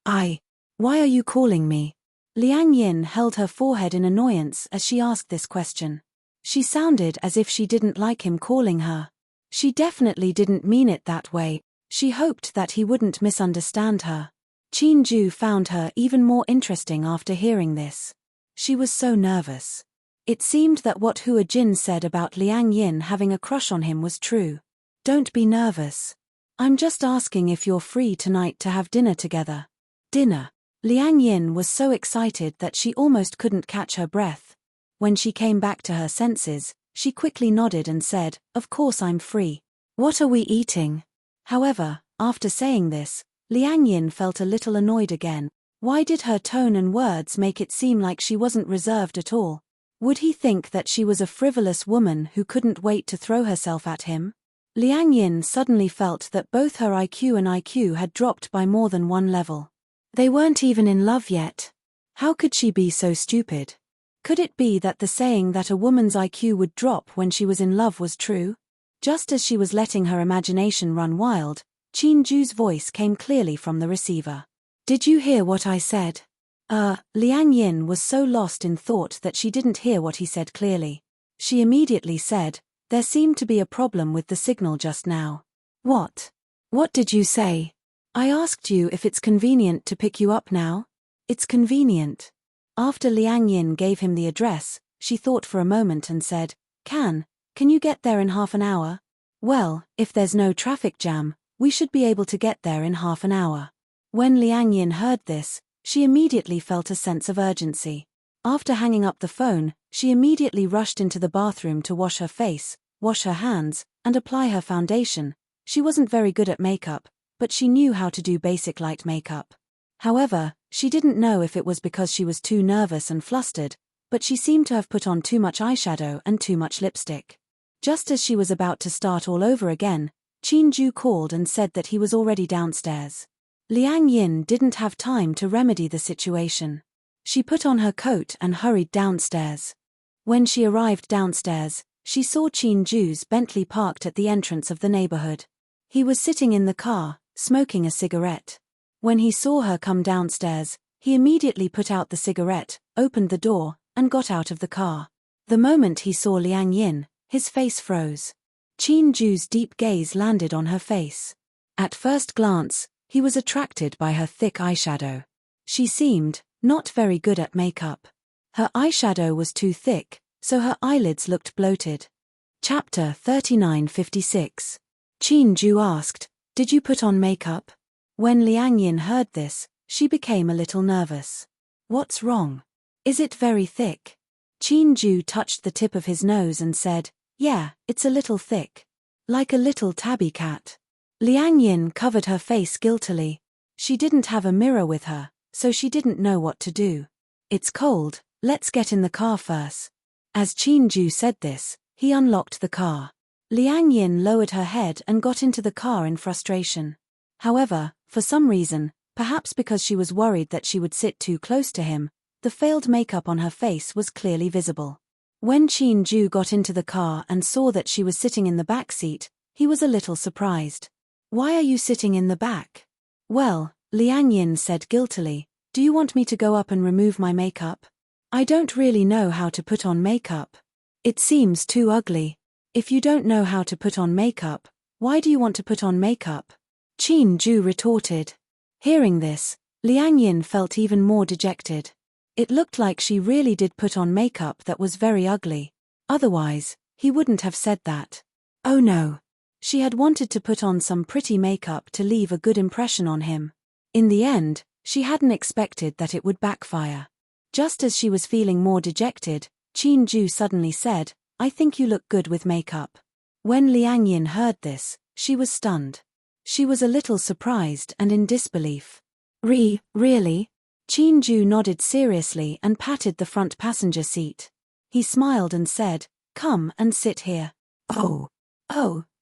why are you calling me? Liang Yin held her forehead in annoyance as she asked this question. She sounded as if she didn't like him calling her. She definitely didn't mean it that way. She hoped that he wouldn't misunderstand her. Chin-ju found her even more interesting after hearing this. She was so nervous. It seemed that what Hua Jin said about Liang Yin having a crush on him was true. Don't be nervous. I'm just asking if you're free tonight to have dinner together. Dinner. Liang Yin was so excited that she almost couldn't catch her breath. When she came back to her senses, she quickly nodded and said, "Of course I'm free. What are we eating?" However, after saying this, Liang Yin felt a little annoyed again. Why did her tone and words make it seem like she wasn't reserved at all? Would he think that she was a frivolous woman who couldn't wait to throw herself at him? Liang Yin suddenly felt that both her IQ and IQ had dropped by more than one level. They weren't even in love yet. How could she be so stupid? Could it be that the saying that a woman's IQ would drop when she was in love was true? Just as she was letting her imagination run wild, Chin-ju's voice came clearly from the receiver. "Did you hear what I said?" Liang Yin was so lost in thought that she didn't hear what he said clearly. She immediately said, "There seemed to be a problem with the signal just now." "What? What did you say?" "I asked you if it's convenient to pick you up now." "It's convenient." After Liang Yin gave him the address, she thought for a moment and said, Can you get there in half an hour?" "Well, if there's no traffic jam, we should be able to get there in half an hour." When Liang Yin heard this, she immediately felt a sense of urgency. After hanging up the phone, she immediately rushed into the bathroom to wash her face, wash her hands, and apply her foundation. She wasn't very good at makeup, but she knew how to do basic light makeup. However, she didn't know if it was because she was too nervous and flustered, but she seemed to have put on too much eyeshadow and too much lipstick. Just as she was about to start all over again, Chin-ju called and said that he was already downstairs. Liang Yin didn't have time to remedy the situation. She put on her coat and hurried downstairs. When she arrived downstairs, she saw Chin-ju's Bentley parked at the entrance of the neighborhood. He was sitting in the car, smoking a cigarette. When he saw her come downstairs, he immediately put out the cigarette, opened the door, and got out of the car. The moment he saw Liang Yin, his face froze. Chin-ju's deep gaze landed on her face. At first glance, he was attracted by her thick eyeshadow. She seemed not very good at makeup. Her eyeshadow was too thick, so her eyelids looked bloated. Chapter 39:56. Chin-ju asked, "Did you put on makeup?" When Liang Yin heard this, she became a little nervous. "What's wrong? Is it very thick?" Chin-ju touched the tip of his nose and said, "Yeah, it's a little thick. Like a little tabby cat." Liang Yin covered her face guiltily. She didn't have a mirror with her, so she didn't know what to do. "It's cold, let's get in the car first." As Chin-ju said this, he unlocked the car. Liang Yin lowered her head and got into the car in frustration. However, for some reason, perhaps because she was worried that she would sit too close to him, the failed makeup on her face was clearly visible. When Chin-ju got into the car and saw that she was sitting in the back seat, he was a little surprised. "Why are you sitting in the back?" "Well," Liang Yin said guiltily, "do you want me to go up and remove my makeup? I don't really know how to put on makeup. It seems too ugly." "If you don't know how to put on makeup, why do you want to put on makeup?" Chin-ju retorted. Hearing this, Liang Yin felt even more dejected. It looked like she really did put on makeup that was very ugly. Otherwise, he wouldn't have said that. Oh no. She had wanted to put on some pretty makeup to leave a good impression on him. In the end, she hadn't expected that it would backfire. Just as she was feeling more dejected, Chin-ju suddenly said, "I think you look good with makeup." When Liang Yin heard this, she was stunned. She was a little surprised and in disbelief. Really? Chin-ju nodded seriously and patted the front passenger seat. He smiled and said, "Come and sit here." Oh,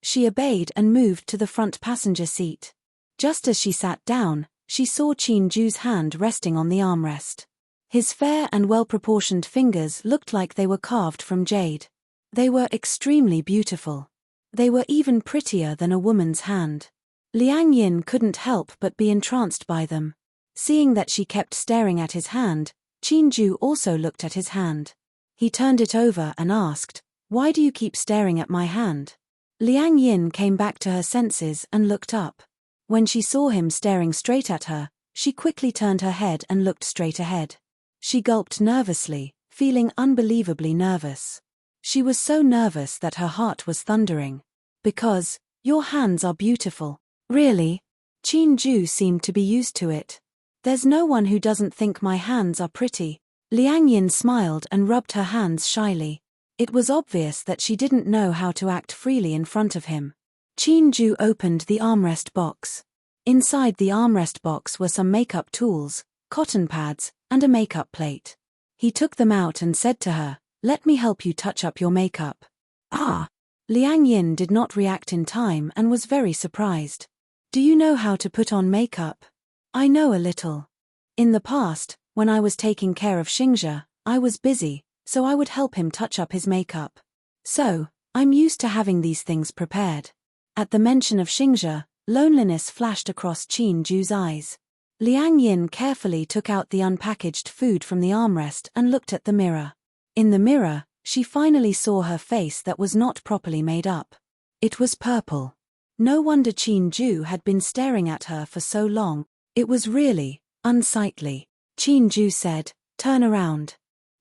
she obeyed and moved to the front passenger seat. Just as she sat down, she saw Chin-ju's hand resting on the armrest. His fair and well-proportioned fingers looked like they were carved from jade. They were extremely beautiful. They were even prettier than a woman's hand. Liang Yin couldn't help but be entranced by them. Seeing that she kept staring at his hand, Chin-ju also looked at his hand. He turned it over and asked, Why do you keep staring at my hand? Liang Yin came back to her senses and looked up. When she saw him staring straight at her, she quickly turned her head and looked straight ahead. She gulped nervously, feeling unbelievably nervous. She was so nervous that her heart was thundering. Because, your hands are beautiful. Really? Qin Ju seemed to be used to it. There's no one who doesn't think my hands are pretty. Liang Yin smiled and rubbed her hands shyly. It was obvious that she didn't know how to act freely in front of him. Qin Ju opened the armrest box. Inside the armrest box were some makeup tools, cotton pads, and a makeup plate. He took them out and said to her, "Let me help you touch up your makeup." Ah! Liang Yin did not react in time and was very surprised. Do you know how to put on makeup? I know a little. In the past, when I was taking care of Xingzhe, I was busy, so I would help him touch up his makeup. So, I'm used to having these things prepared. At the mention of Xingzhe, loneliness flashed across Qin Ju's eyes. Liang Yin carefully took out the unpackaged food from the armrest and looked at the mirror. In the mirror, she finally saw her face that was not properly made up. It was purple. No wonder Qin Ju had been staring at her for so long. It was really unsightly. Qin Ju said, "Turn around."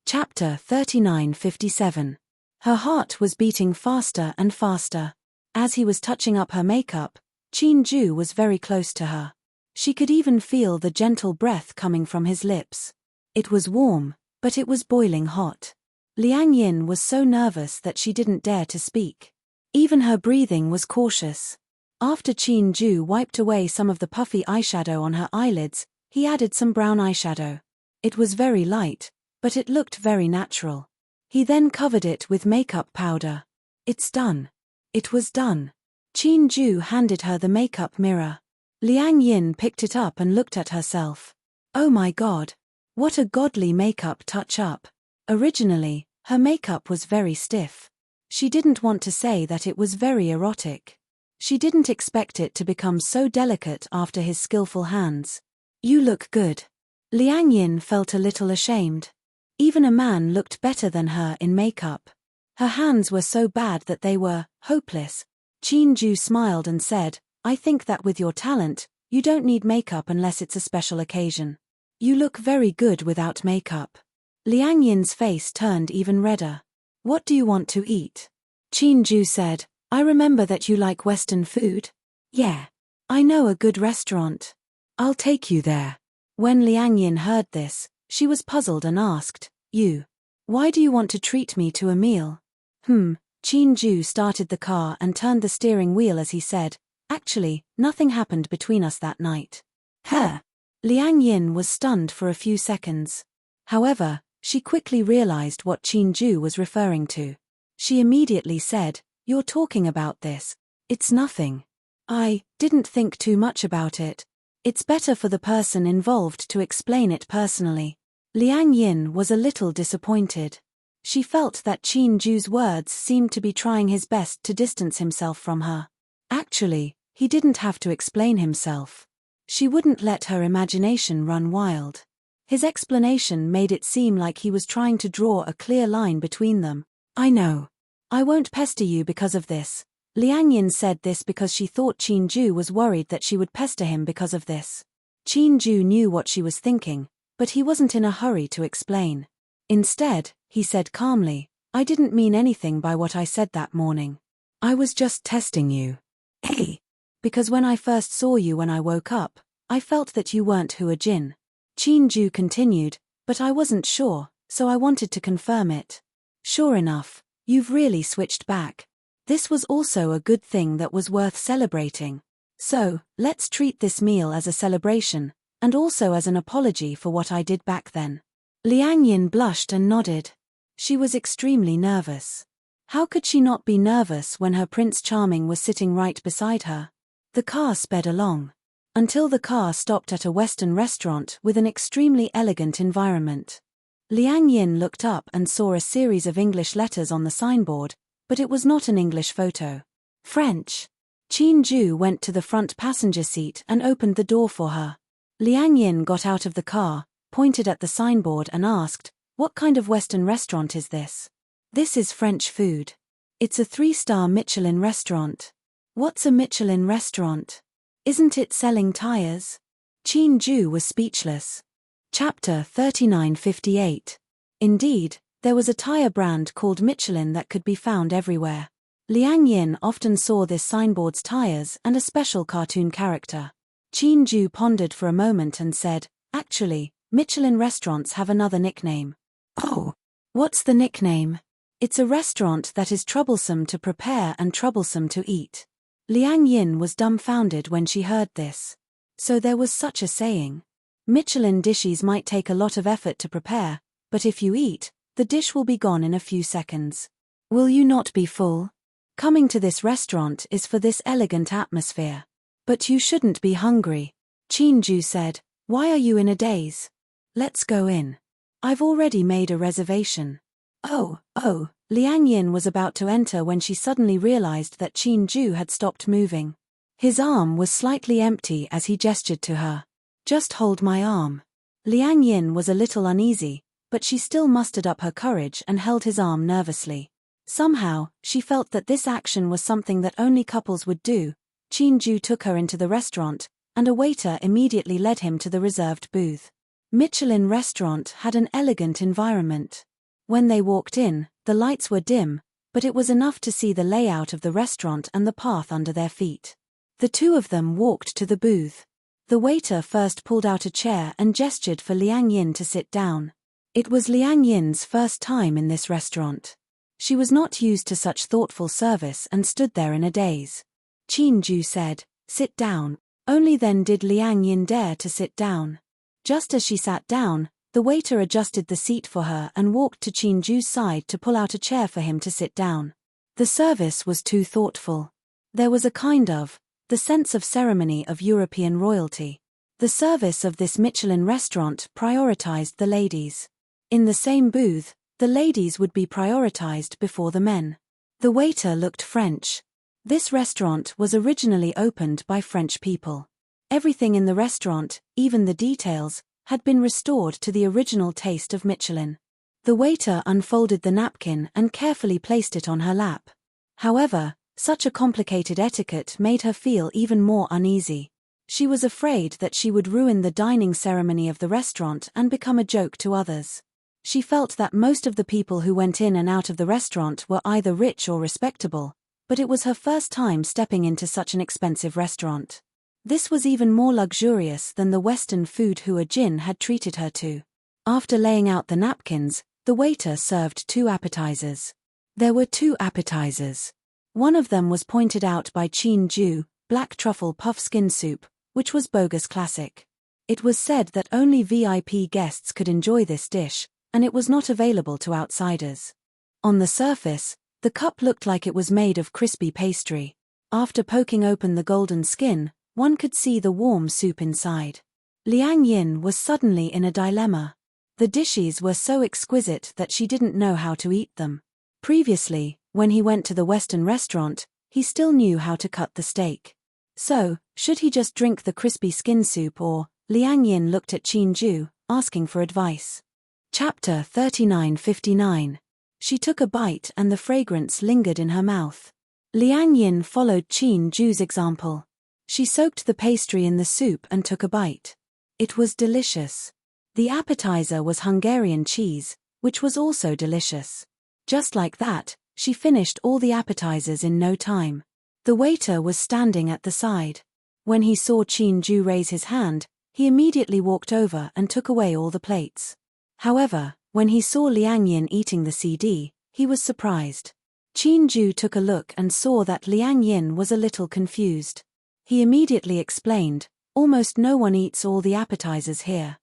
Chapter 39:57. Her heart was beating faster and faster. As he was touching up her makeup, Qin Ju was very close to her. She could even feel the gentle breath coming from his lips. It was warm, but it was boiling hot. Liang Yin was so nervous that she didn't dare to speak. Even her breathing was cautious. After Qin Ju wiped away some of the puffy eyeshadow on her eyelids, he added some brown eyeshadow. It was very light, but it looked very natural. He then covered it with makeup powder. It's done. It was done. Qin Ju handed her the makeup mirror. Liang Yin picked it up and looked at herself. Oh my god. What a godly makeup touch-up. Originally, her makeup was very stiff. She didn't want to say that it was very erotic. She didn't expect it to become so delicate after his skillful hands. You look good. Liang Yin felt a little ashamed. Even a man looked better than her in makeup. Her hands were so bad that they were hopeless. Qin Ju smiled and said, "I think that with your talent, you don't need makeup unless it's a special occasion. You look very good without makeup." Liang Yin's face turned even redder. "What do you want to eat?" Qin Ju said, "I remember that you like Western food." "Yeah. I know a good restaurant. I'll take you there." When Liang Yin heard this, she was puzzled and asked, "You? Why do you want to treat me to a meal?" Qin Ju started the car and turned the steering wheel as he said, "Actually, nothing happened between us that night." Huh? Liang Yin was stunned for a few seconds. However, she quickly realized what Qin Ju was referring to. She immediately said, "You're talking about this. It's nothing. I didn't think too much about it. It's better for the person involved to explain it personally." Liang Yin was a little disappointed. She felt that Qin Ju's words seemed to be trying his best to distance himself from her. Actually, he didn't have to explain himself. She wouldn't let her imagination run wild. His explanation made it seem like he was trying to draw a clear line between them. "I know. I won't pester you because of this." Liang Yin said this because she thought Qin Ju was worried that she would pester him because of this. Qin Ju knew what she was thinking, but he wasn't in a hurry to explain. Instead, he said calmly, "I didn't mean anything by what I said that morning. I was just testing you. Hey! Because when I first saw you when I woke up, I felt that you weren't Hua Jin." Qin Ju continued, "But I wasn't sure, so I wanted to confirm it. Sure enough, you've really switched back. This was also a good thing that was worth celebrating. So, let's treat this meal as a celebration, and also as an apology for what I did back then." Liang Yin blushed and nodded. She was extremely nervous. How could she not be nervous when her Prince Charming was sitting right beside her? The car sped along. Until the car stopped at a Western restaurant with an extremely elegant environment. Liang Yin looked up and saw a series of English letters on the signboard, but it was not an English photo. French. Qin Ju went to the front passenger seat and opened the door for her. Liang Yin got out of the car, pointed at the signboard and asked, "What kind of Western restaurant is this?" This is French food. It's a 3-star Michelin restaurant. What's a Michelin restaurant? Isn't it selling tires? Qin Ju was speechless. Chapter 39:58. Indeed, there was a tire brand called Michelin that could be found everywhere. Liang Yin often saw this signboard's tires and a special cartoon character. Qin Ju pondered for a moment and said, "Actually, Michelin restaurants have another nickname." "Oh, what's the nickname?" "It's a restaurant that is troublesome to prepare and troublesome to eat." Liang Yin was dumbfounded when she heard this. So there was such a saying. Michelin dishes might take a lot of effort to prepare, but if you eat, the dish will be gone in a few seconds. Will you not be full? Coming to this restaurant is for this elegant atmosphere. But you shouldn't be hungry. Qin Ju said, "Why are you in a daze? Let's go in. I've already made a reservation." Oh, Liang Yin was about to enter when she suddenly realized that Qin Ju had stopped moving. His arm was slightly empty as he gestured to her. "Just hold my arm." Liang Yin was a little uneasy, but she still mustered up her courage and held his arm nervously. Somehow, she felt that this action was something that only couples would do. Qin Ju took her into the restaurant, and a waiter immediately led him to the reserved booth. Michelin restaurant had an elegant environment. When they walked in, the lights were dim, but it was enough to see the layout of the restaurant and the path under their feet. The two of them walked to the booth. The waiter first pulled out a chair and gestured for Liang Yin to sit down. It was Liang Yin's first time in this restaurant. She was not used to such thoughtful service and stood there in a daze. Qin Ju said, "Sit down." Only then did Liang Yin dare to sit down. Just as she sat down, the waiter adjusted the seat for her and walked to Qin Ju's side to pull out a chair for him to sit down. The service was too thoughtful. There was a kind of the sense of ceremony of European royalty. The service of this Michelin restaurant prioritized the ladies. In the same booth, the ladies would be prioritized before the men. The waiter looked French. This restaurant was originally opened by French people. Everything in the restaurant, even the details, had been restored to the original taste of Michelin. The waiter unfolded the napkin and carefully placed it on her lap. However, such a complicated etiquette made her feel even more uneasy. She was afraid that she would ruin the dining ceremony of the restaurant and become a joke to others. She felt that most of the people who went in and out of the restaurant were either rich or respectable, but it was her first time stepping into such an expensive restaurant. This was even more luxurious than the Western food Hua Jin had treated her to. After laying out the napkins, the waiter served 2 appetizers. There were 2 appetizers. One of them was pointed out by Qin Ju, black truffle puff skin soup, which was bogus classic. It was said that only VIP guests could enjoy this dish, and it was not available to outsiders. On the surface, the cup looked like it was made of crispy pastry. After poking open the golden skin, one could see the warm soup inside. Liang Yin was suddenly in a dilemma. The dishes were so exquisite that she didn't know how to eat them. Previously, when he went to the Western restaurant, he still knew how to cut the steak. So, should he just drink the crispy skin soup or? Liang Yin looked at Qin Ju, asking for advice. Chapter 39:59. She took a bite and the fragrance lingered in her mouth. Liang Yin followed Qin Ju's example. She soaked the pastry in the soup and took a bite. It was delicious. The appetizer was Hungarian cheese, which was also delicious. Just like that, she finished all the appetizers in no time. The waiter was standing at the side. When he saw Qin Ju raise his hand, he immediately walked over and took away all the plates. However, when he saw Liang Yin eating the CD, he was surprised. Qin Ju took a look and saw that Liang Yin was a little confused. He immediately explained, "Almost no one eats all the appetizers here."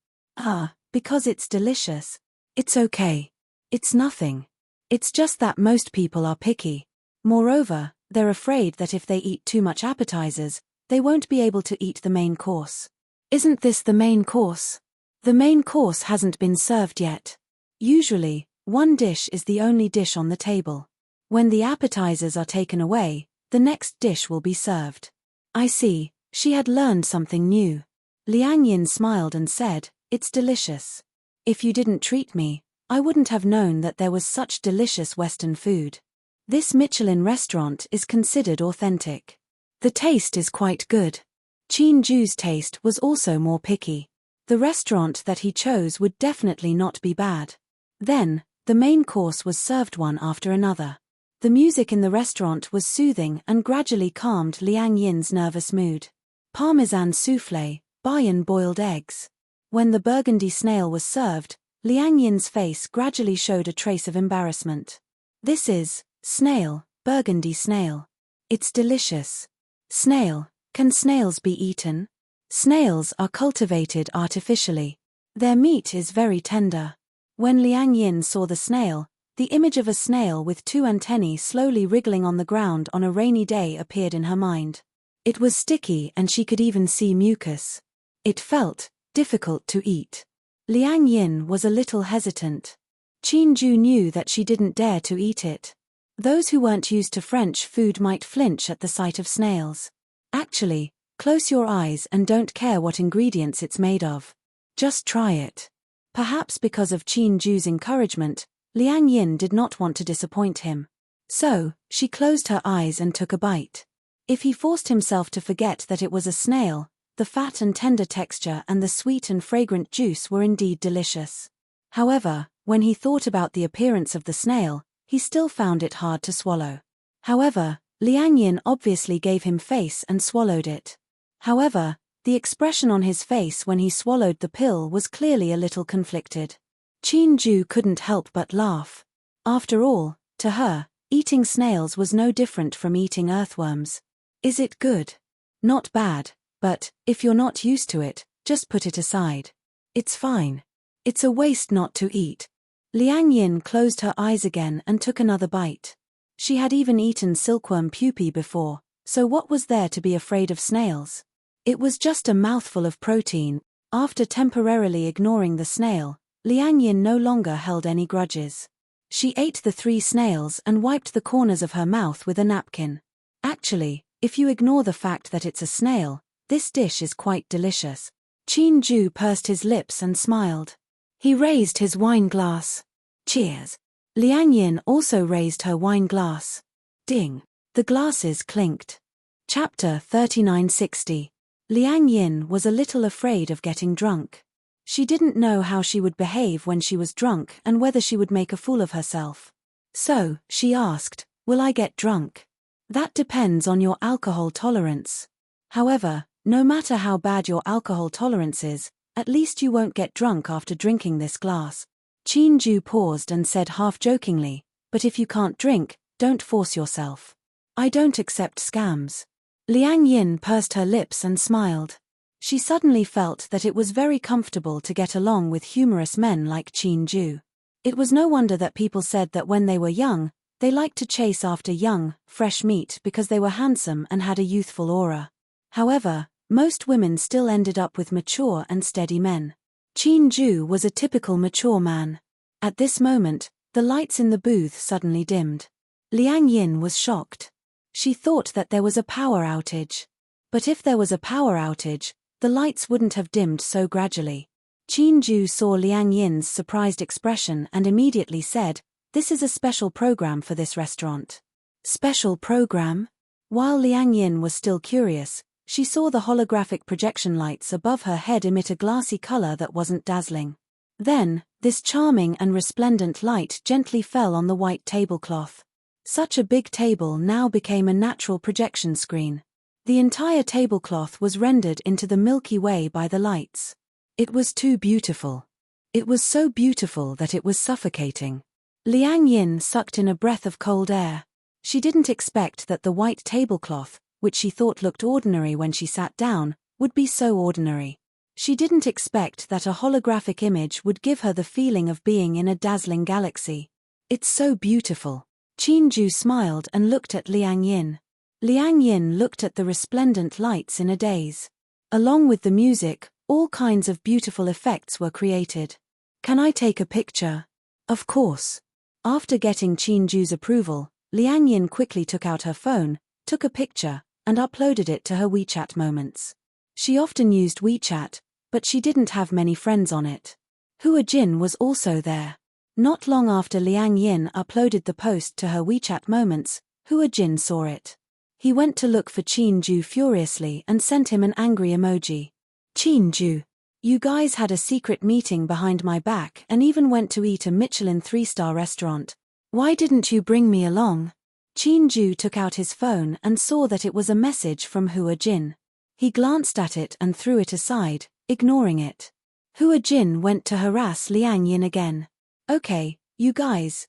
Because it's delicious. It's okay. It's nothing. It's just that most people are picky. Moreover, they're afraid that if they eat too much appetizers, they won't be able to eat the main course. Isn't this the main course? The main course hasn't been served yet. Usually, one dish is the only dish on the table. When the appetizers are taken away, the next dish will be served. I see, she had learned something new. Liang Yin smiled and said, "It's delicious. If you didn't treat me, I wouldn't have known that there was such delicious Western food. This Michelin restaurant is considered authentic. The taste is quite good. Qin Ju's taste was also more picky. The restaurant that he chose would definitely not be bad. Then, the main course was served one after another. The music in the restaurant was soothing and gradually calmed Liang Yin's nervous mood. Parmesan soufflé, Bayan boiled eggs. When the burgundy snail was served, Liang Yin's face gradually showed a trace of embarrassment. This is snail, burgundy snail. It's delicious. Snail, can snails be eaten? Snails are cultivated artificially. Their meat is very tender. When Liang Yin saw the snail, the image of a snail with two antennae slowly wriggling on the ground on a rainy day appeared in her mind. It was sticky and she could even see mucus. It felt difficult to eat. Liang Yin was a little hesitant. Qin Ju knew that she didn't dare to eat it. Those who weren't used to French food might flinch at the sight of snails. Actually, close your eyes and don't care what ingredients it's made of. Just try it. Perhaps because of Qin Ju's encouragement, Liang Yin did not want to disappoint him. So, she closed her eyes and took a bite. If he forced himself to forget that it was a snail, the fat and tender texture and the sweet and fragrant juice were indeed delicious. However, when he thought about the appearance of the snail, he still found it hard to swallow. However, Liang Yin obviously gave him face and swallowed it. However, the expression on his face when he swallowed the pill was clearly a little conflicted. Qin Ju couldn't help but laugh. After all, to her, eating snails was no different from eating earthworms. Is it good? Not bad, but, if you're not used to it, just put it aside. It's fine. It's a waste not to eat. Liang Yin closed her eyes again and took another bite. She had even eaten silkworm pupae before, so what was there to be afraid of snails? It was just a mouthful of protein. After temporarily ignoring the snail, Liang Yin no longer held any grudges. She ate the 3 snails and wiped the corners of her mouth with a napkin. Actually, if you ignore the fact that it's a snail, this dish is quite delicious. Qin Ju pursed his lips and smiled. He raised his wine glass. Cheers. Liang Yin also raised her wine glass. Ding. The glasses clinked. Chapter 3960. Liang Yin was a little afraid of getting drunk. She didn't know how she would behave when she was drunk and whether she would make a fool of herself. So, she asked, "Will I get drunk?" That depends on your alcohol tolerance. However, no matter how bad your alcohol tolerance is, at least you won't get drunk after drinking this glass. Qin Ju paused and said half-jokingly, "But if you can't drink, don't force yourself. I don't accept scams." Liang Yin pursed her lips and smiled. She suddenly felt that it was very comfortable to get along with humorous men like Qin Ju. It was no wonder that people said that when they were young, they liked to chase after young, fresh meat because they were handsome and had a youthful aura. However, most women still ended up with mature and steady men. Qin Ju was a typical mature man. At this moment, the lights in the booth suddenly dimmed. Liang Yin was shocked. She thought that there was a power outage. But if there was a power outage, the lights wouldn't have dimmed so gradually. Qin Ju saw Liang Yin's surprised expression and immediately said, "This is a special program for this restaurant." Special program? While Liang Yin was still curious, she saw the holographic projection lights above her head emit a glassy color that wasn't dazzling. Then, this charming and resplendent light gently fell on the white tablecloth. Such a big table now became a natural projection screen. The entire tablecloth was rendered into the Milky Way by the lights. It was too beautiful. It was so beautiful that it was suffocating. Liang Yin sucked in a breath of cold air. She didn't expect that the white tablecloth, which she thought looked ordinary when she sat down, would be so ordinary. She didn't expect that a holographic image would give her the feeling of being in a dazzling galaxy. "It's so beautiful." Qin Ju smiled and looked at Liang Yin. Liang Yin looked at the resplendent lights in a daze. Along with the music, all kinds of beautiful effects were created. "Can I take a picture?" "Of course." After getting Qin Ju's approval, Liang Yin quickly took out her phone, took a picture, and uploaded it to her WeChat moments. She often used WeChat, but she didn't have many friends on it. Hua Jin was also there. Not long after Liang Yin uploaded the post to her WeChat Moments, Hua Jin saw it. He went to look for Qin Ju furiously and sent him an angry emoji. Qin Ju, you guys had a secret meeting behind my back and even went to eat a Michelin 3-star restaurant. Why didn't you bring me along? Qin Ju took out his phone and saw that it was a message from Hua Jin. He glanced at it and threw it aside, ignoring it. Hua Jin went to harass Liang Yin again. Okay, you guys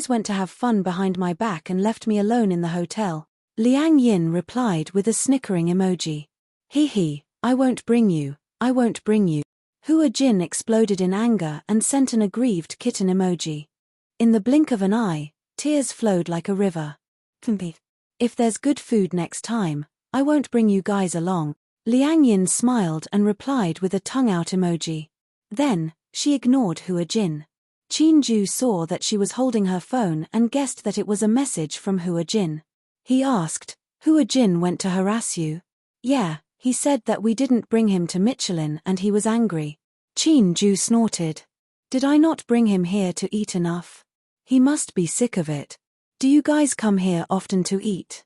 went to have fun behind my back and left me alone in the hotel. Liang Yin replied with a snickering emoji. Hee, I won't bring you. Hua Jin exploded in anger and sent an aggrieved kitten emoji. In the blink of an eye, tears flowed like a river. If there's good food next time, I won't bring you guys along. Liang Yin smiled and replied with a tongue-out emoji. Then, she ignored Hua Jin. Qin Ju saw that she was holding her phone and guessed that it was a message from Hua Jin. He asked, Hua Jin went to harass you? Yeah, he said that we didn't bring him to Michelin and he was angry. Qin Ju snorted. Did I not bring him here to eat enough? He must be sick of it. Do you guys come here often to eat?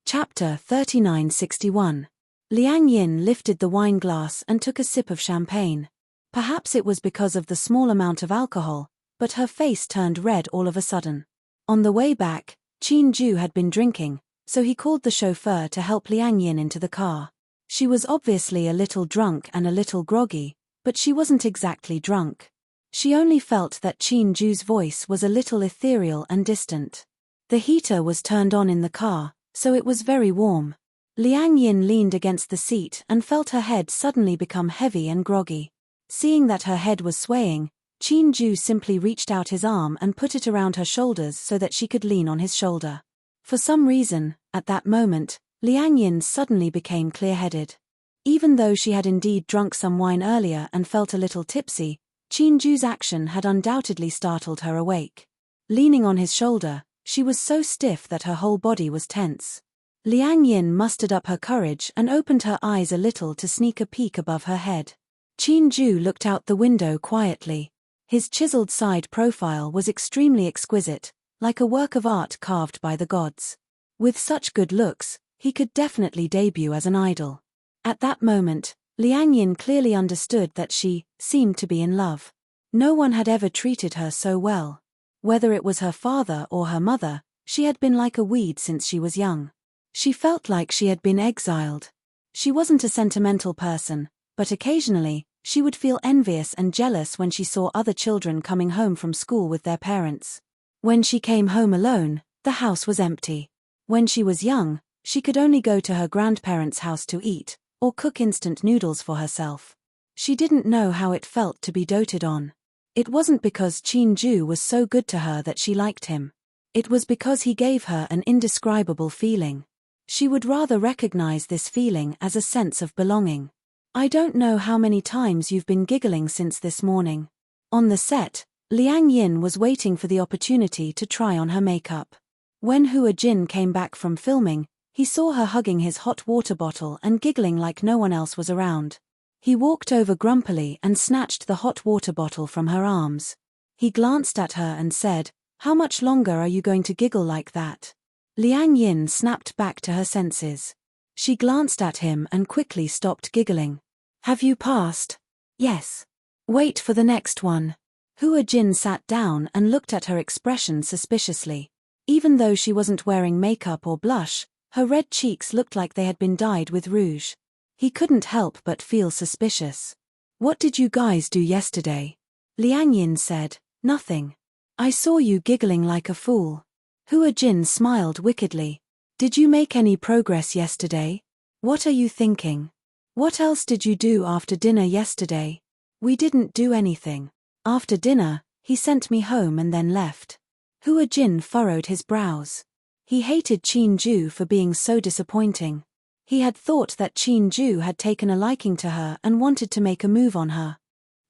Chapter 3961. Liang Yin lifted the wine glass and took a sip of champagne. Perhaps it was because of the small amount of alcohol, but her face turned red all of a sudden. On the way back, Qin Ju had been drinking, so he called the chauffeur to help Liang Yin into the car. She was obviously a little drunk and a little groggy, but she wasn't exactly drunk. She only felt that Qin Ju's voice was a little ethereal and distant. The heater was turned on in the car, so it was very warm. Liang Yin leaned against the seat and felt her head suddenly become heavy and groggy. Seeing that her head was swaying, Qin Ju simply reached out his arm and put it around her shoulders so that she could lean on his shoulder. For some reason, at that moment, Liang Yin suddenly became clear-headed. Even though she had indeed drunk some wine earlier and felt a little tipsy, Qin Ju's action had undoubtedly startled her awake. Leaning on his shoulder, she was so stiff that her whole body was tense. Liang Yin mustered up her courage and opened her eyes a little to sneak a peek above her head. Qin Ju looked out the window quietly. His chiseled side profile was extremely exquisite, like a work of art carved by the gods. With such good looks, he could definitely debut as an idol. At that moment, Liang Yin clearly understood that she seemed to be in love. No one had ever treated her so well. Whether it was her father or her mother, she had been like a weed since she was young. She felt like she had been exiled. She wasn't a sentimental person, but occasionally, she would feel envious and jealous when she saw other children coming home from school with their parents. When she came home alone, the house was empty. When she was young, she could only go to her grandparents' house to eat, or cook instant noodles for herself. She didn't know how it felt to be doted on. It wasn't because Qin Ju was so good to her that she liked him. It was because he gave her an indescribable feeling. She would rather recognize this feeling as a sense of belonging. I don't know how many times you've been giggling since this morning. On the set, Liang Yin was waiting for the opportunity to try on her makeup. When Hua Jin came back from filming, he saw her hugging his hot water bottle and giggling like no one else was around. He walked over grumpily and snatched the hot water bottle from her arms. He glanced at her and said, "How much longer are you going to giggle like that?" Liang Yin snapped back to her senses. She glanced at him and quickly stopped giggling. "Have you passed?" "Yes." "Wait for the next one." Hua Jin sat down and looked at her expression suspiciously. Even though she wasn't wearing makeup or blush, her red cheeks looked like they had been dyed with rouge. He couldn't help but feel suspicious. "What did you guys do yesterday?" Liang Yin said, "Nothing. I saw you giggling like a fool." Hua Jin smiled wickedly. "Did you make any progress yesterday? What are you thinking? What else did you do after dinner yesterday?" "We didn't do anything. After dinner, he sent me home and then left." Hua Jin furrowed his brows. He hated Qin Ju for being so disappointing. He had thought that Qin Ju had taken a liking to her and wanted to make a move on her.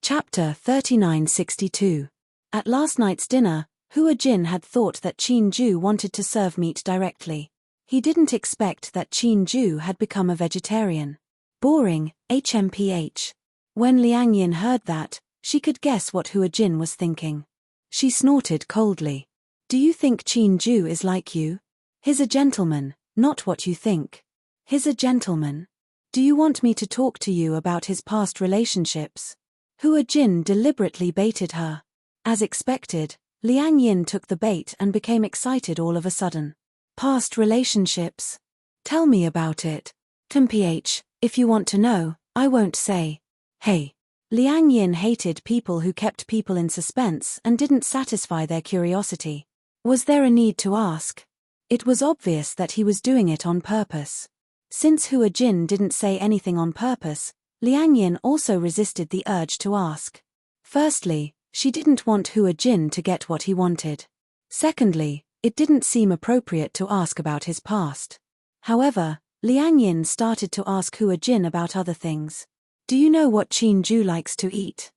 Chapter 3962. At last night's dinner, Hua Jin had thought that Qin Ju wanted to serve meat directly. He didn't expect that Qin Ju had become a vegetarian. Boring, HMPH. When Liang Yin heard that, she could guess what Hua Jin was thinking. She snorted coldly. Do you think Chin-ju is like you? He's a gentleman, not what you think. He's a gentleman. Do you want me to talk to you about his past relationships? Hua Jin deliberately baited her. As expected, Liang Yin took the bait and became excited all of a sudden. Past relationships? Tell me about it. Temph, if you want to know, I won't say. Hey. Liang Yin hated people who kept people in suspense and didn't satisfy their curiosity. Was there a need to ask? It was obvious that he was doing it on purpose. Since Hua Jin didn't say anything on purpose, Liang Yin also resisted the urge to ask. Firstly, she didn't want Hua Jin to get what he wanted. Secondly, it didn't seem appropriate to ask about his past. However, Liang Yin started to ask Hua Jin about other things. Do you know what Chin-ju likes to eat?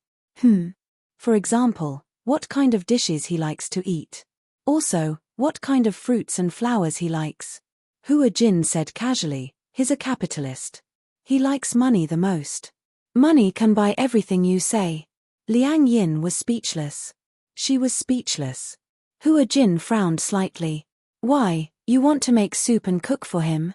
For example, what kind of dishes he likes to eat. Also, what kind of fruits and flowers he likes. Hua Jin said casually, he's a capitalist. He likes money the most. Money can buy everything you say. Liang Yin was speechless. She was speechless. Hua Jin frowned slightly. Why, you want to make soup and cook for him?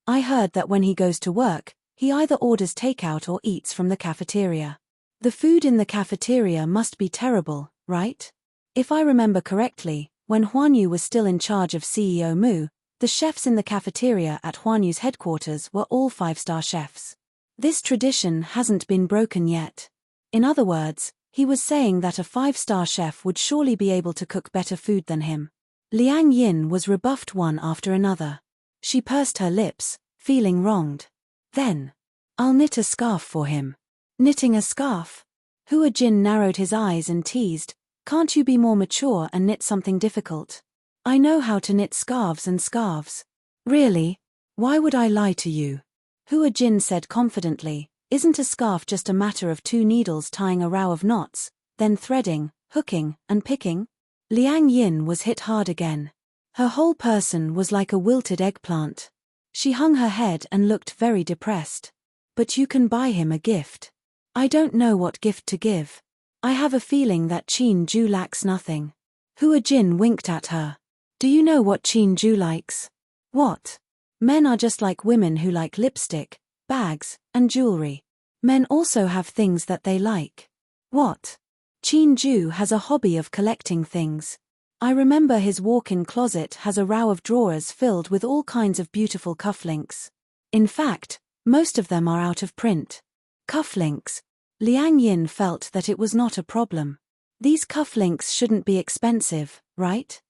I heard that when he goes to work, he either orders takeout or eats from the cafeteria. The food in the cafeteria must be terrible, right? If I remember correctly, when Huanyu was still in charge of CEO Mu, the chefs in the cafeteria at Huanyu's headquarters were all 5-star chefs. This tradition hasn't been broken yet. In other words, he was saying that a 5-star chef would surely be able to cook better food than him. Liang Yin was rebuffed one after another. She pursed her lips, feeling wronged. Then, I'll knit a scarf for him. Knitting a scarf? Hua Jin narrowed his eyes and teased, can't you be more mature and knit something difficult? I know how to knit scarves and scarves. Really? Why would I lie to you? Hua Jin said confidently, isn't a scarf just a matter of 2 needles tying a row of knots, then threading, hooking, and picking? Liang Yin was hit hard again. Her whole person was like a wilted eggplant. She hung her head and looked very depressed. But you can buy him a gift. I don't know what gift to give. I have a feeling that Chin-ju lacks nothing. Hua Jin winked at her. Do you know what Chin-ju likes? What? Men are just like women who like lipstick, bags, and jewelry. Men also have things that they like. What? Chin-ju has a hobby of collecting things. I remember his walk-in closet has a row of drawers filled with all kinds of beautiful cufflinks. In fact, most of them are out of print. Cufflinks. Liang Yin felt that it was not a problem. These cufflinks shouldn't be expensive, right?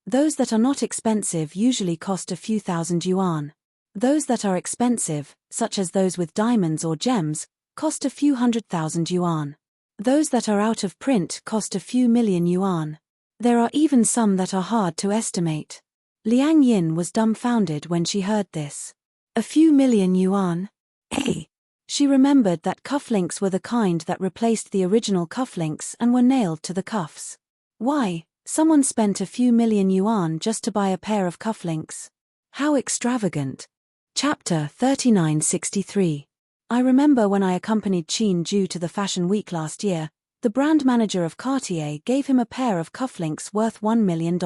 Those that are not expensive usually cost a few thousand yuan. Those that are expensive, such as those with diamonds or gems, cost a few 100,000 yuan. Those that are out of print cost a few million yuan. There are even some that are hard to estimate. Liang Yin was dumbfounded when she heard this. A few million yuan? Hey! She remembered that cufflinks were the kind that replaced the original cufflinks and were nailed to the cuffs. Why, someone spent a few million yuan just to buy a pair of cufflinks. How extravagant. Chapter 3963. I remember when I accompanied Chin-ju to the Fashion Week last year, the brand manager of Cartier gave him a pair of cufflinks worth $1 million.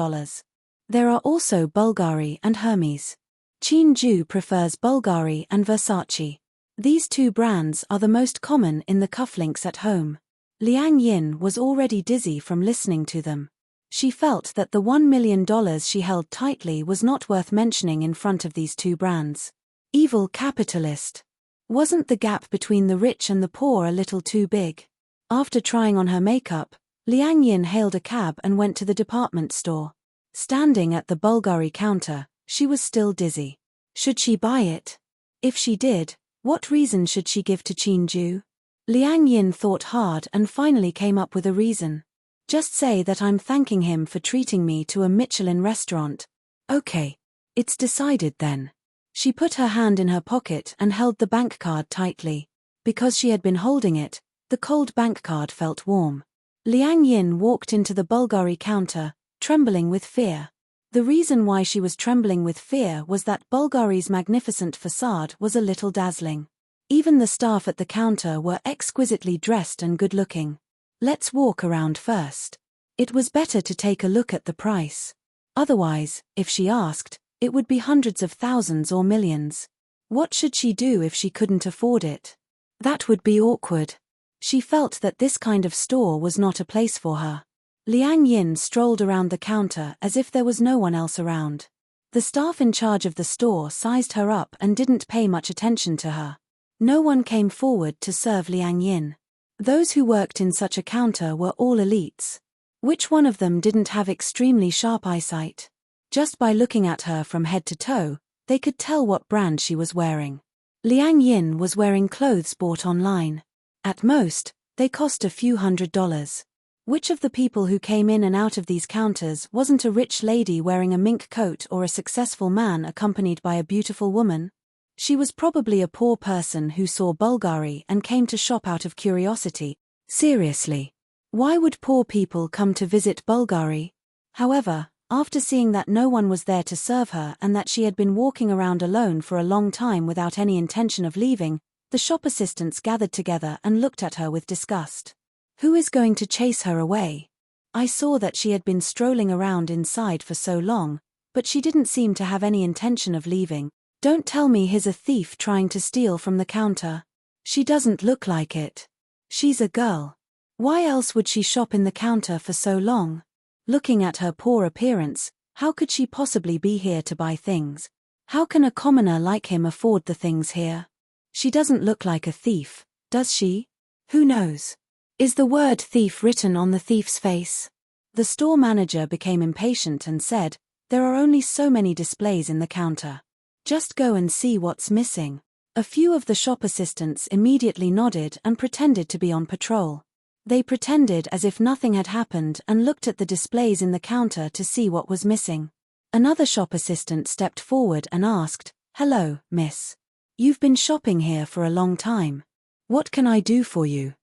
There are also Bulgari and Hermes. Chin-ju prefers Bulgari and Versace. These 2 brands are the most common in the cufflinks at home. Liang Yin was already dizzy from listening to them. She felt that the $1 million she held tightly was not worth mentioning in front of these 2 brands. Evil capitalist. Wasn't the gap between the rich and the poor a little too big? After trying on her makeup, Liang Yin hailed a cab and went to the department store. Standing at the Bulgari counter, she was still dizzy. Should she buy it? If she did, what reason should she give to Chin-ju? Liang Yin thought hard and finally came up with a reason. Just say that I'm thanking him for treating me to a Michelin restaurant. Okay. It's decided then. She put her hand in her pocket and held the bank card tightly. Because she had been holding it, the cold bank card felt warm. Liang Yin walked into the Bulgari counter, trembling with fear. The reason why she was trembling with fear was that Bulgari's magnificent facade was a little dazzling. Even the staff at the counter were exquisitely dressed and good-looking. Let's walk around first. It was better to take a look at the price. Otherwise, if she asked, it would be hundreds of thousands or millions. What should she do if she couldn't afford it? That would be awkward. She felt that this kind of store was not a place for her. Liang Yin strolled around the counter as if there was no one else around. The staff in charge of the store sized her up and didn't pay much attention to her. No one came forward to serve Liang Yin. Those who worked in such a counter were all elites. Which one of them didn't have extremely sharp eyesight? Just by looking at her from head to toe, they could tell what brand she was wearing. Liang Yin was wearing clothes bought online. At most, they cost a few $100s. Which of the people who came in and out of these counters wasn't a rich lady wearing a mink coat or a successful man accompanied by a beautiful woman? She was probably a poor person who saw Bulgari and came to shop out of curiosity. Seriously. Why would poor people come to visit Bulgari? However, after seeing that no one was there to serve her and that she had been walking around alone for a long time without any intention of leaving, the shop assistants gathered together and looked at her with disgust. Who is going to chase her away? I saw that she had been strolling around inside for so long, but she didn't seem to have any intention of leaving. Don't tell me he's a thief trying to steal from the counter. She doesn't look like it. She's a girl. Why else would she shop in the counter for so long? Looking at her poor appearance, how could she possibly be here to buy things? How can a commoner like him afford the things here? She doesn't look like a thief, does she? Who knows? Is the word thief written on the thief's face? The store manager became impatient and said, "There are only so many displays in the counter. Just go and see what's missing." A few of the shop assistants immediately nodded and pretended to be on patrol. They pretended as if nothing had happened and looked at the displays in the counter to see what was missing. Another shop assistant stepped forward and asked, "Hello, miss. You've been shopping here for a long time. What can I do for you?"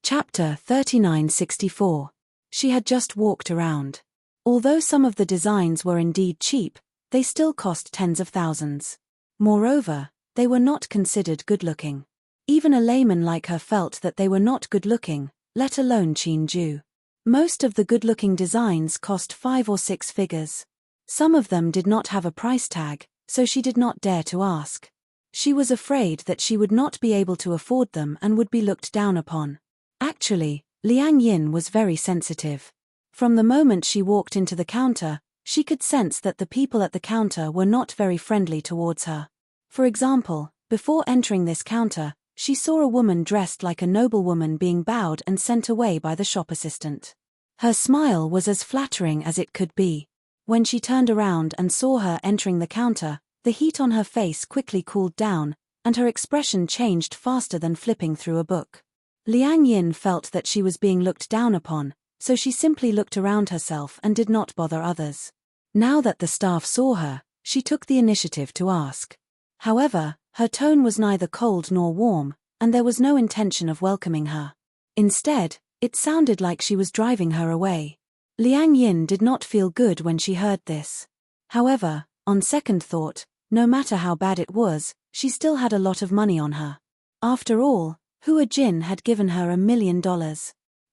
Chapter 3964. She had just walked around. Although some of the designs were indeed cheap, they still cost tens of thousands. Moreover, they were not considered good-looking. Even a layman like her felt that they were not good-looking, let alone Qin. Most of the good-looking designs cost 5 or 6 figures. Some of them did not have a price tag, so she did not dare to ask. She was afraid that she would not be able to afford them and would be looked down upon. Actually, Liang Yin was very sensitive. From the moment she walked into the counter, she could sense that the people at the counter were not very friendly towards her. For example, before entering this counter, she saw a woman dressed like a noblewoman being bowed and sent away by the shop assistant. Her smile was as flattering as it could be. When she turned around and saw her entering the counter, the heat on her face quickly cooled down, and her expression changed faster than flipping through a book. Liang Yin felt that she was being looked down upon, so she simply looked around herself and did not bother others. Now that the staff saw her, she took the initiative to ask. However, her tone was neither cold nor warm, and there was no intention of welcoming her. Instead, it sounded like she was driving her away. Liang Yin did not feel good when she heard this. However, on second thought, no matter how bad it was, she still had a lot of money on her. After all, Hua Jin had given her $1 million.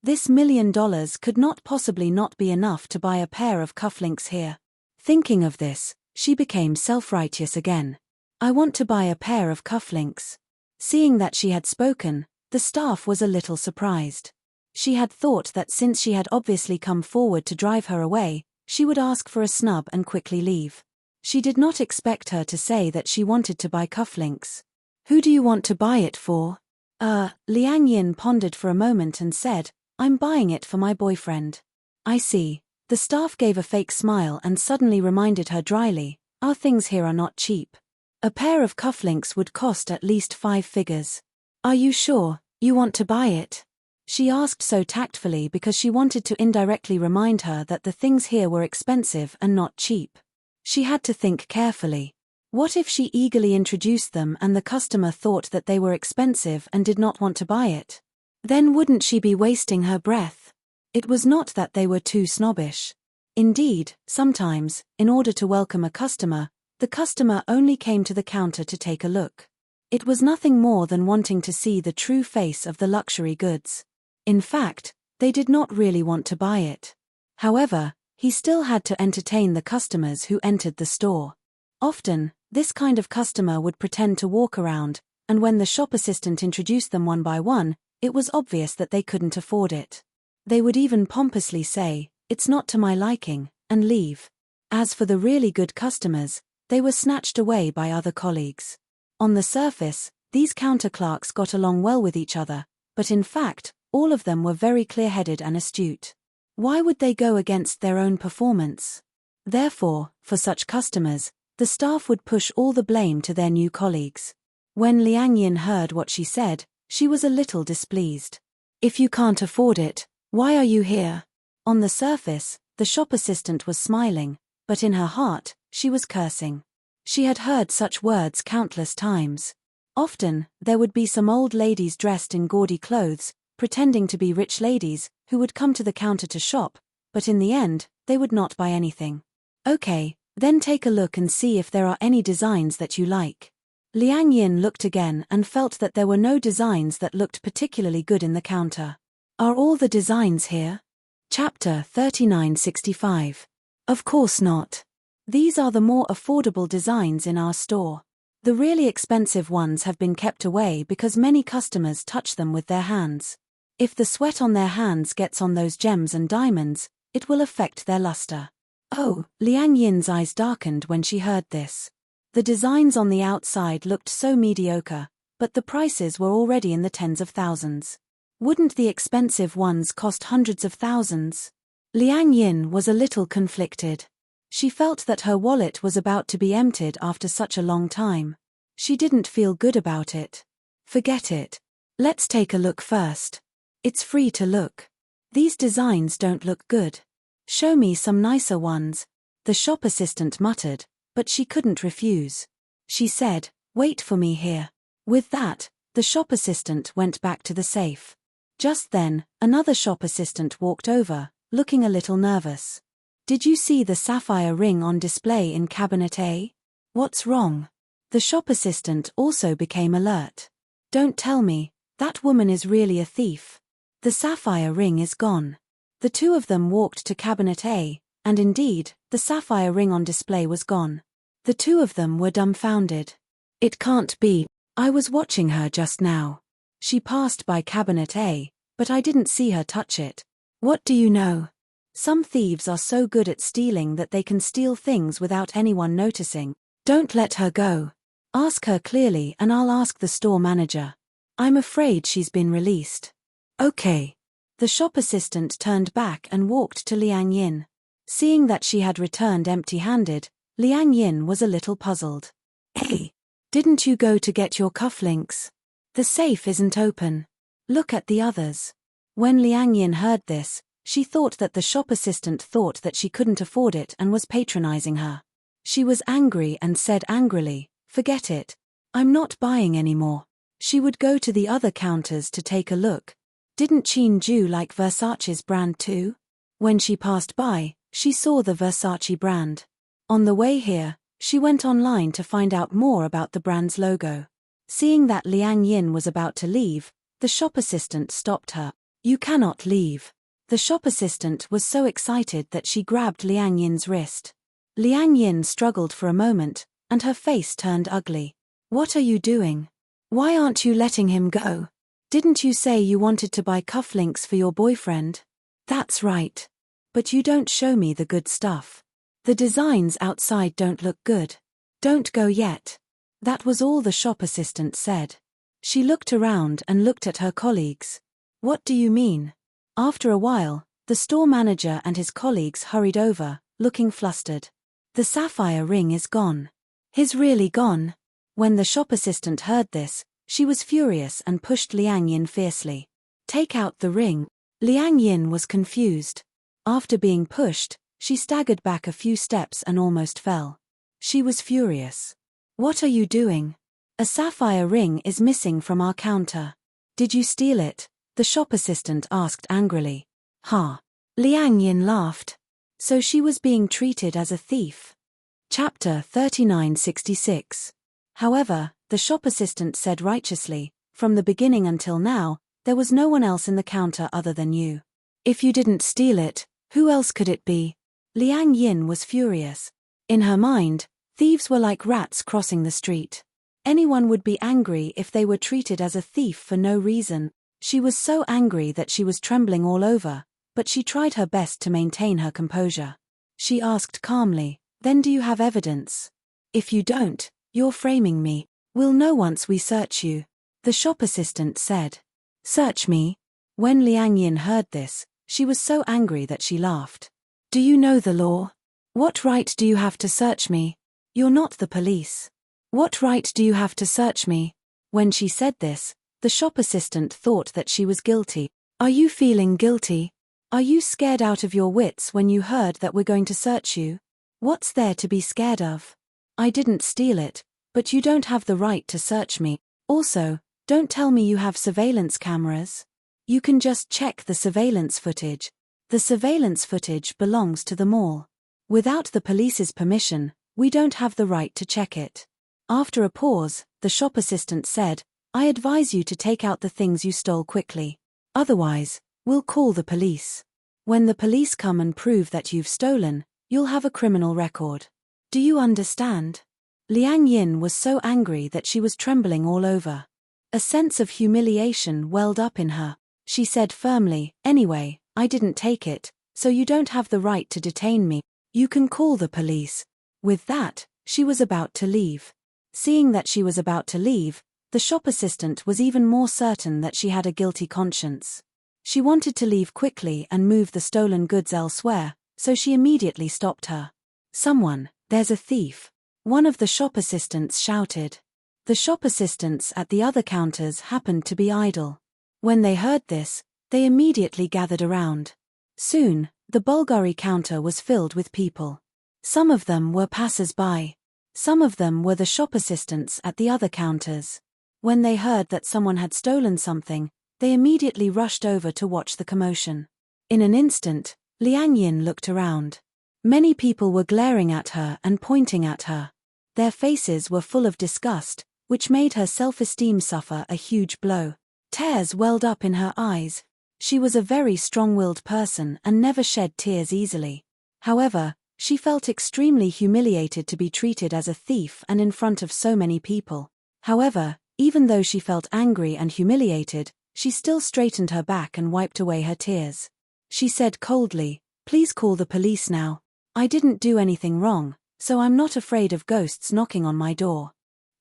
This $1 million could not possibly not be enough to buy a pair of cufflinks here. Thinking of this, she became self-righteous again. "I want to buy a pair of cufflinks." Seeing that she had spoken, the staff was a little surprised. She had thought that since she had obviously come forward to drive her away, she would ask for a snub and quickly leave. She did not expect her to say that she wanted to buy cufflinks. "Who do you want to buy it for?" Liang Yin pondered for a moment and said, "I'm buying it for my boyfriend." "I see." The staff gave a fake smile and suddenly reminded her dryly, "Our things here are not cheap. A pair of cufflinks would cost at least 5 figures. Are you sure you want to buy it?" She asked so tactfully because she wanted to indirectly remind her that the things here were expensive and not cheap. She had to think carefully. What if she eagerly introduced them and the customer thought that they were expensive and did not want to buy it? Then wouldn't she be wasting her breath? It was not that they were too snobbish. Indeed, sometimes, in order to welcome a customer, the customer only came to the counter to take a look. It was nothing more than wanting to see the true face of the luxury goods. In fact, They did not really want to buy it. However, he still had to entertain the customers who entered the store. Often, this kind of customer would pretend to walk around, and when the shop assistant introduced them one by one, it was obvious that they couldn't afford it. They would even pompously say, "It's not to my liking," and leave. As for the really good customers, they were snatched away by other colleagues. On the surface, these counter clerks got along well with each other, but in fact, all of them were very clear-headed and astute. Why would they go against their own performance? Therefore, for such customers, the staff would push all the blame to their new colleagues. When Liang Yin heard what she said, she was a little displeased. "If you can't afford it, why are you here?" On the surface, the shop assistant was smiling, but in her heart, she was cursing. She had heard such words countless times. Often, there would be some old ladies dressed in gaudy clothes, pretending to be rich ladies, who would come to the counter to shop, but in the end, they would not buy anything. "Okay, then take a look and see if there are any designs that you like." Liang Yin looked again and felt that there were no designs that looked particularly good in the counter. "Are all the designs here?" Chapter 3965. Of course not. These are the more affordable designs in our store. The really expensive ones have been kept away because many customers touch them with their hands. If the sweat on their hands gets on those gems and diamonds, it will affect their luster. Oh, Liang Yin's eyes darkened when she heard this. The designs on the outside looked so mediocre, but the prices were already in the tens of thousands. Wouldn't the expensive ones cost hundreds of thousands? Liang Yin was a little conflicted. She felt that her wallet was about to be emptied after such a long time. She didn't feel good about it. "Forget it. Let's take a look first. It's free to look. These designs don't look good. Show me some nicer ones," the shop assistant muttered, but she couldn't refuse. She said, "Wait for me here." With that, the shop assistant went back to the safe. Just then, another shop assistant walked over, looking a little nervous. "Did you see the sapphire ring on display in cabinet A? What's wrong?" The shop assistant also became alert. "Don't tell me, that woman is really a thief. The sapphire ring is gone." The two of them walked to cabinet A, and indeed, the sapphire ring on display was gone. The two of them were dumbfounded. "It can't be. I was watching her just now. She passed by cabinet A, but I didn't see her touch it. What do you know? Some thieves are so good at stealing that they can steal things without anyone noticing. Don't let her go. Ask her clearly and I'll ask the store manager. I'm afraid she's been released." "Okay." The shop assistant turned back and walked to Liang Yin. Seeing that she had returned empty-handed, Liang Yin was a little puzzled. "Hey, didn't you go to get your cufflinks? The safe isn't open. Look at the others." When Liang Yin heard this, she thought that the shop assistant thought that she couldn't afford it and was patronizing her. She was angry and said angrily, "Forget it. I'm not buying anymore." She would go to the other counters to take a look. Didn't Qin Ju like Versace's brand too? When she passed by, she saw the Versace brand. On the way here, she went online to find out more about the brand's logo. Seeing that Liang Yin was about to leave, the shop assistant stopped her. "You cannot leave." The shop assistant was so excited that she grabbed Liang Yin's wrist. Liang Yin struggled for a moment, and her face turned ugly. "What are you doing? Why aren't you letting him go? Didn't you say you wanted to buy cufflinks for your boyfriend?" "That's right. But you don't show me the good stuff. The designs outside don't look good. Don't go yet." That was all the shop assistant said. She looked around and looked at her colleagues. "What do you mean?" After a while, the store manager and his colleagues hurried over, looking flustered. "The sapphire ring is gone." "He's really gone?" When the shop assistant heard this, she was furious and pushed Liang Yin fiercely. "Take out the ring." Liang Yin was confused. After being pushed, she staggered back a few steps and almost fell. She was furious. "What are you doing? A sapphire ring is missing from our counter. Did you steal it?" the shop assistant asked angrily. "Ha!" Liang Yin laughed. So she was being treated as a thief. Chapter 3966. However, the shop assistant said righteously, "From the beginning until now, there was no one else in the counter other than you. If you didn't steal it, who else could it be? Liang Yin was furious. In her mind, thieves were like rats crossing the street. Anyone would be angry if they were treated as a thief for no reason. She was so angry that she was trembling all over, but she tried her best to maintain her composure. She asked calmly, "Then do you have evidence? If you don't, you're framing me. We'll know once we search you." The shop assistant said. "Search me?" When Liang Yin heard this, she was so angry that she laughed. "Do you know the law? What right do you have to search me? You're not the police. What right do you have to search me?" When she said this, the shop assistant thought that she was guilty. "Are you feeling guilty? Are you scared out of your wits when you heard that we're going to search you? What's there to be scared of? I didn't steal it, but you don't have the right to search me. Also, don't tell me you have surveillance cameras. You can just check the surveillance footage. The surveillance footage belongs to the mall. Without the police's permission, we don't have the right to check it." After a pause, the shop assistant said, "I advise you to take out the things you stole quickly. Otherwise, we'll call the police. When the police come and prove that you've stolen, you'll have a criminal record. Do you understand?" Liang Yin was so angry that she was trembling all over. A sense of humiliation welled up in her. She said firmly, "Anyway, I didn't take it, so you don't have the right to detain me. You can call the police." With that, she was about to leave. Seeing that she was about to leave, the shop assistant was even more certain that she had a guilty conscience. She wanted to leave quickly and move the stolen goods elsewhere, so she immediately stopped her. "Someone, there's a thief!" one of the shop assistants shouted. The shop assistants at the other counters happened to be idle. When they heard this, they immediately gathered around. Soon, the Bulgari counter was filled with people. Some of them were passers-by. Some of them were the shop assistants at the other counters. When they heard that someone had stolen something, they immediately rushed over to watch the commotion. In an instant, Liang Yin looked around. Many people were glaring at her and pointing at her. Their faces were full of disgust, which made her self-esteem suffer a huge blow. Tears welled up in her eyes. She was a very strong-willed person and never shed tears easily. However, she felt extremely humiliated to be treated as a thief and in front of so many people. However, even though she felt angry and humiliated, she still straightened her back and wiped away her tears. She said coldly, "Please call the police now. I didn't do anything wrong, so I'm not afraid of ghosts knocking on my door.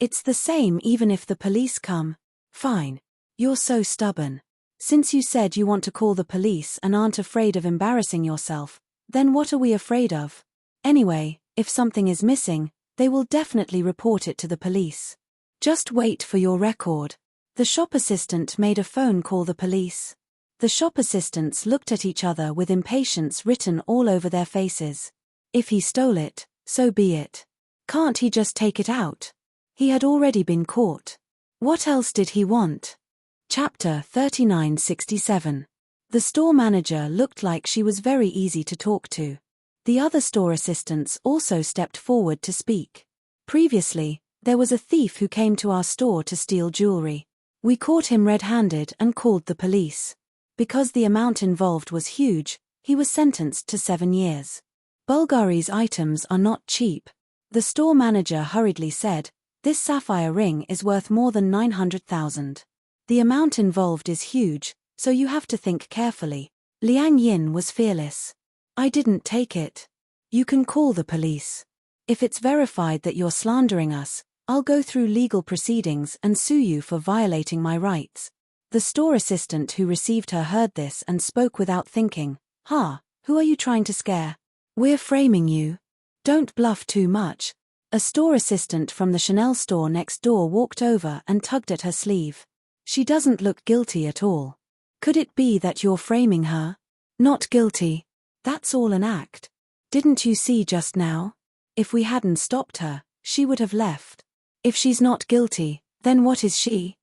It's the same even if the police come." "Fine. You're so stubborn. Since you said you want to call the police and aren't afraid of embarrassing yourself, then what are we afraid of? Anyway, if something is missing, they will definitely report it to the police. Just wait for your record." The shop assistant made a phone call the police. The shop assistants looked at each other with impatience written all over their faces. If he stole it, so be it. Can't he just take it out? He had already been caught. What else did he want? Chapter 3967. The store manager looked like she was very easy to talk to. The other store assistants also stepped forward to speak. "Previously, there was a thief who came to our store to steal jewelry. We caught him red-handed and called the police. Because the amount involved was huge, he was sentenced to 7 years. Bulgari's items are not cheap." The store manager hurriedly said, "This sapphire ring is worth more than 900,000. The amount involved is huge, so you have to think carefully." Liang Yin was fearless. "I didn't take it. You can call the police. If it's verified that you're slandering us, I'll go through legal proceedings and sue you for violating my rights." The store assistant who received her heard this and spoke without thinking. Who are you trying to scare? We're framing you. Don't bluff too much." A store assistant from the Chanel store next door walked over and tugged at her sleeve. "She doesn't look guilty at all. Could it be that you're framing her?" "Not guilty. That's all an act. Didn't you see just now? If we hadn't stopped her, she would have left. If she's not guilty, then what is she?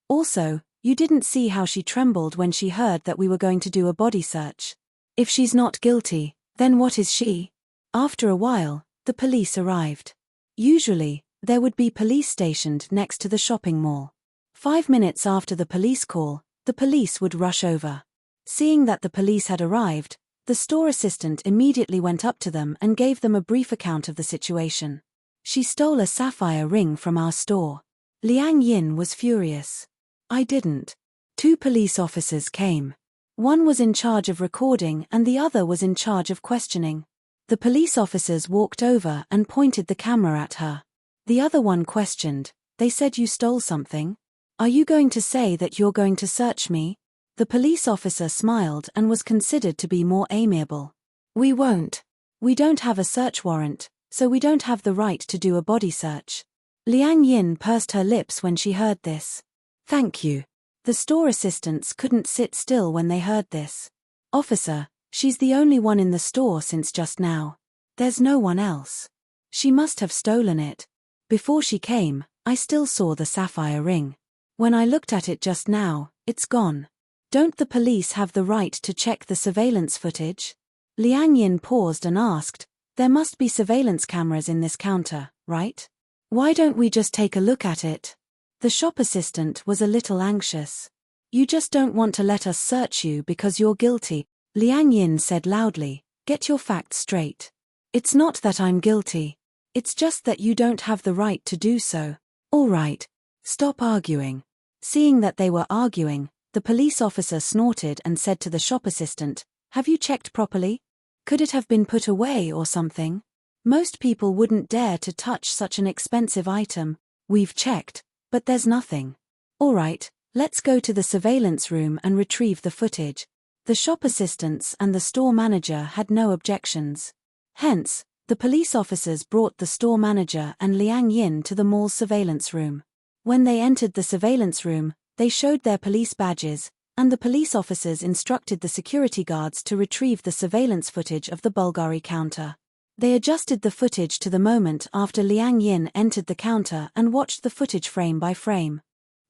Also, you didn't see how she trembled when she heard that we were going to do a body search. If she's not guilty, then what is she?" After a while, the police arrived. Usually, there would be police stationed next to the shopping mall. 5 minutes after the police call, the police would rush over. Seeing that the police had arrived, the store assistant immediately went up to them and gave them a brief account of the situation. She stole a sapphire ring from our store. Liang Yin was furious. I didn't. 2 police officers came. One was in charge of recording and the other was in charge of questioning. The police officers walked over and pointed the camera at her. The other one questioned. They said you stole something? Are you going to say that you're going to search me? The police officer smiled and was considered to be more amiable. We won't. We don't have a search warrant, so we don't have the right to do a body search. Liang Yin pursed her lips when she heard this. Thank you. The store assistants couldn't sit still when they heard this. Officer, she's the only one in the store since just now. There's no one else. She must have stolen it. Before she came, I still saw the sapphire ring. When I looked at it just now, it's gone. Don't the police have the right to check the surveillance footage? Liang Yin paused and asked, there must be surveillance cameras in this counter, right? Why don't we just take a look at it? The shop assistant was a little anxious. You just don't want to let us search you because you're guilty, Liang Yin said loudly. Get your facts straight. It's not that I'm guilty. It's just that you don't have the right to do so. All right. Stop arguing. Seeing that they were arguing, the police officer snorted and said to the shop assistant, have you checked properly? Could it have been put away or something? Most people wouldn't dare to touch such an expensive item. We've checked, but there's nothing. All right, let's go to the surveillance room and retrieve the footage. The shop assistants and the store manager had no objections. Hence, the police officers brought the store manager and Liang Yin to the mall's surveillance room. When they entered the surveillance room, they showed their police badges, and the police officers instructed the security guards to retrieve the surveillance footage of the Bulgari counter. They adjusted the footage to the moment after Liang Yin entered the counter and watched the footage frame by frame.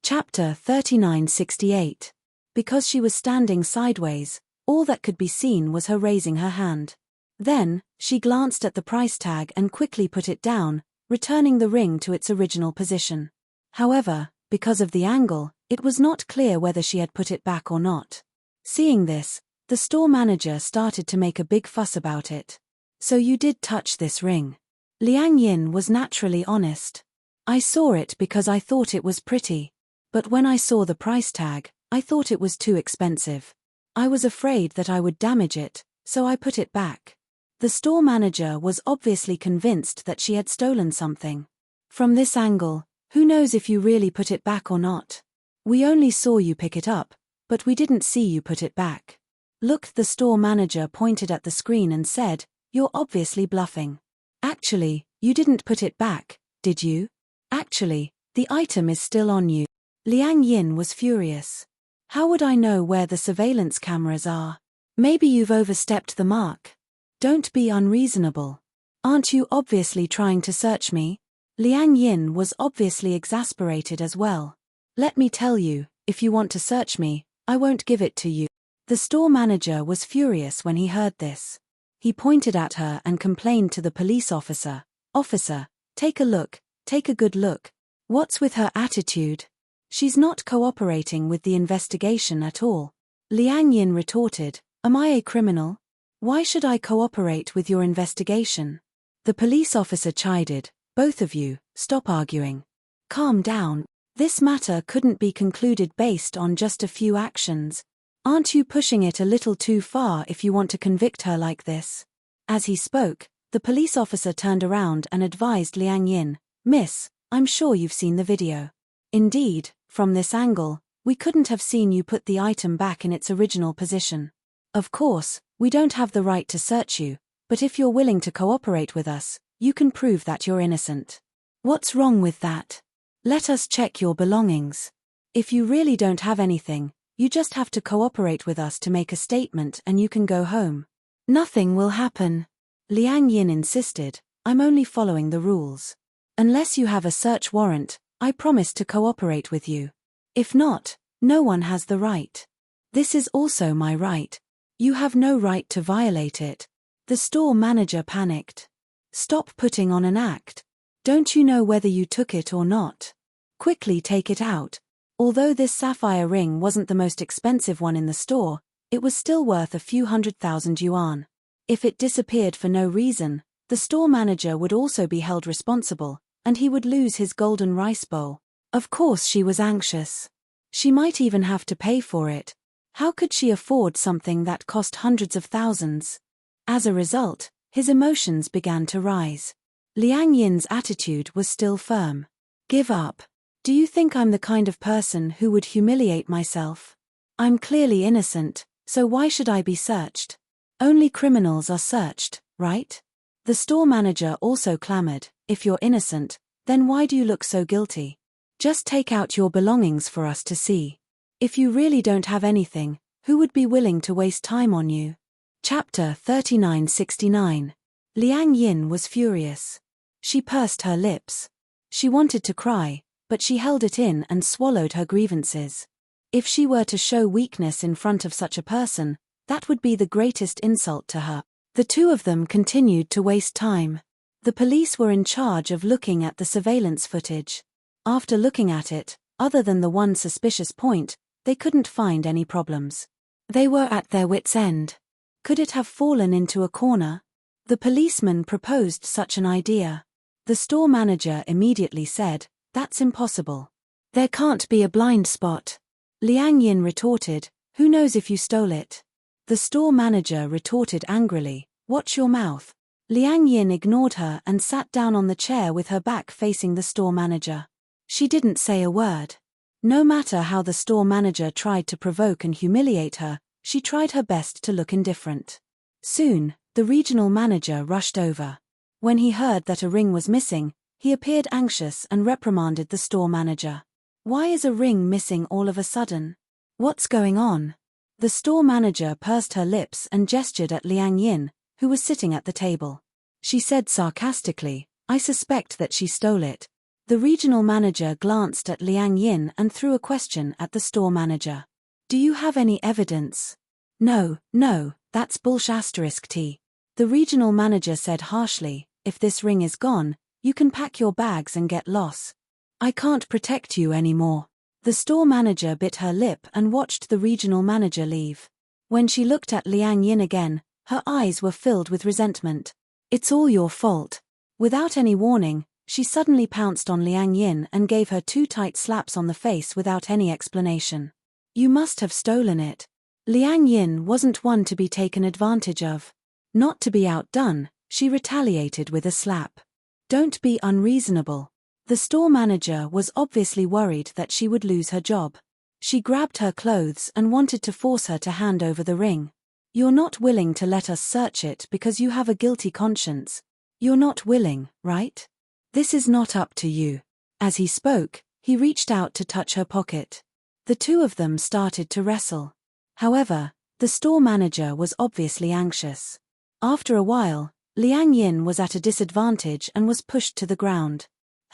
Chapter 3968. Because she was standing sideways, all that could be seen was her raising her hand. Then, she glanced at the price tag and quickly put it down, returning the ring to its original position. However, because of the angle, it was not clear whether she had put it back or not. Seeing this, the store manager started to make a big fuss about it. So you did touch this ring. Liang Yin was naturally honest. I saw it because I thought it was pretty. But when I saw the price tag, I thought it was too expensive. I was afraid that I would damage it, so I put it back. The store manager was obviously convinced that she had stolen something. From this angle, who knows if you really put it back or not? We only saw you pick it up, but we didn't see you put it back. Look, the store manager pointed at the screen and said, you're obviously bluffing. Actually, you didn't put it back, did you? Actually, the item is still on you. Liang Yin was furious. How would I know where the surveillance cameras are? Maybe you've overstepped the mark. Don't be unreasonable. Aren't you obviously trying to search me? Liang Yin was obviously exasperated as well. Let me tell you, if you want to search me, I won't give it to you. The store manager was furious when he heard this. He pointed at her and complained to the police officer. Officer, take a look, take a good look. What's with her attitude? She's not cooperating with the investigation at all. Liang Yin retorted, am I a criminal? Why should I cooperate with your investigation? The police officer chided, both of you, stop arguing. Calm down. This matter couldn't be concluded based on just a few actions. Aren't you pushing it a little too far if you want to convict her like this? As he spoke, the police officer turned around and advised Liang Yin, Miss, I'm sure you've seen the video. Indeed, from this angle, we couldn't have seen you put the item back in its original position. Of course, we don't have the right to search you, but if you're willing to cooperate with us, you can prove that you're innocent. What's wrong with that? Let us check your belongings. If you really don't have anything, you just have to cooperate with us to make a statement and you can go home. Nothing will happen. Liang Yin insisted, I'm only following the rules. Unless you have a search warrant, I promise to cooperate with you. If not, no one has the right. This is also my right. You have no right to violate it. The store manager panicked. Stop putting on an act. Don't you know whether you took it or not? Quickly take it out. Although this sapphire ring wasn't the most expensive one in the store, It was still worth a few 100,000 yuan. If it disappeared for no reason, the store manager would also be held responsible, and he would lose his golden rice bowl. Of course she was anxious. She might even have to pay for it. How could she afford something that cost hundreds of thousands? As a result, his emotions began to rise. Liang Yin's attitude was still firm. Give up. Do you think I'm the kind of person who would humiliate myself? I'm clearly innocent, so why should I be searched? Only criminals are searched, right? The store manager also clamored, if you're innocent, then why do you look so guilty? Just take out your belongings for us to see. If you really don't have anything, who would be willing to waste time on you? Chapter 3969. Liang Yin was furious. She pursed her lips. She wanted to cry, but she held it in and swallowed her grievances. If she were to show weakness in front of such a person, that would be the greatest insult to her. The two of them continued to waste time. The police were in charge of looking at the surveillance footage. After looking at it, other than the one suspicious point, they couldn't find any problems. They were at their wits' end. Could it have fallen into a corner? The policeman proposed such an idea. The store manager immediately said, "That's impossible. There can't be a blind spot." Liang Yin retorted, "Who knows if you stole it?" The store manager retorted angrily, "Watch your mouth." Liang Yin ignored her and sat down on the chair with her back facing the store manager. She didn't say a word. No matter how the store manager tried to provoke and humiliate her, she tried her best to look indifferent. Soon, the regional manager rushed over. When he heard that a ring was missing, he appeared anxious and reprimanded the store manager. "Why is a ring missing all of a sudden? What's going on?" The store manager pursed her lips and gestured at Liang Yin, who was sitting at the table. She said sarcastically, "I suspect that she stole it." The regional manager glanced at Liang Yin and threw a question at the store manager. "Do you have any evidence?" No, that's bullshit. The regional manager said harshly, "If this ring is gone, you can pack your bags and get lost. I can't protect you anymore." The store manager bit her lip and watched the regional manager leave. When she looked at Liang Yin again, her eyes were filled with resentment. "It's all your fault." Without any warning, she suddenly pounced on Liang Yin and gave her 2 tight slaps on the face without any explanation. "You must have stolen it." Liang Yin wasn't one to be taken advantage of. Not to be outdone, she retaliated with a slap. "Don't be unreasonable." The store manager was obviously worried that she would lose her job. She grabbed her clothes and wanted to force her to hand over the ring. "You're not willing to let us search it because you have a guilty conscience. You're not willing, right? This is not up to you." As he spoke, he reached out to touch her pocket. The two of them started to wrestle. However, the store manager was obviously anxious. After a while, Liang Yin was at a disadvantage and was pushed to the ground.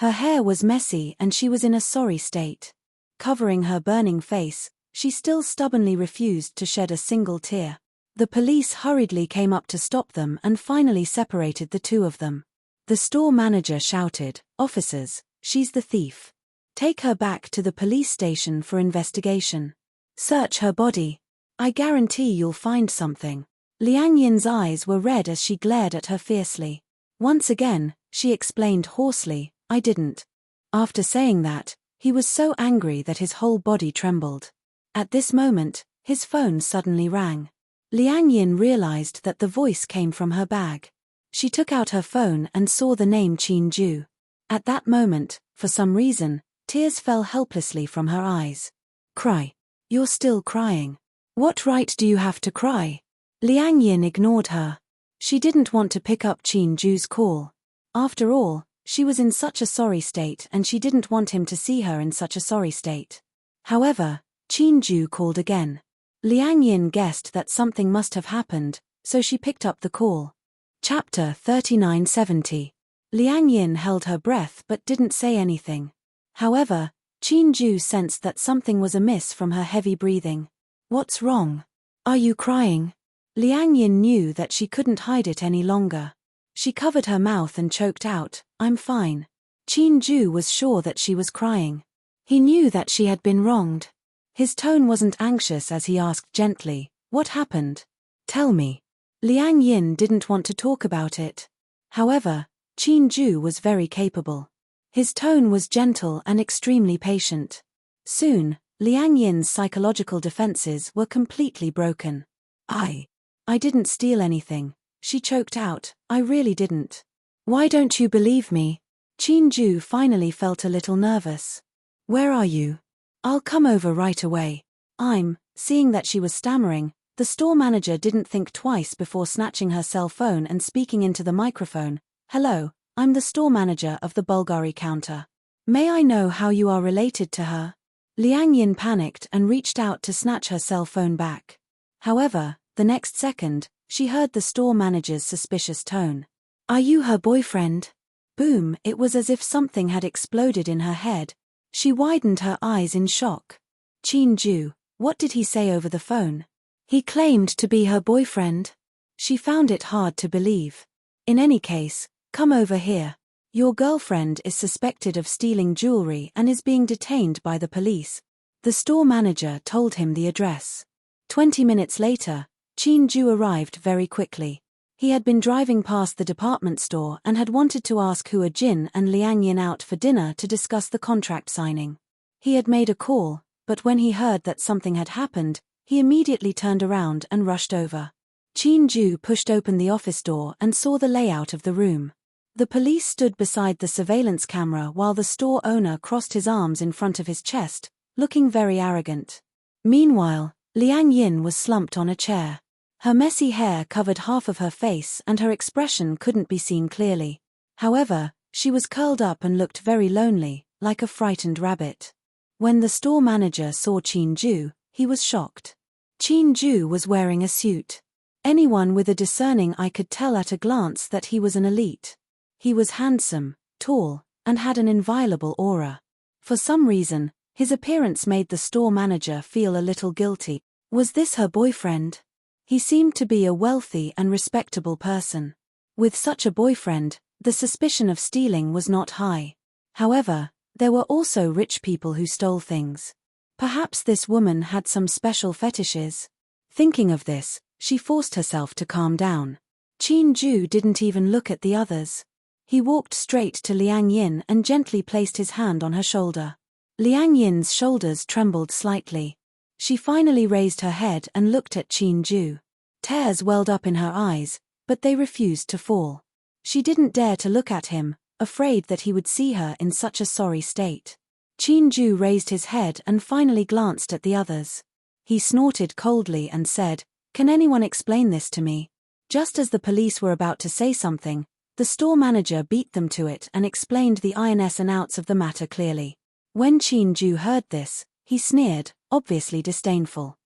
Her hair was messy and she was in a sorry state. Covering her burning face, she still stubbornly refused to shed a single tear. The police hurriedly came up to stop them and finally separated the two of them. The store manager shouted, "Officers, she's the thief. Take her back to the police station for investigation. Search her body. I guarantee you'll find something." Liang Yin's eyes were red as she glared at her fiercely. Once again, she explained hoarsely, "I didn't." After saying that, he was so angry that his whole body trembled. At this moment, his phone suddenly rang. Liang Yin realized that the voice came from her bag. She took out her phone and saw the name Qin Ju. At that moment, for some reason, tears fell helplessly from her eyes. "Cry. You're still crying. What right do you have to cry?" Liang Yin ignored her. She didn't want to pick up Qin Ju's call. After all, she was in such a sorry state and she didn't want him to see her in such a sorry state. However, Qin Ju called again. Liang Yin guessed that something must have happened, so she picked up the call. Chapter 3970. Liang Yin held her breath but didn't say anything. However, Qin Ju sensed that something was amiss from her heavy breathing. "What's wrong? Are you crying?" Liang Yin knew that she couldn't hide it any longer. She covered her mouth and choked out, "I'm fine." Qin Ju was sure that she was crying. He knew that she had been wronged. His tone wasn't anxious as he asked gently, What happened? Tell me. Liang Yin didn't want to talk about it. However, Qin Ju was very capable. His tone was gentle and extremely patient. Soon, Liang Yin's psychological defenses were completely broken. I didn't steal anything, she choked out. I really didn't. Why don't you believe me? Qin Ju finally felt a little nervous. Where are you? I'll come over right away. Seeing that she was stammering, the store manager didn't think twice before snatching her cell phone and speaking into the microphone. Hello, I'm the store manager of the Bulgari counter. May I know how you are related to her? Liang Yin panicked and reached out to snatch her cell phone back. However, the next second, she heard the store manager's suspicious tone. Are you her boyfriend? Boom, it was as if something had exploded in her head. She widened her eyes in shock. Qin Ju, what did he say over the phone? He claimed to be her boyfriend. She found it hard to believe. In any case, come over here. Your girlfriend is suspected of stealing jewelry and is being detained by the police. The store manager told him the address. 20 minutes later, Qin Ju arrived very quickly. He had been driving past the department store and had wanted to ask Hua Jin and Liang Yin out for dinner to discuss the contract signing. He had made a call, but when he heard that something had happened, he immediately turned around and rushed over. Qin Ju pushed open the office door and saw the layout of the room. The police stood beside the surveillance camera while the store owner crossed his arms in front of his chest, looking very arrogant. Meanwhile, Liang Yin was slumped on a chair. Her messy hair covered half of her face and her expression couldn't be seen clearly. However, she was curled up and looked very lonely, like a frightened rabbit. When the store manager saw Qin Ju, he was shocked. Qin Ju was wearing a suit. Anyone with a discerning eye could tell at a glance that he was an elite. He was handsome, tall, and had an inviolable aura. For some reason, his appearance made the store manager feel a little guilty. Was this her boyfriend? He seemed to be a wealthy and respectable person. With such a boyfriend, the suspicion of stealing was not high. However, there were also rich people who stole things. Perhaps this woman had some special fetishes. Thinking of this, she forced herself to calm down. Qin Ju didn't even look at the others. He walked straight to Liang Yin and gently placed his hand on her shoulder. Liang Yin's shoulders trembled slightly. She finally raised her head and looked at Qin Ju. Tears welled up in her eyes, but they refused to fall. She didn't dare to look at him, afraid that he would see her in such a sorry state. Qin Ju raised his head and finally glanced at the others. He snorted coldly and said, "Can anyone explain this to me?" Just as the police were about to say something, the store manager beat them to it and explained the ins and outs of the matter clearly. When Qin Ju heard this, he sneered, obviously disdainful.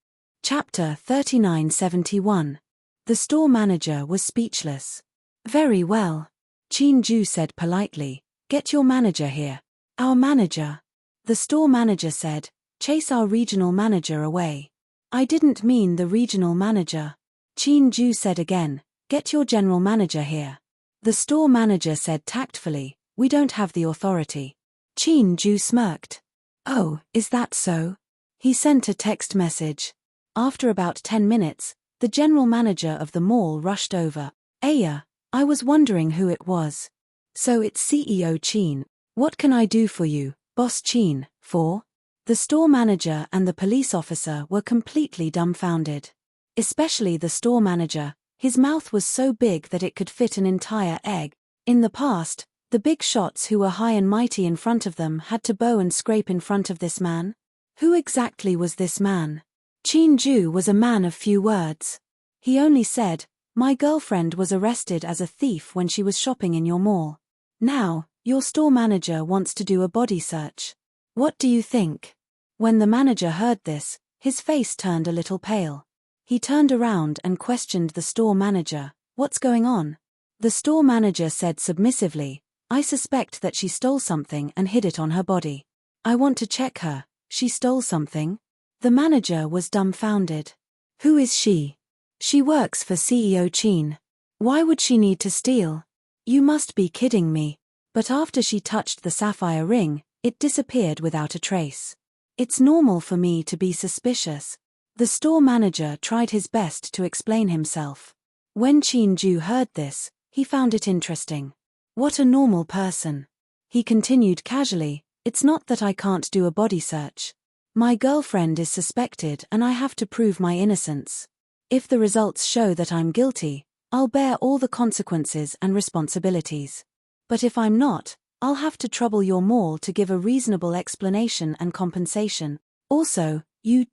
Chapter 3971. The store manager was speechless. "Very well," Qin Ju said politely. "Get your manager here." "Our manager?" The store manager said. "Chase our regional manager away." "I didn't mean the regional manager." Qin Ju said again. "Get your general manager here." The store manager said tactfully, "We don't have the authority." Qin Ju smirked. "Oh, is that so?" He sent a text message. After about 10 minutes, the general manager of the mall rushed over. "Aya, I was wondering who it was." "So it's CEO Qin. What can I do for you, Boss Qin, for?" The store manager and the police officer were completely dumbfounded. Especially the store manager, his mouth was so big that it could fit an entire egg. In the past, the big shots who were high and mighty in front of them had to bow and scrape in front of this man. Who exactly was this man? Qin Ju was a man of few words. He only said, "My girlfriend was arrested as a thief when she was shopping in your mall. Now, your store manager wants to do a body search. What do you think?" When the manager heard this, his face turned a little pale. He turned around and questioned the store manager, "What's going on?" The store manager said submissively, "I suspect that she stole something and hid it on her body. I want to check her. She stole something?" The manager was dumbfounded. "Who is she?" "She works for CEO Qin. Why would she need to steal?" "You must be kidding me." But after she touched the sapphire ring, it disappeared without a trace. "It's normal for me to be suspicious. The store manager tried his best to explain himself. When Chin-ju heard this, he found it interesting. What a normal person. He continued casually, "It's not that I can't do a body search. My girlfriend is suspected and I have to prove my innocence. If the results show that I'm guilty, I'll bear all the consequences and responsibilities. But if I'm not, I'll have to trouble your mall to give a reasonable explanation and compensation. Also,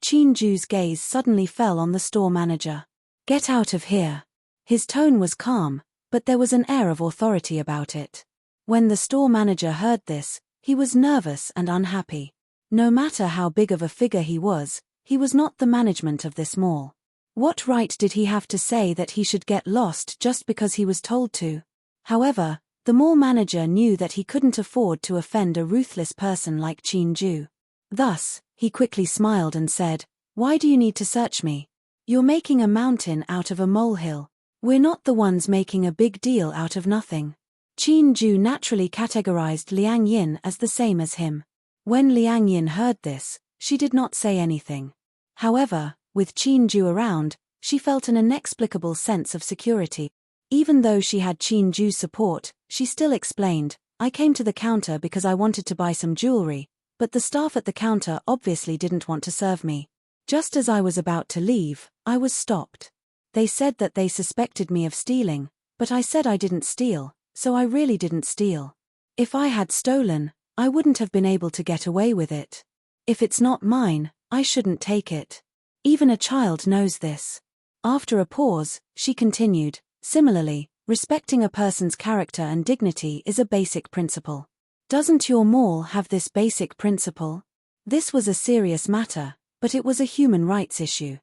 Chin-ju's gaze suddenly fell on the store manager. Get out of here." His tone was calm, but there was an air of authority about it. When the store manager heard this, he was nervous and unhappy. No matter how big of a figure he was not the management of this mall. What right did he have to say that he should get lost just because he was told to? However, the mall manager knew that he couldn't afford to offend a ruthless person like Chin-ju. Thus, he quickly smiled and said, "Why do you need to search me? You're making a mountain out of a molehill. We're not the ones making a big deal out of nothing." Chin-ju naturally categorized Liang Yin as the same as him. When Liang Yin heard this, she did not say anything. However, with Chin-ju around, she felt an inexplicable sense of security. Even though she had Chin-ju's support, she still explained, "I came to the counter because I wanted to buy some jewelry, but the staff at the counter obviously didn't want to serve me. Just as I was about to leave, I was stopped. They said that they suspected me of stealing, but I said I didn't steal, so I really didn't steal. If I had stolen, I wouldn't have been able to get away with it. If it's not mine, I shouldn't take it. Even a child knows this." After a pause, she continued, "Similarly, respecting a person's character and dignity is a basic principle. Doesn't your mall have this basic principle?" This was a serious matter, but it was a human rights issue.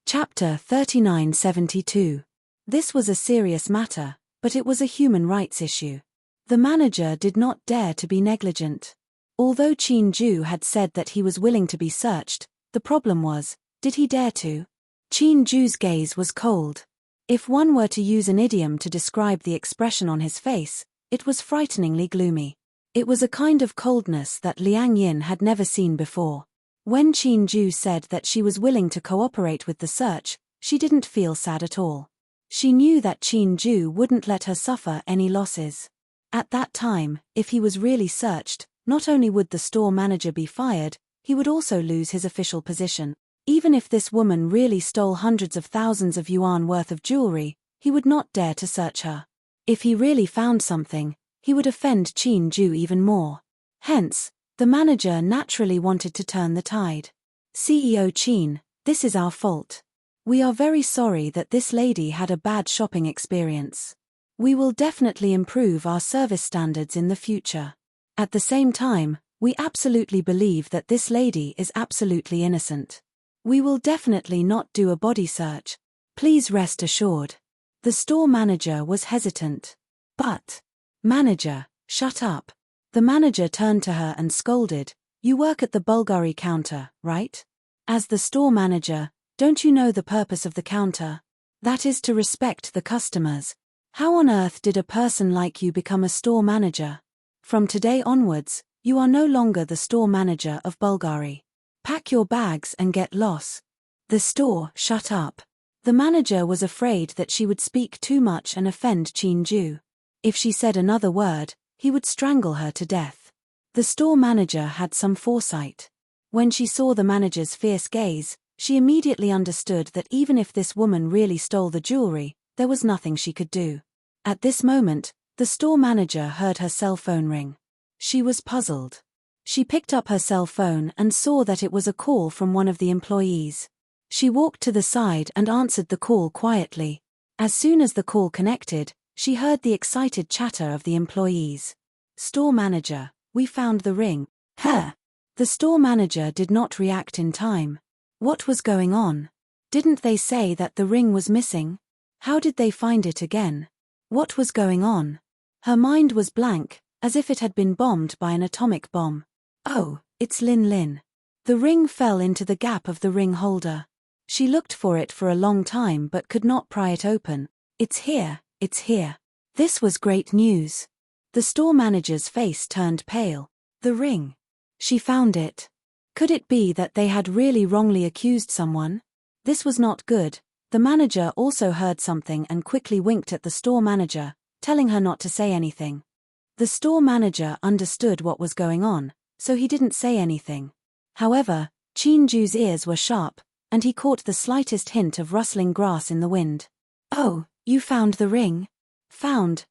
Chapter 3972. This was a serious matter, but it was a human rights issue. The manager did not dare to be negligent. Although Chin-ju had said that he was willing to be searched, the problem was, did he dare to? Chin-ju's gaze was cold. If one were to use an idiom to describe the expression on his face, it was frighteningly gloomy. It was a kind of coldness that Liang Yin had never seen before. When Chin-ju said that she was willing to cooperate with the search, she didn't feel sad at all. She knew that Chin-ju wouldn't let her suffer any losses. At that time, if he was really searched, not only would the store manager be fired, he would also lose his official position. Even if this woman really stole hundreds of thousands of yuan worth of jewelry, he would not dare to search her. If he really found something, he would offend Chin-ju even more. Hence, the manager naturally wanted to turn the tide. "CEO Chin, this is our fault. We are very sorry that this lady had a bad shopping experience. We will definitely improve our service standards in the future. At the same time, we absolutely believe that this lady is absolutely innocent. We will definitely not do a body search. Please rest assured." The store manager was hesitant. "But, manager, shut up." The manager turned to her and scolded, "You work at the Bulgari counter, right? As the store manager, don't you know the purpose of the counter? That is to respect the customers. How on earth did a person like you become a store manager? From today onwards, you are no longer the store manager of Bulgari. Pack your bags and get lost." The store shut up. The manager was afraid that she would speak too much and offend Chin-ju. If she said another word, he would strangle her to death. The store manager had some foresight. When she saw the manager's fierce gaze, she immediately understood that even if this woman really stole the jewelry, there was nothing she could do. At this moment, the store manager heard her cell phone ring. She was puzzled. She picked up her cell phone and saw that it was a call from one of the employees. She walked to the side and answered the call quietly. As soon as the call connected, she heard the excited chatter of the employees. "Store manager, we found the ring." "Huh?" The store manager did not react in time. What was going on? Didn't they say that the ring was missing? How did they find it again? What was going on? Her mind was blank, as if it had been bombed by an atomic bomb. "Oh, it's Lin Lin." The ring fell into the gap of the ring holder. She looked for it for a long time but could not pry it open. "It's here, it's here." This was great news. The store manager's face turned pale. The ring. She found it. Could it be that they had really wrongly accused someone? This was not good. The manager also heard something and quickly winked at the store manager, telling her not to say anything. The store manager understood what was going on, so he didn't say anything. However, Chinju's ears were sharp, and he caught the slightest hint of rustling grass in the wind. "Oh, you found the ring?" Found,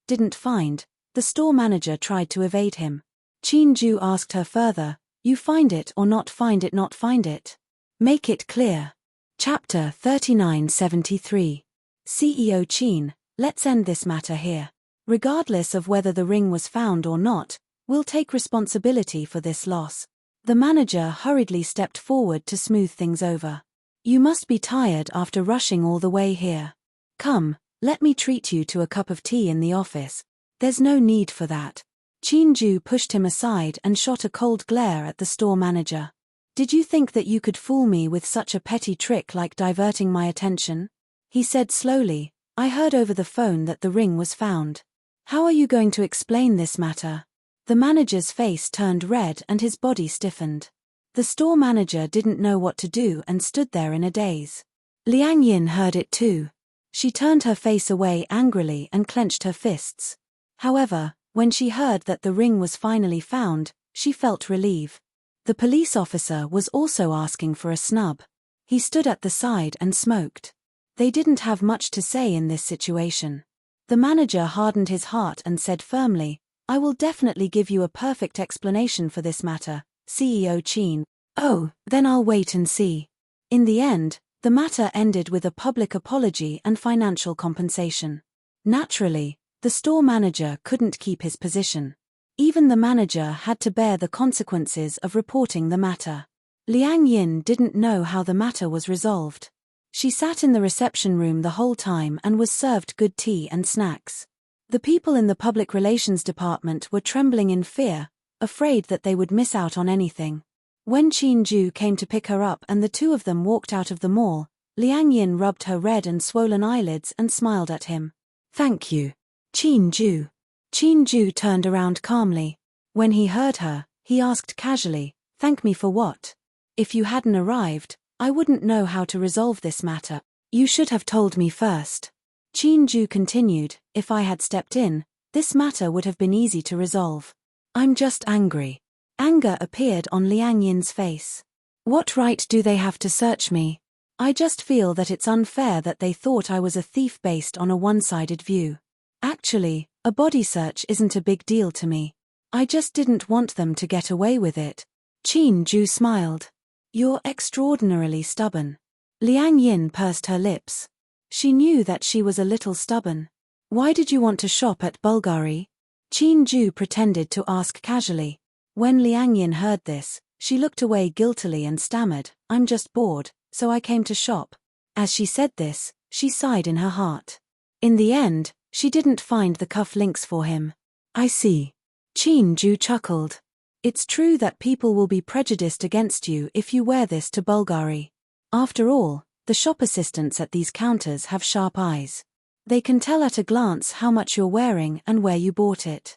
didn't find. The store manager tried to evade him. Chinju asked her further, "You find it or not find it, not find it? Make it clear." Chapter 3973. CEO Chin, let's end this matter here. Regardless of whether the ring was found or not, we'll take responsibility for this loss. The manager hurriedly stepped forward to smooth things over. "You must be tired after rushing all the way here. Come, let me treat you to a cup of tea in the office." "There's no need for that." Chinju pushed him aside and shot a cold glare at the store manager. "Did you think that you could fool me with such a petty trick like diverting my attention?" He said slowly, "I heard over the phone that the ring was found. How are you going to explain this matter?" The manager's face turned red and his body stiffened. The store manager didn't know what to do and stood there in a daze. Liang Yin heard it too. She turned her face away angrily and clenched her fists. However, when she heard that the ring was finally found, she felt relief. The police officer was also asking for a snub. He stood at the side and smoked. They didn't have much to say in this situation. The manager hardened his heart and said firmly, "I will definitely give you a perfect explanation for this matter, CEO Chin." "Oh, then I'll wait and see." In the end, the matter ended with a public apology and financial compensation. Naturally, the store manager couldn't keep his position. Even the manager had to bear the consequences of reporting the matter. Liang Yin didn't know how the matter was resolved. She sat in the reception room the whole time and was served good tea and snacks. The people in the public relations department were trembling in fear, afraid that they would miss out on anything. When Chinju came to pick her up and the two of them walked out of the mall, Liang Yin rubbed her red and swollen eyelids and smiled at him. "Thank you, Chinju." Chinju turned around calmly. When he heard her, he asked casually, "Thank me for what? If you hadn't arrived, I wouldn't know how to resolve this matter. You should have told me first." Chinju continued, "If I had stepped in, this matter would have been easy to resolve. I'm just angry." Anger appeared on Liang Yin's face. "What right do they have to search me? I just feel that it's unfair that they thought I was a thief based on a one-sided view. Actually, a body search isn't a big deal to me. I just didn't want them to get away with it." Chinju smiled. "You're extraordinarily stubborn." Liang Yin pursed her lips. She knew that she was a little stubborn. "Why did you want to shop at Bulgari?" Chinju pretended to ask casually. When Liang Yin heard this, she looked away guiltily and stammered, "I'm just bored, so I came to shop." As she said this, she sighed in her heart. In the end, she didn't find the cuff links for him. "I see." Chinju chuckled. "It's true that people will be prejudiced against you if you wear this to Bulgari. After all, the shop assistants at these counters have sharp eyes. They can tell at a glance how much you're wearing and where you bought it.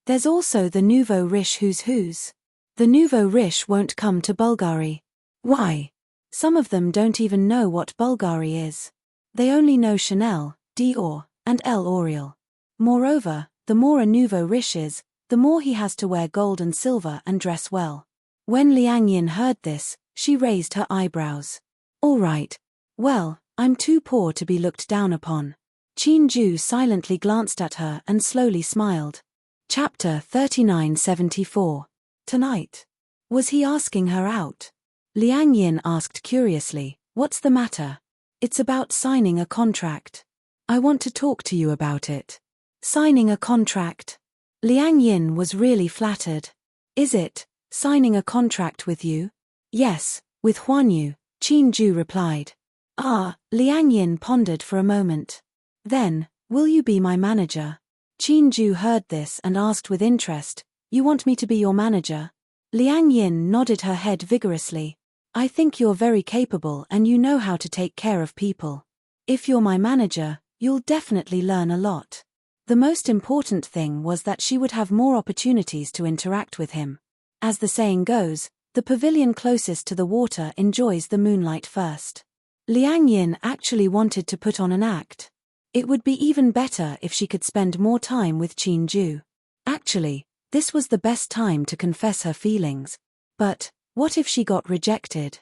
There's also the nouveau riche who's who's. The nouveau riche won't come to Bulgari. Why? Some of them don't even know what Bulgari is. They only know Chanel, Dior, and L'Oreal. Moreover, the more a nouveau riche is, the more he has to wear gold and silver and dress well." When Liang Yin heard this, she raised her eyebrows. "All right. Well, I'm too poor to be looked down upon." Chinju silently glanced at her and slowly smiled. Chapter 3974. Tonight. Was he asking her out? Liang Yin asked curiously, "What's the matter?" "It's about signing a contract. I want to talk to you about it." "Signing a contract?" Liang Yin was really flattered. "Is it, signing a contract with you?" "Yes, with Huanyu," Chinju replied. "Ah," Liang Yin pondered for a moment. Then, "Will you be my manager?" Chinju heard this and asked with interest, "You want me to be your manager?" Liang Yin nodded her head vigorously. "I think you're very capable and you know how to take care of people. If you're my manager, you'll definitely learn a lot." The most important thing was that she would have more opportunities to interact with him. As the saying goes, the The pavilion closest to the water enjoys the moonlight first. Liang Yin actually wanted to put on an act. It would be even better if she could spend more time with Qin Ju. Actually, this was the best time to confess her feelings. But, what if she got rejected?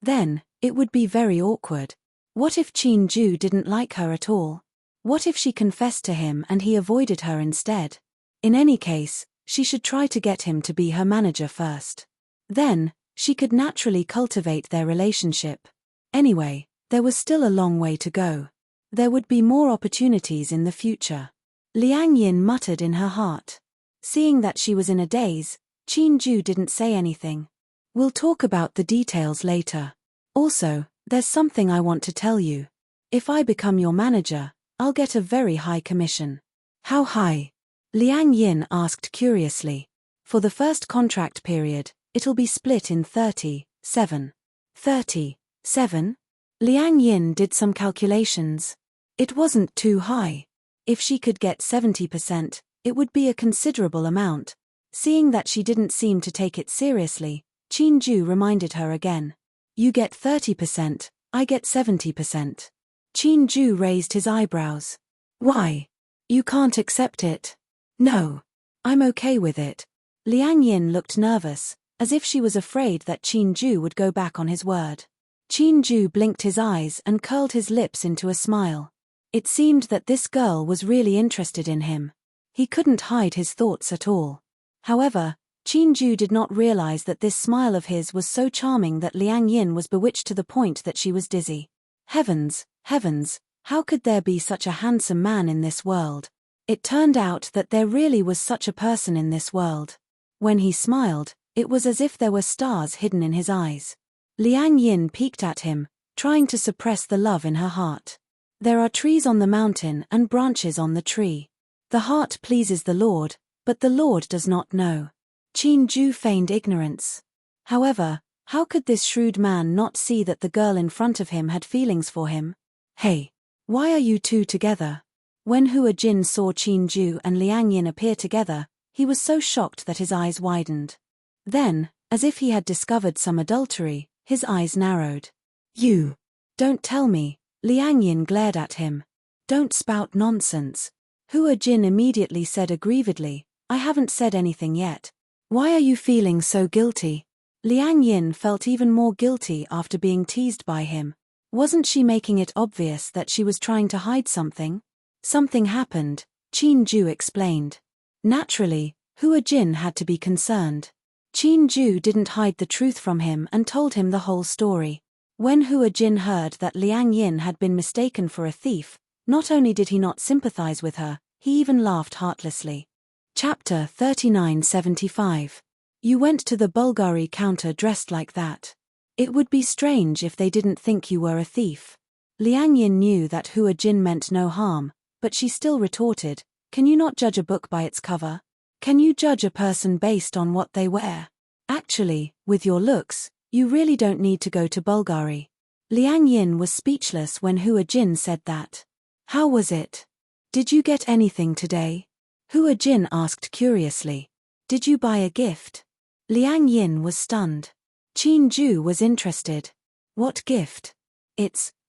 Then, it would be very awkward. What if Qin Ju didn't like her at all? What if she confessed to him and he avoided her instead? In any case, she should try to get him to be her manager first. Then, she could naturally cultivate their relationship. Anyway, there was still a long way to go. There would be more opportunities in the future. Liang Yin muttered in her heart. Seeing that she was in a daze, Qin Ju didn't say anything. We'll talk about the details later. Also, there's something I want to tell you. If I become your manager, I'll get a very high commission. How high? Liang Yin asked curiously. For the first contract period, it'll be split in 37. 37? Liang Yin did some calculations. It wasn't too high. If she could get 70%, it would be a considerable amount. Seeing that she didn't seem to take it seriously, Qin Ju reminded her again. You get 30%, I get 70%. Qin Ju raised his eyebrows. Why? You can't accept it. No. I'm okay with it. Liang Yin looked nervous, as if she was afraid that Qin Ju would go back on his word. Qin Ju blinked his eyes and curled his lips into a smile. It seemed that this girl was really interested in him. He couldn't hide his thoughts at all. However, Qin Ju did not realize that this smile of his was so charming that Liang Yin was bewitched to the point that she was dizzy. Heavens, heavens, how could there be such a handsome man in this world? It turned out that there really was such a person in this world. When he smiled, it was as if there were stars hidden in his eyes. Liang Yin peeked at him, trying to suppress the love in her heart. There are trees on the mountain and branches on the tree. The heart pleases the Lord, but the Lord does not know. Qin Ju feigned ignorance. However, how could this shrewd man not see that the girl in front of him had feelings for him? Hey, why are you two together? When Hua Jin saw Qin Ju and Liang Yin appear together, he was so shocked that his eyes widened. Then, as if he had discovered some adultery, his eyes narrowed. You! Don't tell me, Liang Yin glared at him. Don't spout nonsense. Hua Jin immediately said aggrievedly, I haven't said anything yet. Why are you feeling so guilty? Liang Yin felt even more guilty after being teased by him. Wasn't she making it obvious that she was trying to hide something? Something happened, Qin Ju explained. Naturally, Hua Jin had to be concerned. Qin Ju didn't hide the truth from him and told him the whole story. When Hua Jin heard that Liang Yin had been mistaken for a thief, not only did he not sympathize with her, he even laughed heartlessly. Chapter 3975. You went to the Bulgari counter dressed like that. It would be strange if they didn't think you were a thief. Liang Yin knew that Hua Jin meant no harm, but she still retorted, can you not judge a book by its cover? Can you judge a person based on what they wear? Actually, with your looks, you really don't need to go to Bulgari. Liang Yin was speechless when Hua Jin said that. How was it? Did you get anything today? Hua Jin asked curiously. Did you buy a gift? Liang Yin was stunned. Qin Ju was interested. What gift?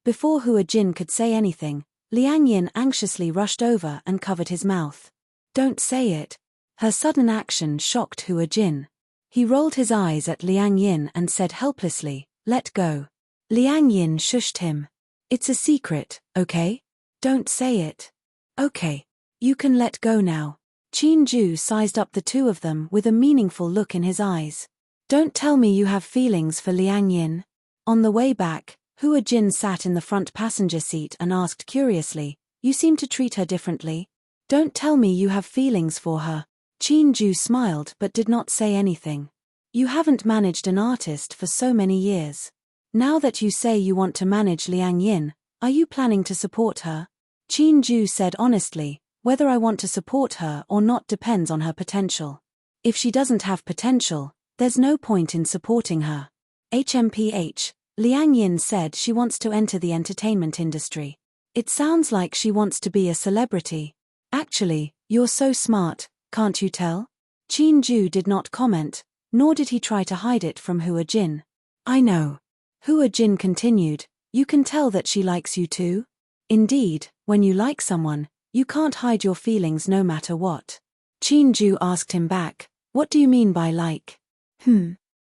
Before Hua Jin could say anything, Liang Yin anxiously rushed over and covered his mouth. Don't say it. Her sudden action shocked Hua Jin. He rolled his eyes at Liang Yin and said helplessly, let go. Liang Yin shushed him. It's a secret, okay? Don't say it. Okay. You can let go now. Qin Ju sized up the two of them with a meaningful look in his eyes. Don't tell me you have feelings for Liang Yin. On the way back, Hua Jin sat in the front passenger seat and asked curiously, you seem to treat her differently. Don't tell me you have feelings for her. Qin Ju smiled but did not say anything. You haven't managed an artist for so many years. Now that you say you want to manage Liang Yin, are you planning to support her? Qin Ju said honestly, whether I want to support her or not depends on her potential. If she doesn't have potential, there's no point in supporting her. HMPH, Liang Yin said she wants to enter the entertainment industry. It sounds like she wants to be a celebrity. Actually, you're so smart, can't you tell? Qin Ju did not comment, nor did he try to hide it from Hua Jin. I know. Hua Jin continued, you can tell that she likes you too? Indeed, when you like someone, you can't hide your feelings no matter what. Qin Ju asked him back, what do you mean by like?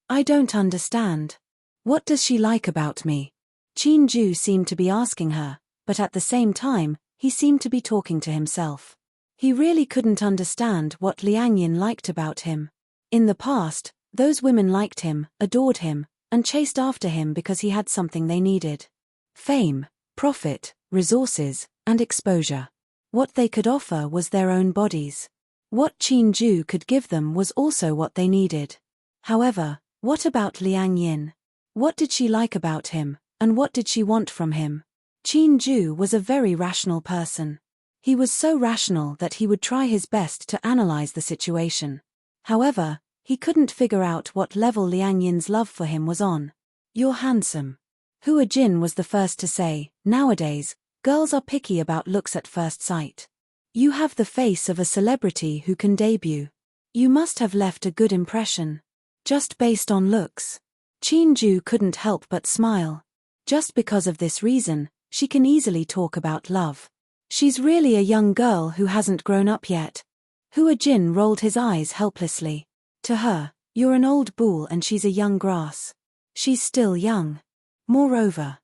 I don't understand. What does she like about me? Qin Ju seemed to be asking her, but at the same time, he seemed to be talking to himself. He really couldn't understand what Liang Yin liked about him. In the past, those women liked him, adored him, and chased after him because he had something they needed. Fame, profit, resources, and exposure. What they could offer was their own bodies. What Qin Ju could give them was also what they needed. However, what about Liang Yin? What did she like about him, and what did she want from him? Qin Ju was a very rational person. He was so rational that he would try his best to analyze the situation. However, he couldn't figure out what level Liang Yin's love for him was on. You're handsome. Hua Jin was the first to say, nowadays, girls are picky about looks at first sight. You have the face of a celebrity who can debut. You must have left a good impression. Just based on looks. Qin Ju couldn't help but smile. Just because of this reason, she can easily talk about love. She's really a young girl who hasn't grown up yet. Hua Jin rolled his eyes helplessly. To her, you're an old bull and she's a young grass. She's still young. Moreover.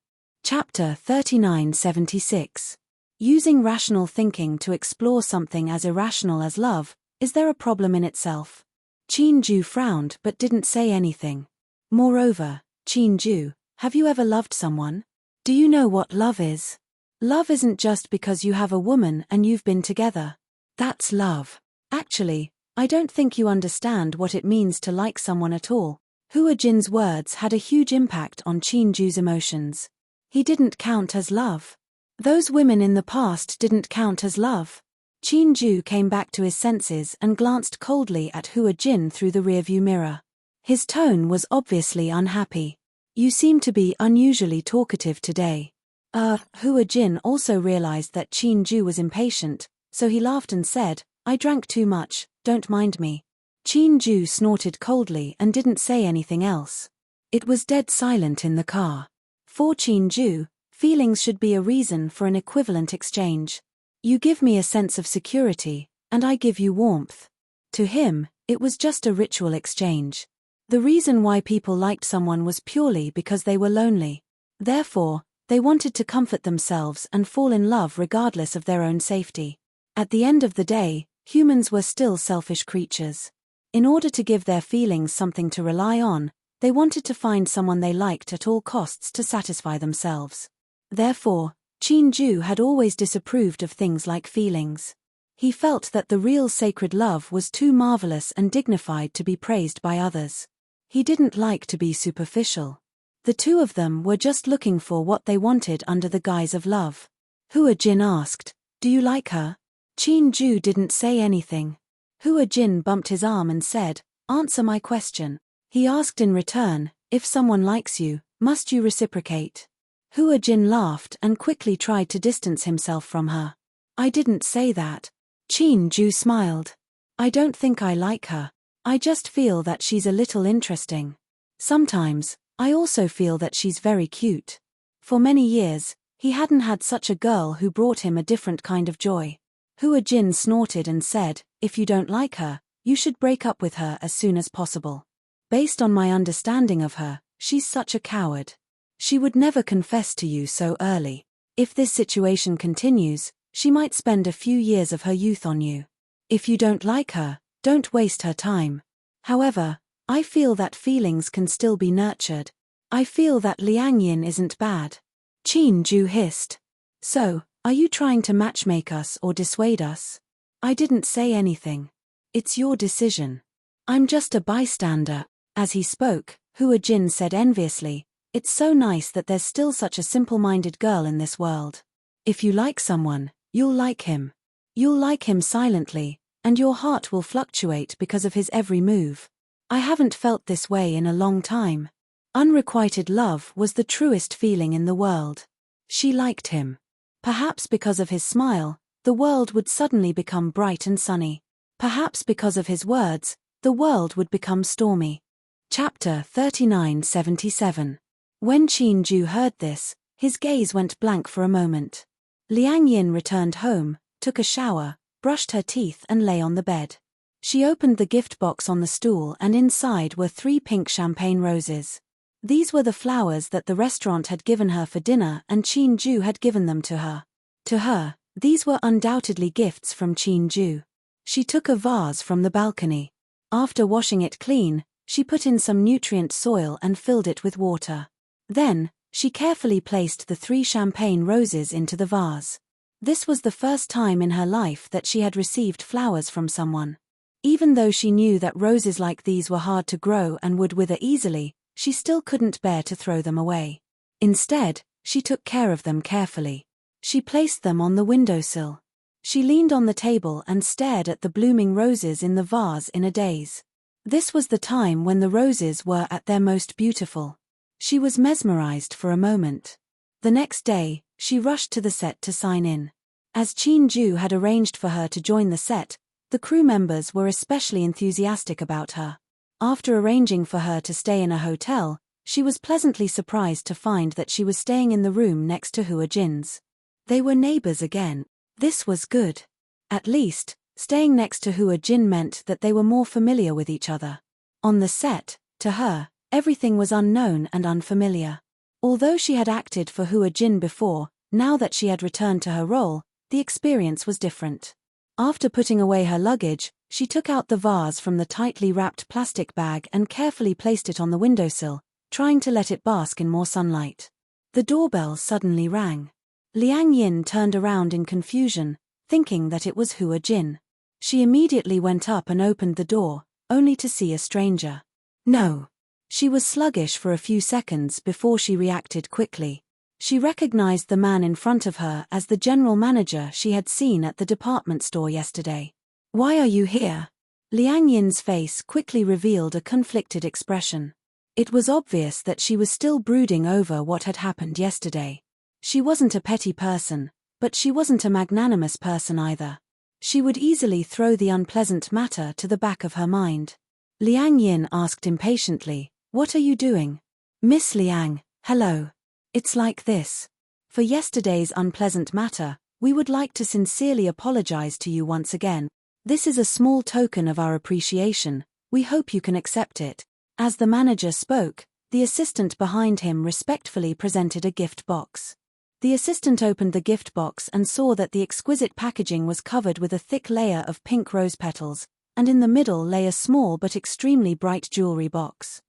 Chapter 3976. Using rational thinking to explore something as irrational as love, is there a problem in itself? Qin Ju frowned but didn't say anything. Moreover, Qin Ju, have you ever loved someone? Do you know what love is? Love isn't just because you have a woman and you've been together. That's love. Actually, I don't think you understand what it means to like someone at all. Hua Jin's words had a huge impact on Qin Ju's emotions. He didn't count as love. Those women in the past didn't count as love. Qin Ju came back to his senses and glanced coldly at Hua Jin through the rearview mirror. His tone was obviously unhappy. You seem to be unusually talkative today. Hua Jin also realized that Qin Ju was impatient, so he laughed and said, I drank too much, don't mind me. Qin Ju snorted coldly and didn't say anything else. It was dead silent in the car. For Qin Ju, feelings should be a reason for an equivalent exchange. You give me a sense of security, and I give you warmth. To him, it was just a ritual exchange. The reason why people liked someone was purely because they were lonely. Therefore, they wanted to comfort themselves and fall in love regardless of their own safety. At the end of the day, humans were still selfish creatures. In order to give their feelings something to rely on, they wanted to find someone they liked at all costs to satisfy themselves. Therefore, Qin Ju had always disapproved of things like feelings. He felt that the real sacred love was too marvelous and dignified to be praised by others. He didn't like to be superficial. The two of them were just looking for what they wanted under the guise of love. Hua Jin asked, do you like her? Qin Ju didn't say anything. Hua Jin bumped his arm and said, answer my question. He asked in return, if someone likes you, must you reciprocate? Hua Jin laughed and quickly tried to distance himself from her. I didn't say that. Qin Ju smiled. I don't think I like her. I just feel that she's a little interesting. Sometimes, I also feel that she's very cute. For many years, he hadn't had such a girl who brought him a different kind of joy. Hua Jin snorted and said, if you don't like her, you should break up with her as soon as possible. Based on my understanding of her, she's such a coward. She would never confess to you so early. If this situation continues, she might spend a few years of her youth on you. If you don't like her, don't waste her time. However, I feel that feelings can still be nurtured. I feel that Liang Yin isn't bad. Qin Ju hissed. So, are you trying to matchmake us or dissuade us? I didn't say anything. It's your decision. I'm just a bystander. As he spoke, Hua Jin said enviously, it's so nice that there's still such a simple-minded girl in this world. If you like someone, you'll like him. You'll like him silently, and your heart will fluctuate because of his every move. I haven't felt this way in a long time. Unrequited love was the truest feeling in the world. She liked him. Perhaps because of his smile, the world would suddenly become bright and sunny. Perhaps because of his words, the world would become stormy. Chapter 3977. When Qin Ju heard this, his gaze went blank for a moment. Liang Yin returned home, took a shower, brushed her teeth and lay on the bed. She opened the gift box on the stool and inside were 3 pink champagne roses. These were the flowers that the restaurant had given her for dinner and Qin Ju had given them to her. To her, these were undoubtedly gifts from Qin Ju. She took a vase from the balcony. After washing it clean, she put in some nutrient soil and filled it with water. Then, she carefully placed the 3 champagne roses into the vase. This was the first time in her life that she had received flowers from someone. Even though she knew that roses like these were hard to grow and would wither easily, she still couldn't bear to throw them away. Instead, she took care of them carefully. She placed them on the windowsill. She leaned on the table and stared at the blooming roses in the vase in a daze. This was the time when the roses were at their most beautiful. She was mesmerized for a moment. The next day, she rushed to the set to sign in. As Qin Ju had arranged for her to join the set, the crew members were especially enthusiastic about her. After arranging for her to stay in a hotel, she was pleasantly surprised to find that she was staying in the room next to Hua Jin's. They were neighbors again. This was good. At least, staying next to Hua Jin meant that they were more familiar with each other. On the set, to her, everything was unknown and unfamiliar. Although she had acted for Hua Jin before, now that she had returned to her role, the experience was different. After putting away her luggage, she took out the vase from the tightly wrapped plastic bag and carefully placed it on the windowsill, trying to let it bask in more sunlight. The doorbell suddenly rang. Liang Yin turned around in confusion, thinking that it was Hua Jin. She immediately went up and opened the door, only to see a stranger. No. She was sluggish for a few seconds before she reacted quickly. She recognized the man in front of her as the general manager she had seen at the department store yesterday. Why are you here? Liang Yin's face quickly revealed a conflicted expression. It was obvious that she was still brooding over what had happened yesterday. She wasn't a petty person, but she wasn't a magnanimous person either. She would easily throw the unpleasant matter to the back of her mind. Liang Yin asked impatiently, "What are you doing?" "Miss Liang, hello. It's like this. For yesterday's unpleasant matter, we would like to sincerely apologize to you once again. This is a small token of our appreciation. We hope you can accept it." As the manager spoke, the assistant behind him respectfully presented a gift box. The assistant opened the gift box and saw that the exquisite packaging was covered with a thick layer of pink rose petals, and in the middle lay a small but extremely bright jewelry box.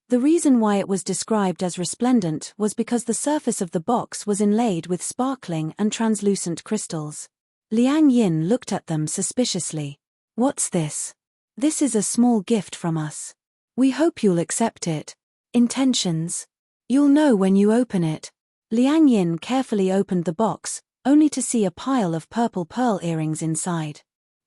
The reason why it was described as resplendent was because the surface of the box was inlaid with sparkling and translucent crystals. Liang Yin looked at them suspiciously. "What's this?" "This is a small gift from us. We hope you'll accept it." "Intentions? You'll know when you open it." Liang Yin carefully opened the box, only to see a pile of purple pearl earrings inside.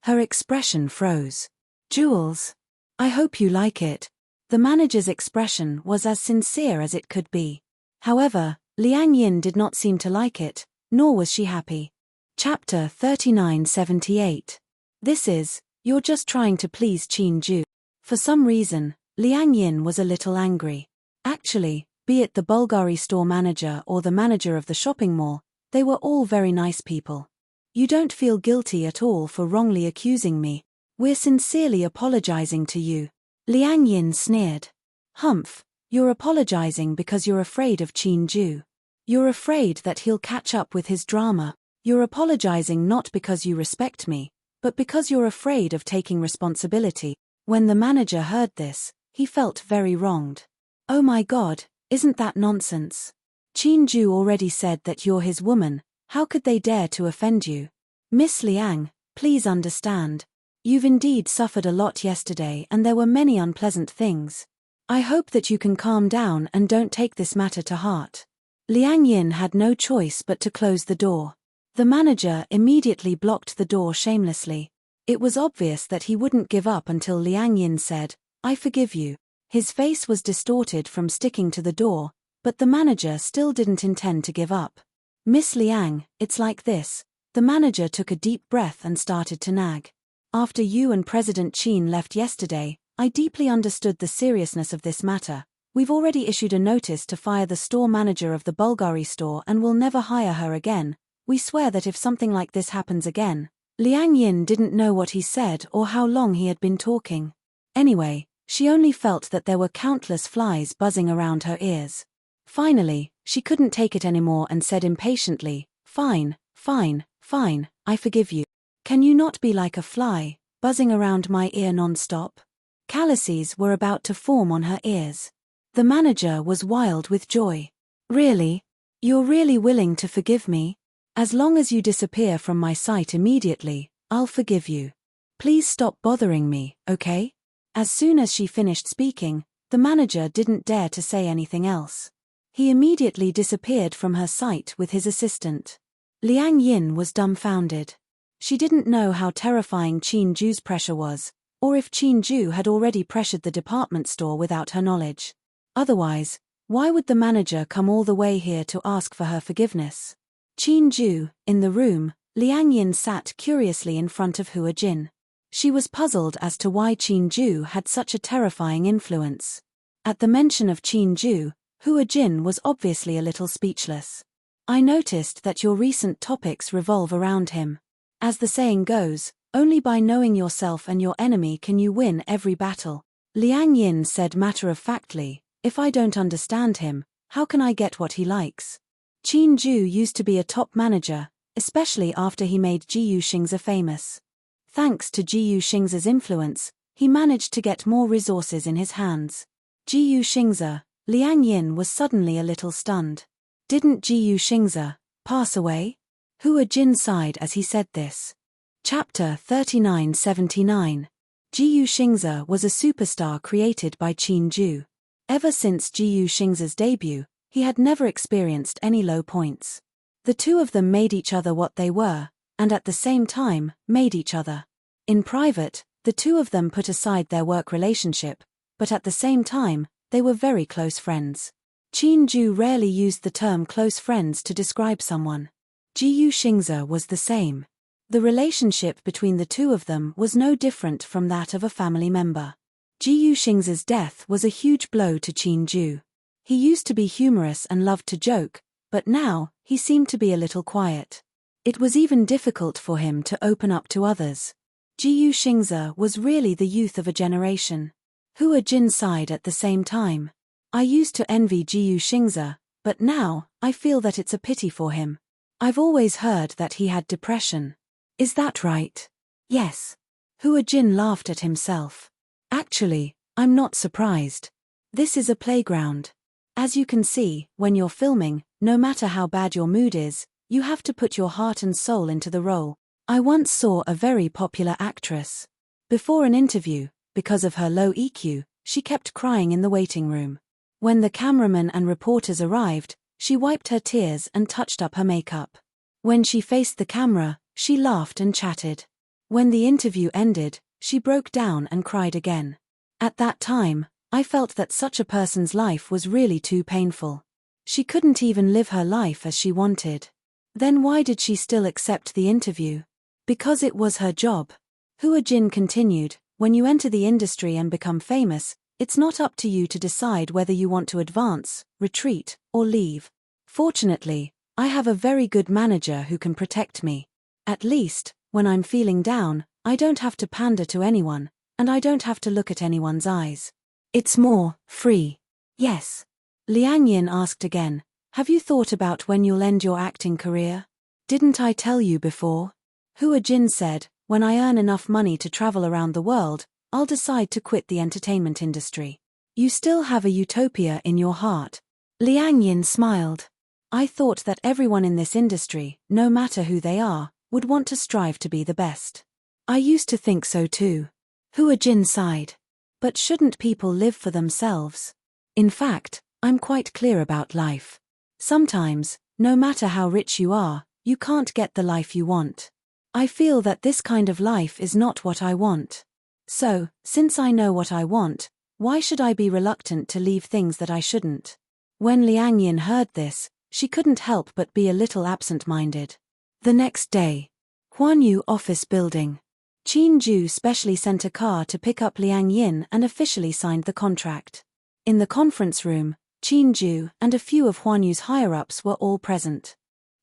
Her expression froze. "Jewels? I hope you like it." The manager's expression was as sincere as it could be. However, Liang Yin did not seem to like it, nor was she happy. Chapter 3978. This is, "You're just trying to please Qin Ju." For some reason, Liang Yin was a little angry. Actually, be it the Bulgari store manager or the manager of the shopping mall, they were all very nice people. "You don't feel guilty at all for wrongly accusing me. We're sincerely apologizing to you." Liang Yin sneered. "Humph, you're apologizing because you're afraid of Qin Ju. You're afraid that he'll catch up with his drama. You're apologizing not because you respect me, but because you're afraid of taking responsibility." When the manager heard this, he felt very wronged. "Oh my God, isn't that nonsense? Qin Ju already said that you're his woman. How could they dare to offend you? Miss Liang, please understand. You've indeed suffered a lot yesterday and there were many unpleasant things. I hope that you can calm down and don't take this matter to heart." Liang Yin had no choice but to close the door. The manager immediately blocked the door shamelessly. It was obvious that he wouldn't give up until Liang Yin said, "I forgive you." His face was distorted from sticking to the door, but the manager still didn't intend to give up. "Miss Liang, it's like this." The manager took a deep breath and started to nag. "After you and President Qin left yesterday, I deeply understood the seriousness of this matter. We've already issued a notice to fire the store manager of the Bulgari store and will never hire her again. We swear that if something like this happens again. Liang Yin didn't know what he said or how long he had been talking. Anyway, she only felt that there were countless flies buzzing around her ears. Finally, she couldn't take it anymore and said impatiently, "Fine, fine, fine, I forgive you. Can you not be like a fly, buzzing around my ear non-stop?" Calluses were about to form on her ears. The manager was wild with joy. "Really? You're really willing to forgive me? As long as you disappear from my sight immediately, I'll forgive you. Please stop bothering me, okay?" As soon as she finished speaking, the manager didn't dare to say anything else. He immediately disappeared from her sight with his assistant. Liang Yin was dumbfounded. She didn't know how terrifying Qin Ju's pressure was, or if Qin Ju had already pressured the department store without her knowledge. Otherwise, why would the manager come all the way here to ask for her forgiveness? Qin Ju, in the room, Liang Yin sat curiously in front of Hua Jin. She was puzzled as to why Qin Ju had such a terrifying influence. At the mention of Qin Ju, Hua Jin was obviously a little speechless. "I noticed that your recent topics revolve around him. As the saying goes, only by knowing yourself and your enemy can you win every battle." Liang Yin said matter-of-factly, "If I don't understand him, how can I get what he likes?" Qin Ju used to be a top manager, especially after he made Jiyu Xingze famous. Thanks to Jiyu Xingze's influence, he managed to get more resources in his hands. Jiyu Xingze, Liang Yin was suddenly a little stunned. Didn't Jiyu Xingze pass away? Hua Jin sighed as he said this. Chapter 3979. Jiyu Xingze was a superstar created by Qin Ju. Ever since Jiyu Xingze's debut, he had never experienced any low points. The two of them made each other what they were, and at the same time, made each other. In private, the two of them put aside their work relationship, but at the same time, they were very close friends. Qin Ju rarely used the term close friends to describe someone. Jiyu Xingze was the same. The relationship between the two of them was no different from that of a family member. Jiyu Xingze's death was a huge blow to Qin Ju. He used to be humorous and loved to joke, but now, he seemed to be a little quiet. It was even difficult for him to open up to others. Jiyu Xingze was really the youth of a generation. Hua Jin sighed at the same time. "I used to envy Jiyu Xingze, but now, I feel that it's a pity for him. I've always heard that he had depression." "Is that right?" "Yes." Hua Jin laughed at himself. "Actually, I'm not surprised. This is a playground. As you can see, when you're filming, no matter how bad your mood is, you have to put your heart and soul into the role. I once saw a very popular actress. Before an interview, because of her low EQ, she kept crying in the waiting room. When the cameraman and reporters arrived, she wiped her tears and touched up her makeup. When she faced the camera, she laughed and chatted. When the interview ended, she broke down and cried again. At that time, I felt that such a person's life was really too painful. She couldn't even live her life as she wanted. Then why did she still accept the interview? Because it was her job." Hua Jin continued, "When you enter the industry and become famous, it's not up to you to decide whether you want to advance, retreat, or leave. Fortunately, I have a very good manager who can protect me. At least, when I'm feeling down, I don't have to pander to anyone, and I don't have to look at anyone's eyes. It's more free." "Yes." Liang Yin asked again, "Have you thought about when you'll end your acting career?" "Didn't I tell you before?" Hua Jin said, "When I earn enough money to travel around the world, I'll decide to quit the entertainment industry." "You still have a utopia in your heart." Liang Yin smiled. "I thought that everyone in this industry, no matter who they are, would want to strive to be the best." "I used to think so too." Hua Jin sighed. "But shouldn't people live for themselves? In fact, I'm quite clear about life. Sometimes, no matter how rich you are, you can't get the life you want. I feel that this kind of life is not what I want. So, since I know what I want, why should I be reluctant to leave things that I shouldn't?" When Liang Yin heard this, she couldn't help but be a little absent-minded. The next day. Huanyu Office Building. Qin Ju specially sent a car to pick up Liang Yin and officially signed the contract. In the conference room, Qin Ju and a few of Huan Yu's higher-ups were all present.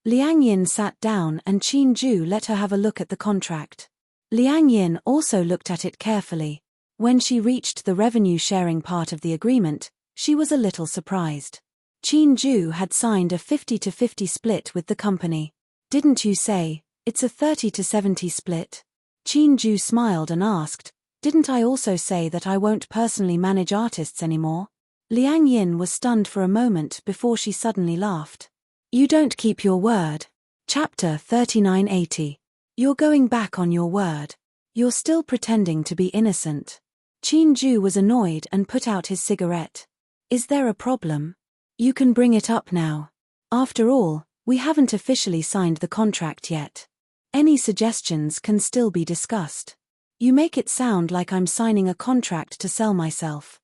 Liang Yin sat down and Qin Ju let her have a look at the contract. Liang Yin also looked at it carefully. When she reached the revenue-sharing part of the agreement, she was a little surprised. Qin Ju had signed a 50-50 split with the company. "Didn't you say, it's a 30-70 split?" Qin Ju smiled and asked, "Didn't I also say that I won't personally manage artists anymore?" Liang Yin was stunned for a moment before she suddenly laughed. "You don't keep your word." Chapter 3980. You're going back on your word. You're still pretending to be innocent. Qin Ju was annoyed and put out his cigarette. "Is there a problem? You can bring it up now. After all, we haven't officially signed the contract yet. Any suggestions can still be discussed. You make it sound like I'm signing a contract to sell myself."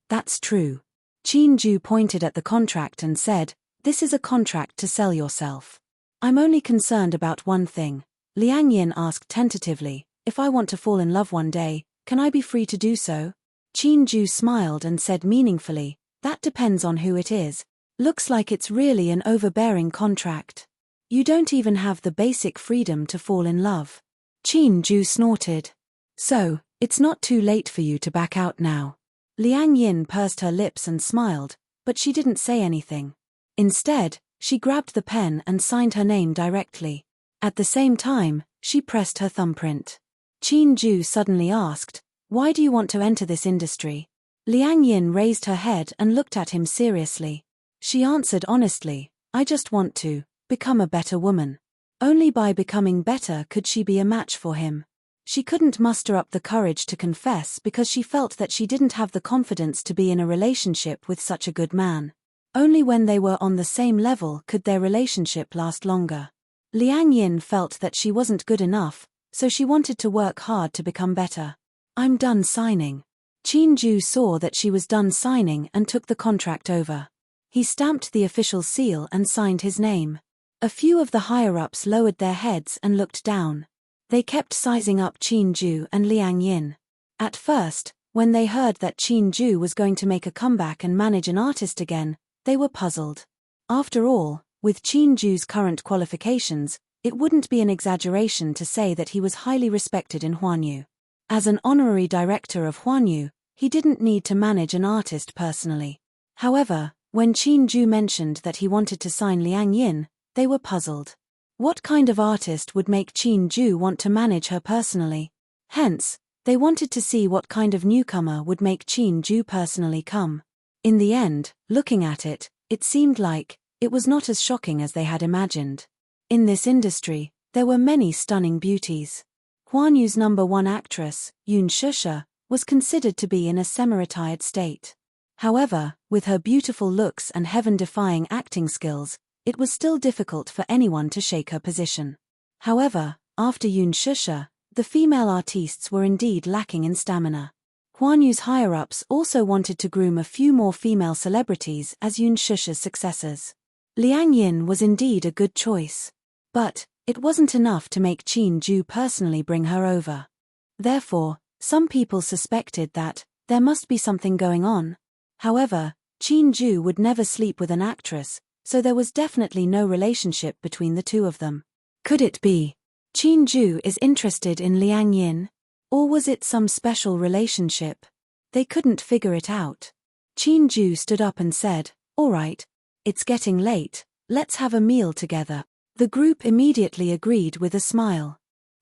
That's true." Qin Ju pointed at the contract and said, "This is a contract to sell yourself. I'm only concerned about one thing." Liang Yin asked tentatively, "If I want to fall in love one day, can I be free to do so?" Qin Ju smiled and said meaningfully, "That depends on who it is. Looks like it's really an overbearing contract. You don't even have the basic freedom to fall in love." Qin Ju snorted. "So, it's not too late for you to back out now." Liang Yin pursed her lips and smiled, but she didn't say anything. Instead, she grabbed the pen and signed her name directly. At the same time, she pressed her thumbprint. Qin Ju suddenly asked, "Why do you want to enter this industry?" Liang Yin raised her head and looked at him seriously. She answered honestly, "I just want to become a better woman." Only by becoming better could she be a match for him. She couldn't muster up the courage to confess because she felt that she didn't have the confidence to be in a relationship with such a good man. Only when they were on the same level could their relationship last longer. Liang Yin felt that she wasn't good enough, so she wanted to work hard to become better. "I'm done signing." Qin Ju saw that she was done signing and took the contract over. He stamped the official seal and signed his name. A few of the higher-ups lowered their heads and looked down. They kept sizing up Qin Ju and Liang Yin. At first, when they heard that Qin Ju was going to make a comeback and manage an artist again, they were puzzled. After all, with Qin Ju's current qualifications, it wouldn't be an exaggeration to say that he was highly respected in Huanyu. As an honorary director of Huanyu, he didn't need to manage an artist personally. However, when Qin Ju mentioned that he wanted to sign Liang Yin, they were puzzled. What kind of artist would make Qin Ju want to manage her personally? Hence, they wanted to see what kind of newcomer would make Qin Ju personally come. In the end, looking at it, it seemed like it was not as shocking as they had imagined. In this industry, there were many stunning beauties. Huanyu's #1 actress, Yun Shusha, was considered to be in a semi-retired state. However, with her beautiful looks and heaven-defying acting skills, it was still difficult for anyone to shake her position. However, after Yun Shusha, the female artistes were indeed lacking in stamina. Huanyu's higher-ups also wanted to groom a few more female celebrities as Yun Shusha's successors. Liang Yin was indeed a good choice. But it wasn't enough to make Qin Ju personally bring her over. Therefore, some people suspected that there must be something going on. However, Qin Ju would never sleep with an actress, so there was definitely no relationship between the two of them. Could it be Qin Ju is interested in Liang Yin? Or was it some special relationship? They couldn't figure it out. Qin Ju stood up and said, "All right, it's getting late, let's have a meal together." The group immediately agreed with a smile.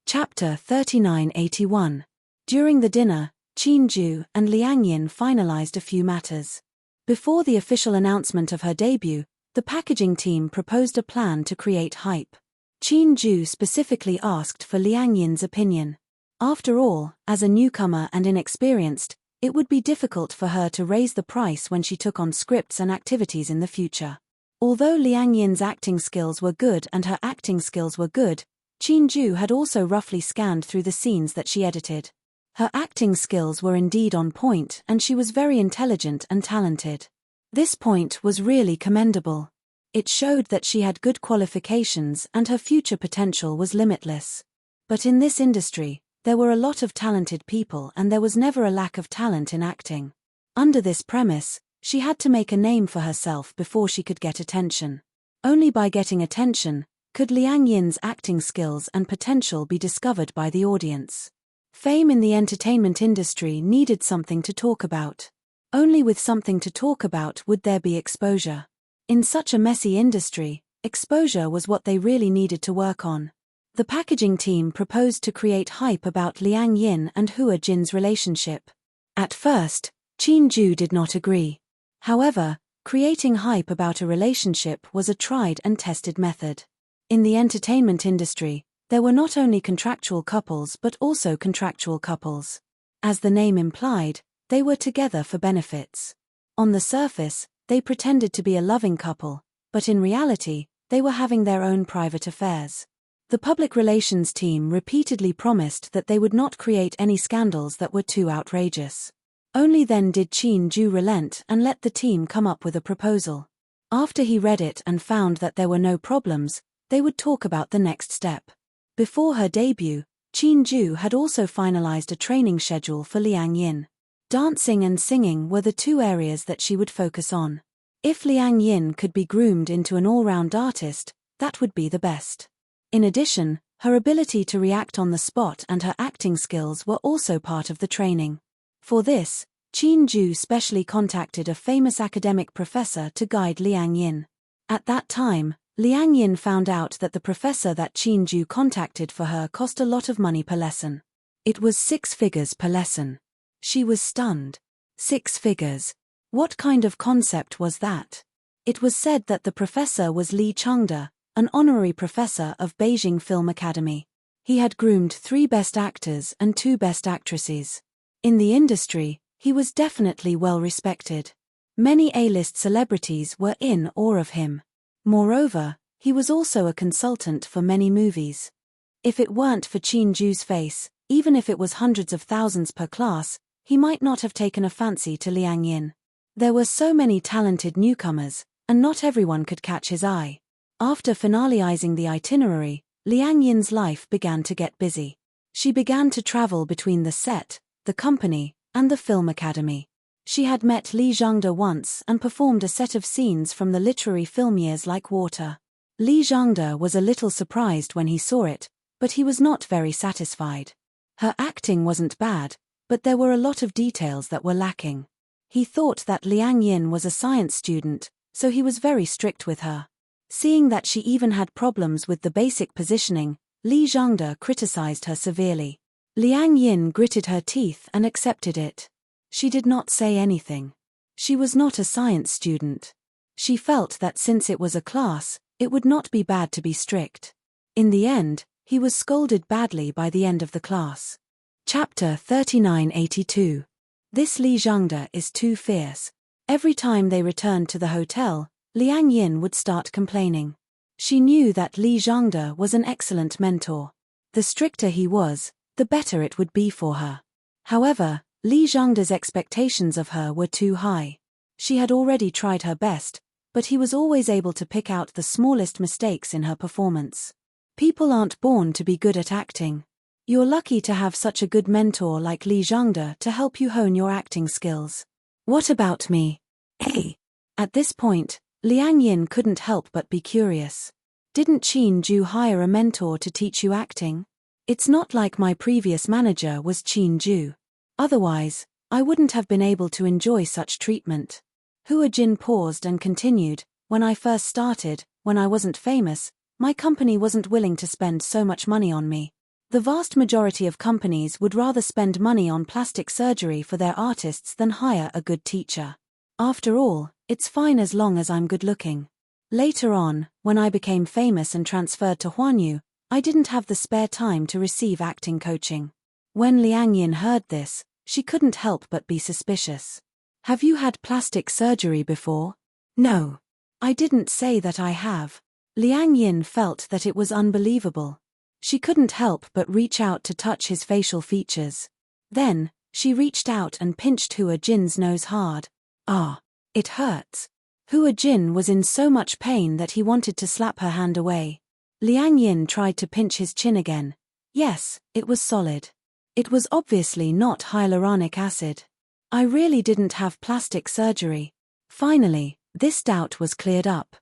Chapter 3981. During the dinner, Qin Ju and Liang Yin finalized a few matters. Before the official announcement of her debut, the packaging team proposed a plan to create hype. Qin Ju specifically asked for Liang Yin's opinion. After all, as a newcomer and inexperienced, it would be difficult for her to raise the price when she took on scripts and activities in the future. Although Liang Yin's acting skills were good and her acting skills were good, Qin Ju had also roughly scanned through the scenes that she edited. Her acting skills were indeed on point and she was very intelligent and talented. This point was really commendable. It showed that she had good qualifications and her future potential was limitless. But in this industry, There were a lot of talented people and there was never a lack of talent in acting. Under this premise, she had to make a name for herself before she could get attention. Only by getting attention could Liang Yin's acting skills and potential be discovered by the audience. Fame in the entertainment industry needed something to talk about. Only with something to talk about would there be exposure. In such a messy industry, exposure was what they really needed to work on. The packaging team proposed to create hype about Liang Yin and Hua Jin's relationship. At first, Qin Ju did not agree. However, creating hype about a relationship was a tried and tested method. In the entertainment industry, there were not only contractual couples but also contractual couples. As the name implied, they were together for benefits. On the surface, they pretended to be a loving couple, but in reality, they were having their own private affairs. The public relations team repeatedly promised that they would not create any scandals that were too outrageous. Only then did Qin Ju relent and let the team come up with a proposal. After he read it and found that there were no problems, they would talk about the next step. Before her debut, Qin Ju had also finalized a training schedule for Liang Yin. Dancing and singing were the two areas that she would focus on. If Liang Yin could be groomed into an all-round artist, that would be the best. In addition, her ability to react on the spot and her acting skills were also part of the training. For this, Qin Ju specially contacted a famous academic professor to guide Liang Yin. At that time, Liang Yin found out that the professor that Qin Ju contacted for her cost a lot of money per lesson. It was 6 figures per lesson. She was stunned. 6 figures. What kind of concept was that? It was said that the professor was Li Chengde, an honorary professor of Beijing Film Academy. He had groomed 3 best actors and 2 best actresses. In the industry, he was definitely well respected. Many A-list celebrities were in awe of him. Moreover, he was also a consultant for many movies. If it weren't for Qin Ju's face, even if it was hundreds of thousands per class, he might not have taken a fancy to Liang Yin. There were so many talented newcomers, and not everyone could catch his eye. After finalizing the itinerary, Liang Yin's life began to get busy. She began to travel between the set, the company, and the film academy. She had met Li Zhengde once and performed a set of scenes from the literary film Years Like Water. Li Zhengde was a little surprised when he saw it, but he was not very satisfied. Her acting wasn't bad, but there were a lot of details that were lacking. He thought that Liang Yin was a science student, so he was very strict with her. Seeing that she even had problems with the basic positioning, Li Zhengde criticized her severely. Liang Yin gritted her teeth and accepted it. She did not say anything. She was not a science student. She felt that since it was a class, it would not be bad to be strict. In the end, he was scolded badly by the end of the class. Chapter 3982. This Li Zhengde is too fierce. Every time they returned to the hotel, Liang Yin would start complaining. She knew that Li Zhengde was an excellent mentor. The stricter he was, the better it would be for her. However, Li Zhengde's expectations of her were too high. She had already tried her best, but he was always able to pick out the smallest mistakes in her performance. People aren't born to be good at acting. You're lucky to have such a good mentor like Li Zhengde to help you hone your acting skills. What about me? Hey! At this point, Liang Yin couldn't help but be curious. Didn't Qin Ju hire a mentor to teach you acting? It's not like my previous manager was Qin Ju. Otherwise, I wouldn't have been able to enjoy such treatment. Hua Jin paused and continued, when I first started, when I wasn't famous, my company wasn't willing to spend so much money on me. The vast majority of companies would rather spend money on plastic surgery for their artists than hire a good teacher. After all, it's fine as long as I'm good-looking. Later on, when I became famous and transferred to Huanyu, I didn't have the spare time to receive acting coaching. When Liang Yin heard this, she couldn't help but be suspicious. Have you had plastic surgery before? No. I didn't say that I have. Liang Yin felt that it was unbelievable. She couldn't help but reach out to touch his facial features. Then, she reached out and pinched Hua Jin's nose hard. Ah, it hurts. Hua Jin was in so much pain that he wanted to slap her hand away. Liang Yin tried to pinch his chin again. Yes, it was solid. It was obviously not hyaluronic acid. I really didn't have plastic surgery. Finally, this doubt was cleared up.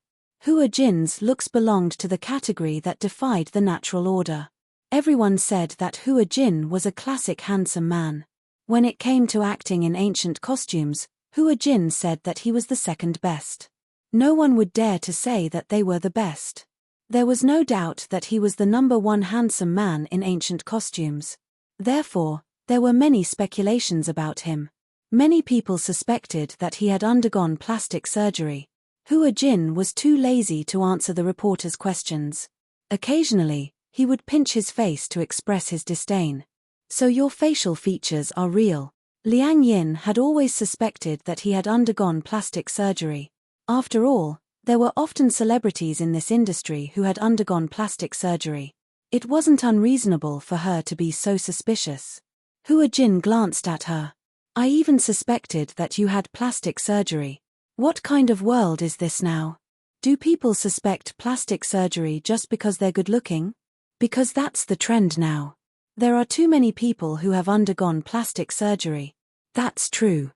Hua Jin's looks belonged to the category that defied the natural order. Everyone said that Hua Jin was a classic handsome man. When it came to acting in ancient costumes, Hua Jin said that he was the second best. No one would dare to say that they were the best. There was no doubt that he was the number one handsome man in ancient costumes. Therefore, there were many speculations about him. Many people suspected that he had undergone plastic surgery. Hua Jin was too lazy to answer the reporters' questions. Occasionally, he would pinch his face to express his disdain. So your facial features are real. Liang Yin had always suspected that he had undergone plastic surgery. After all, there were often celebrities in this industry who had undergone plastic surgery. It wasn't unreasonable for her to be so suspicious. Hua Jin glanced at her. I even suspected that you had plastic surgery. What kind of world is this now? Do people suspect plastic surgery just because they're good looking? Because that's the trend now. There are too many people who have undergone plastic surgery. That's true.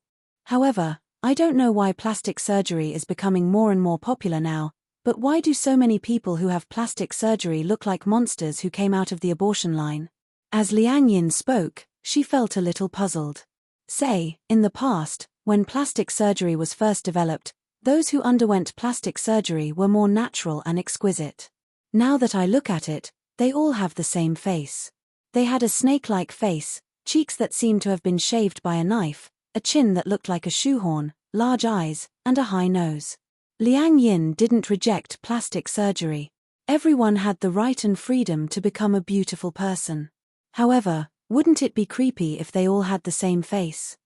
However, I don't know why plastic surgery is becoming more and more popular now, but why do so many people who have plastic surgery look like monsters who came out of the abortion line? As Liang Yin spoke, she felt a little puzzled. Say, in the past, when plastic surgery was first developed, those who underwent plastic surgery were more natural and exquisite. Now that I look at it, they all have the same face. They had a snake-like face, cheeks that seemed to have been shaved by a knife, a chin that looked like a shoehorn, large eyes, and a high nose. Liang Yin didn't reject plastic surgery. Everyone had the right and freedom to become a beautiful person. However, wouldn't it be creepy if they all had the same face?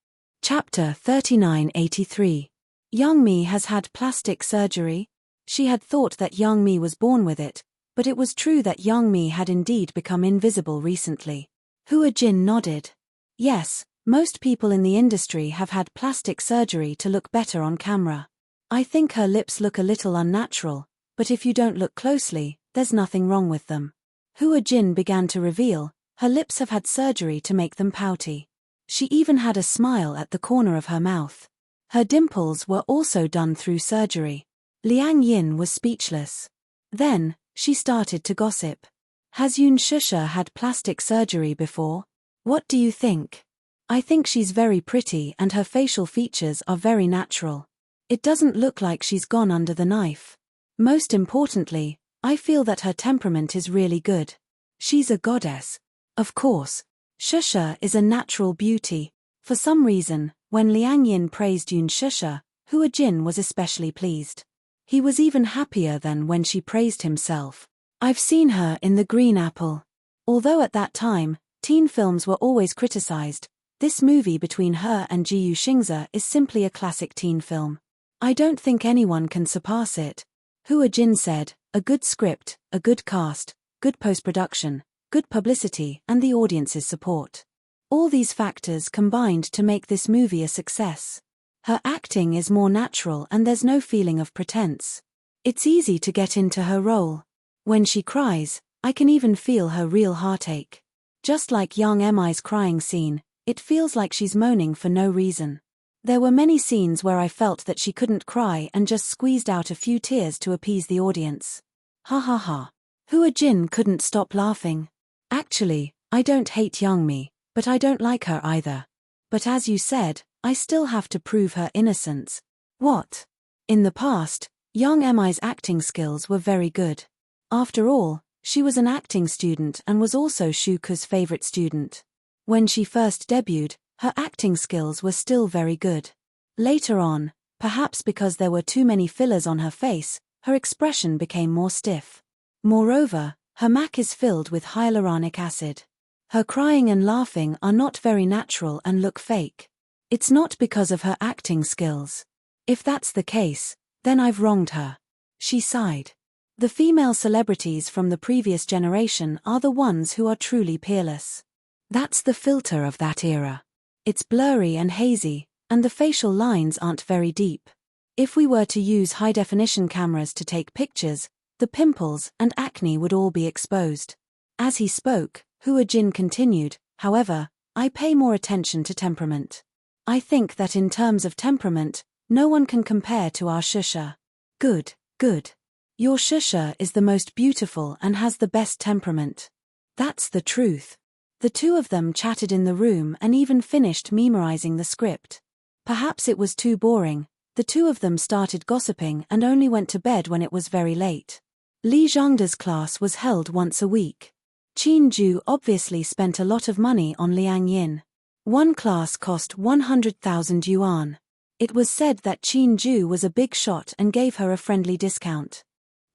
Chapter 3983. Young Mi has had plastic surgery? She had thought that Young Mi was born with it, but it was true that Young Mi had indeed become invisible recently. Hua Jin nodded. Yes, most people in the industry have had plastic surgery to look better on camera. I think her lips look a little unnatural, but if you don't look closely, there's nothing wrong with them. Hua Jin began to reveal, her lips have had surgery to make them pouty. She even had a smile at the corner of her mouth. Her dimples were also done through surgery. Liang Yin was speechless. Then, she started to gossip. Has Yun Shusha had plastic surgery before? What do you think? I think she's very pretty and her facial features are very natural. It doesn't look like she's gone under the knife. Most importantly, I feel that her temperament is really good. She's a goddess. Of course, Shusha is a natural beauty. For some reason, when Liang Yin praised Yun Shusha, Hua Jin was especially pleased. He was even happier than when she praised himself. I've seen her in The Green Apple. Although at that time, teen films were always criticized, this movie between her and Jiyu Xingze is simply a classic teen film. I don't think anyone can surpass it. Hua Jin said, a good script, a good cast, good post-production, good publicity and the audience's support. All these factors combined to make this movie a success. Her acting is more natural and there's no feeling of pretense. It's easy to get into her role. When she cries, I can even feel her real heartache. Just like Yang Mi's crying scene, it feels like she's moaning for no reason. There were many scenes where I felt that she couldn't cry and just squeezed out a few tears to appease the audience. Ha ha ha. Hua Jin couldn't stop laughing. Actually, I don't hate Young Mi, but I don't like her either. But as you said, I still have to prove her innocence. What? In the past, Young Mi's acting skills were very good. After all, she was an acting student and was also Shuku's favorite student. When she first debuted, her acting skills were still very good. Later on, perhaps because there were too many fillers on her face, her expression became more stiff. Moreover, her mac is filled with hyaluronic acid. Her crying and laughing are not very natural and look fake. It's not because of her acting skills. If that's the case, then I've wronged her. She sighed. The female celebrities from the previous generation are the ones who are truly peerless. That's the filter of that era. It's blurry and hazy, and the facial lines aren't very deep. If we were to use high-definition cameras to take pictures, the pimples and acne would all be exposed. As he spoke, Hua Jin continued, however, I pay more attention to temperament. I think that in terms of temperament, no one can compare to our shusha. Good, good. Your shusha is the most beautiful and has the best temperament. That's the truth. The two of them chatted in the room and even finished memorizing the script. Perhaps it was too boring. The two of them started gossiping and only went to bed when it was very late. Li Zhangda's class was held once a week. Qin Ju obviously spent a lot of money on Liang Yin. One class cost 100,000 yuan. It was said that Qin Ju was a big shot and gave her a friendly discount.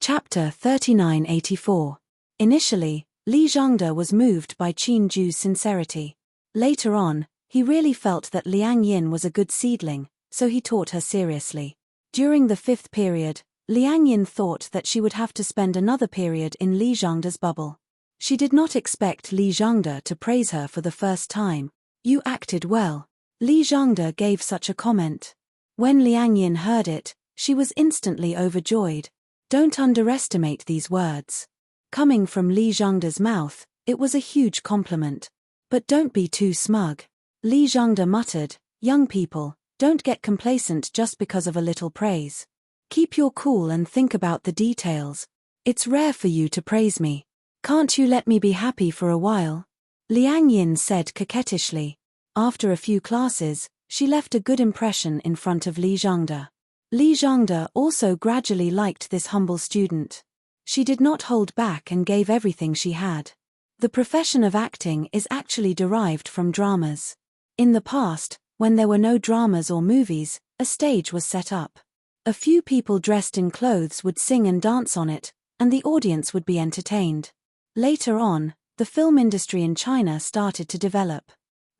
Chapter 3984. Initially, Li Zhangda was moved by Qin Ju's sincerity. Later on, he really felt that Liang Yin was a good seedling, so he taught her seriously. During the 5th period, Liang Yin thought that she would have to spend another period in Li Zhangda's bubble. She did not expect Li Zhangda to praise her for the first time. You acted well. Li Zhangda gave such a comment. When Liang Yin heard it, she was instantly overjoyed. Don't underestimate these words. Coming from Li Zhangda's mouth, it was a huge compliment. But don't be too smug. Li Zhangda muttered, young people, don't get complacent just because of a little praise. Keep your cool and think about the details. It's rare for you to praise me. Can't you let me be happy for a while? Liang Yin said coquettishly. After a few classes, she left a good impression in front of Li Zhangda. Li Zhangda also gradually liked this humble student. She did not hold back and gave everything she had. The profession of acting is actually derived from dramas. In the past, when there were no dramas or movies, a stage was set up. A few people dressed in clothes would sing and dance on it, and the audience would be entertained. Later on, the film industry in China started to develop.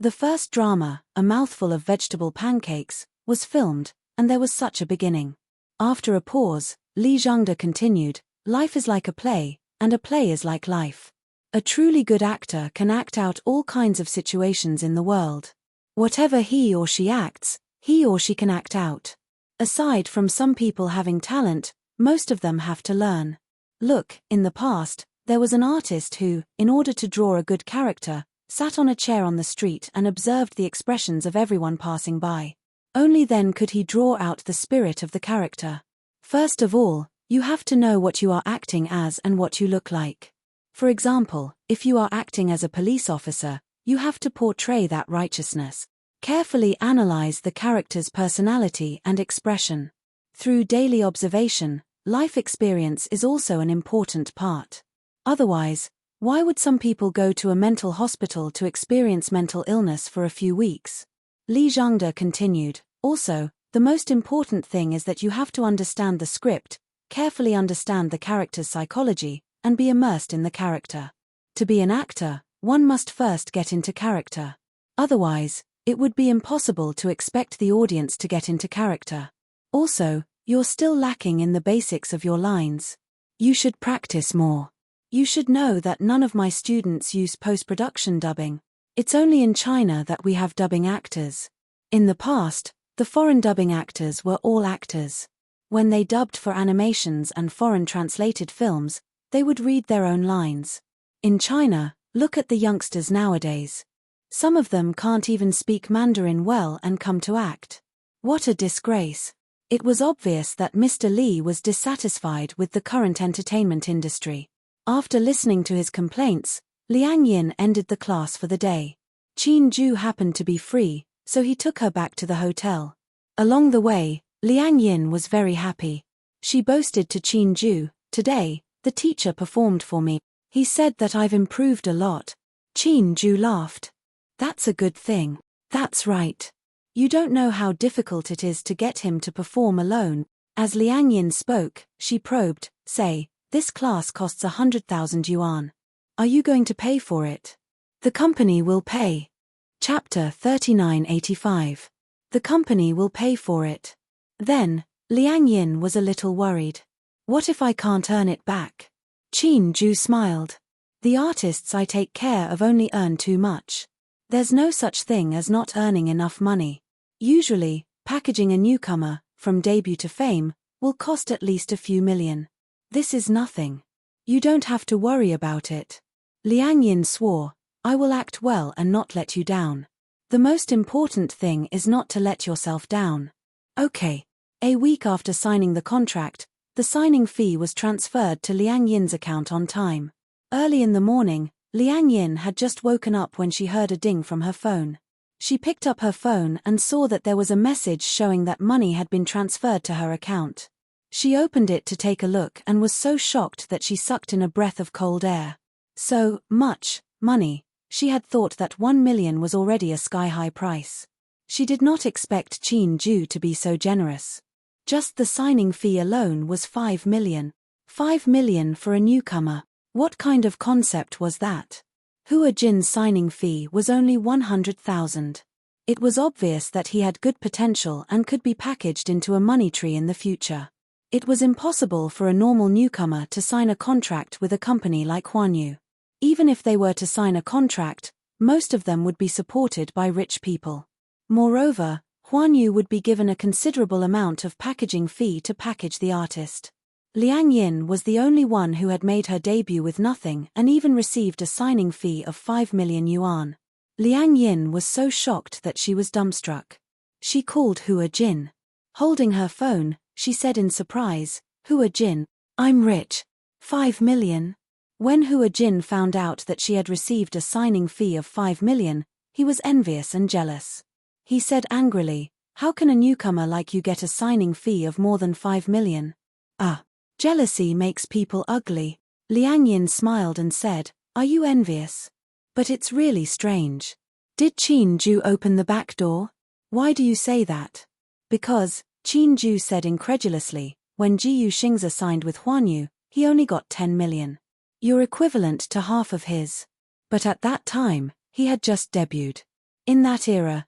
The first drama, A Mouthful of Vegetable Pancakes, was filmed, and there was such a beginning. After a pause, Li Zhangda continued, life is like a play, and a play is like life. A truly good actor can act out all kinds of situations in the world. Whatever he or she acts, he or she can act out. Aside from some people having talent, most of them have to learn. Look, in the past, there was an artist who, in order to draw a good character, sat on a chair on the street and observed the expressions of everyone passing by. Only then could he draw out the spirit of the character. First of all, you have to know what you are acting as and what you look like. For example, if you are acting as a police officer, you have to portray that righteousness. Carefully analyze the character's personality and expression. Through daily observation, life experience is also an important part. Otherwise, why would some people go to a mental hospital to experience mental illness for a few weeks? Li Zhangda continued, also, the most important thing is that you have to understand the script, carefully understand the character's psychology, and be immersed in the character. To be an actor, one must first get into character. Otherwise, it would be impossible to expect the audience to get into character. Also, you're still lacking in the basics of your lines. You should practice more. You should know that none of my students use post-production dubbing. It's only in China that we have dubbing actors. In the past, the foreign dubbing actors were all actors. When they dubbed for animations and foreign translated films, they would read their own lines. In China, look at the youngsters nowadays. Some of them can't even speak Mandarin well and come to act. What a disgrace. It was obvious that Mr. Li was dissatisfied with the current entertainment industry. After listening to his complaints, Liang Yin ended the class for the day. Qin Ju happened to be free, so he took her back to the hotel. Along the way, Liang Yin was very happy. She boasted to Qin Ju, today, the teacher performed for me. He said that I've improved a lot. Qin Ju laughed. That's a good thing. That's right. You don't know how difficult it is to get him to perform alone. As Liang Yin spoke, she probed, say, this class costs 100,000 yuan. Are you going to pay for it? The company will pay. Chapter 3985. The company will pay for it. Then, Liang Yin was a little worried. What if I can't earn it back? Qin Ju smiled. The artists I take care of only earn too much. There's no such thing as not earning enough money. Usually, packaging a newcomer, from debut to fame, will cost at least a few million. This is nothing. You don't have to worry about it. Liang Yin swore, I will act well and not let you down. The most important thing is not to let yourself down. Okay. A week after signing the contract, the signing fee was transferred to Liang Yin's account on time. Early in the morning, Liang Yin had just woken up when she heard a ding from her phone. She picked up her phone and saw that there was a message showing that money had been transferred to her account. She opened it to take a look and was so shocked that she sucked in a breath of cold air. So much money. She had thought that 1 million was already a sky-high price. She did not expect Qin Ju to be so generous. Just the signing fee alone was 5 million. 5 million for a newcomer. What kind of concept was that? Hua Jin's signing fee was only 100,000. It was obvious that he had good potential and could be packaged into a money tree in the future. It was impossible for a normal newcomer to sign a contract with a company like Huanyu. Even if they were to sign a contract, most of them would be supported by rich people. Moreover, Huanyu would be given a considerable amount of packaging fee to package the artist. Liang Yin was the only one who had made her debut with nothing and even received a signing fee of 5 million yuan. Liang Yin was so shocked that she was dumbstruck. She called Hua Jin. Holding her phone, she said in surprise, Hua Jin, I'm rich. 5 million. When Hua Jin found out that she had received a signing fee of 5 million, he was envious and jealous. He said angrily, how can a newcomer like you get a signing fee of more than 5 million? Jealousy makes people ugly. Liang Yin smiled and said, are you envious? But it's really strange. Did Qin Ju open the back door? Why do you say that? Because, Qin Ju said incredulously, when Jiyu Xingza signed with Huanyu, he only got 10 million. You're equivalent to half of his. But at that time, he had just debuted. In that era,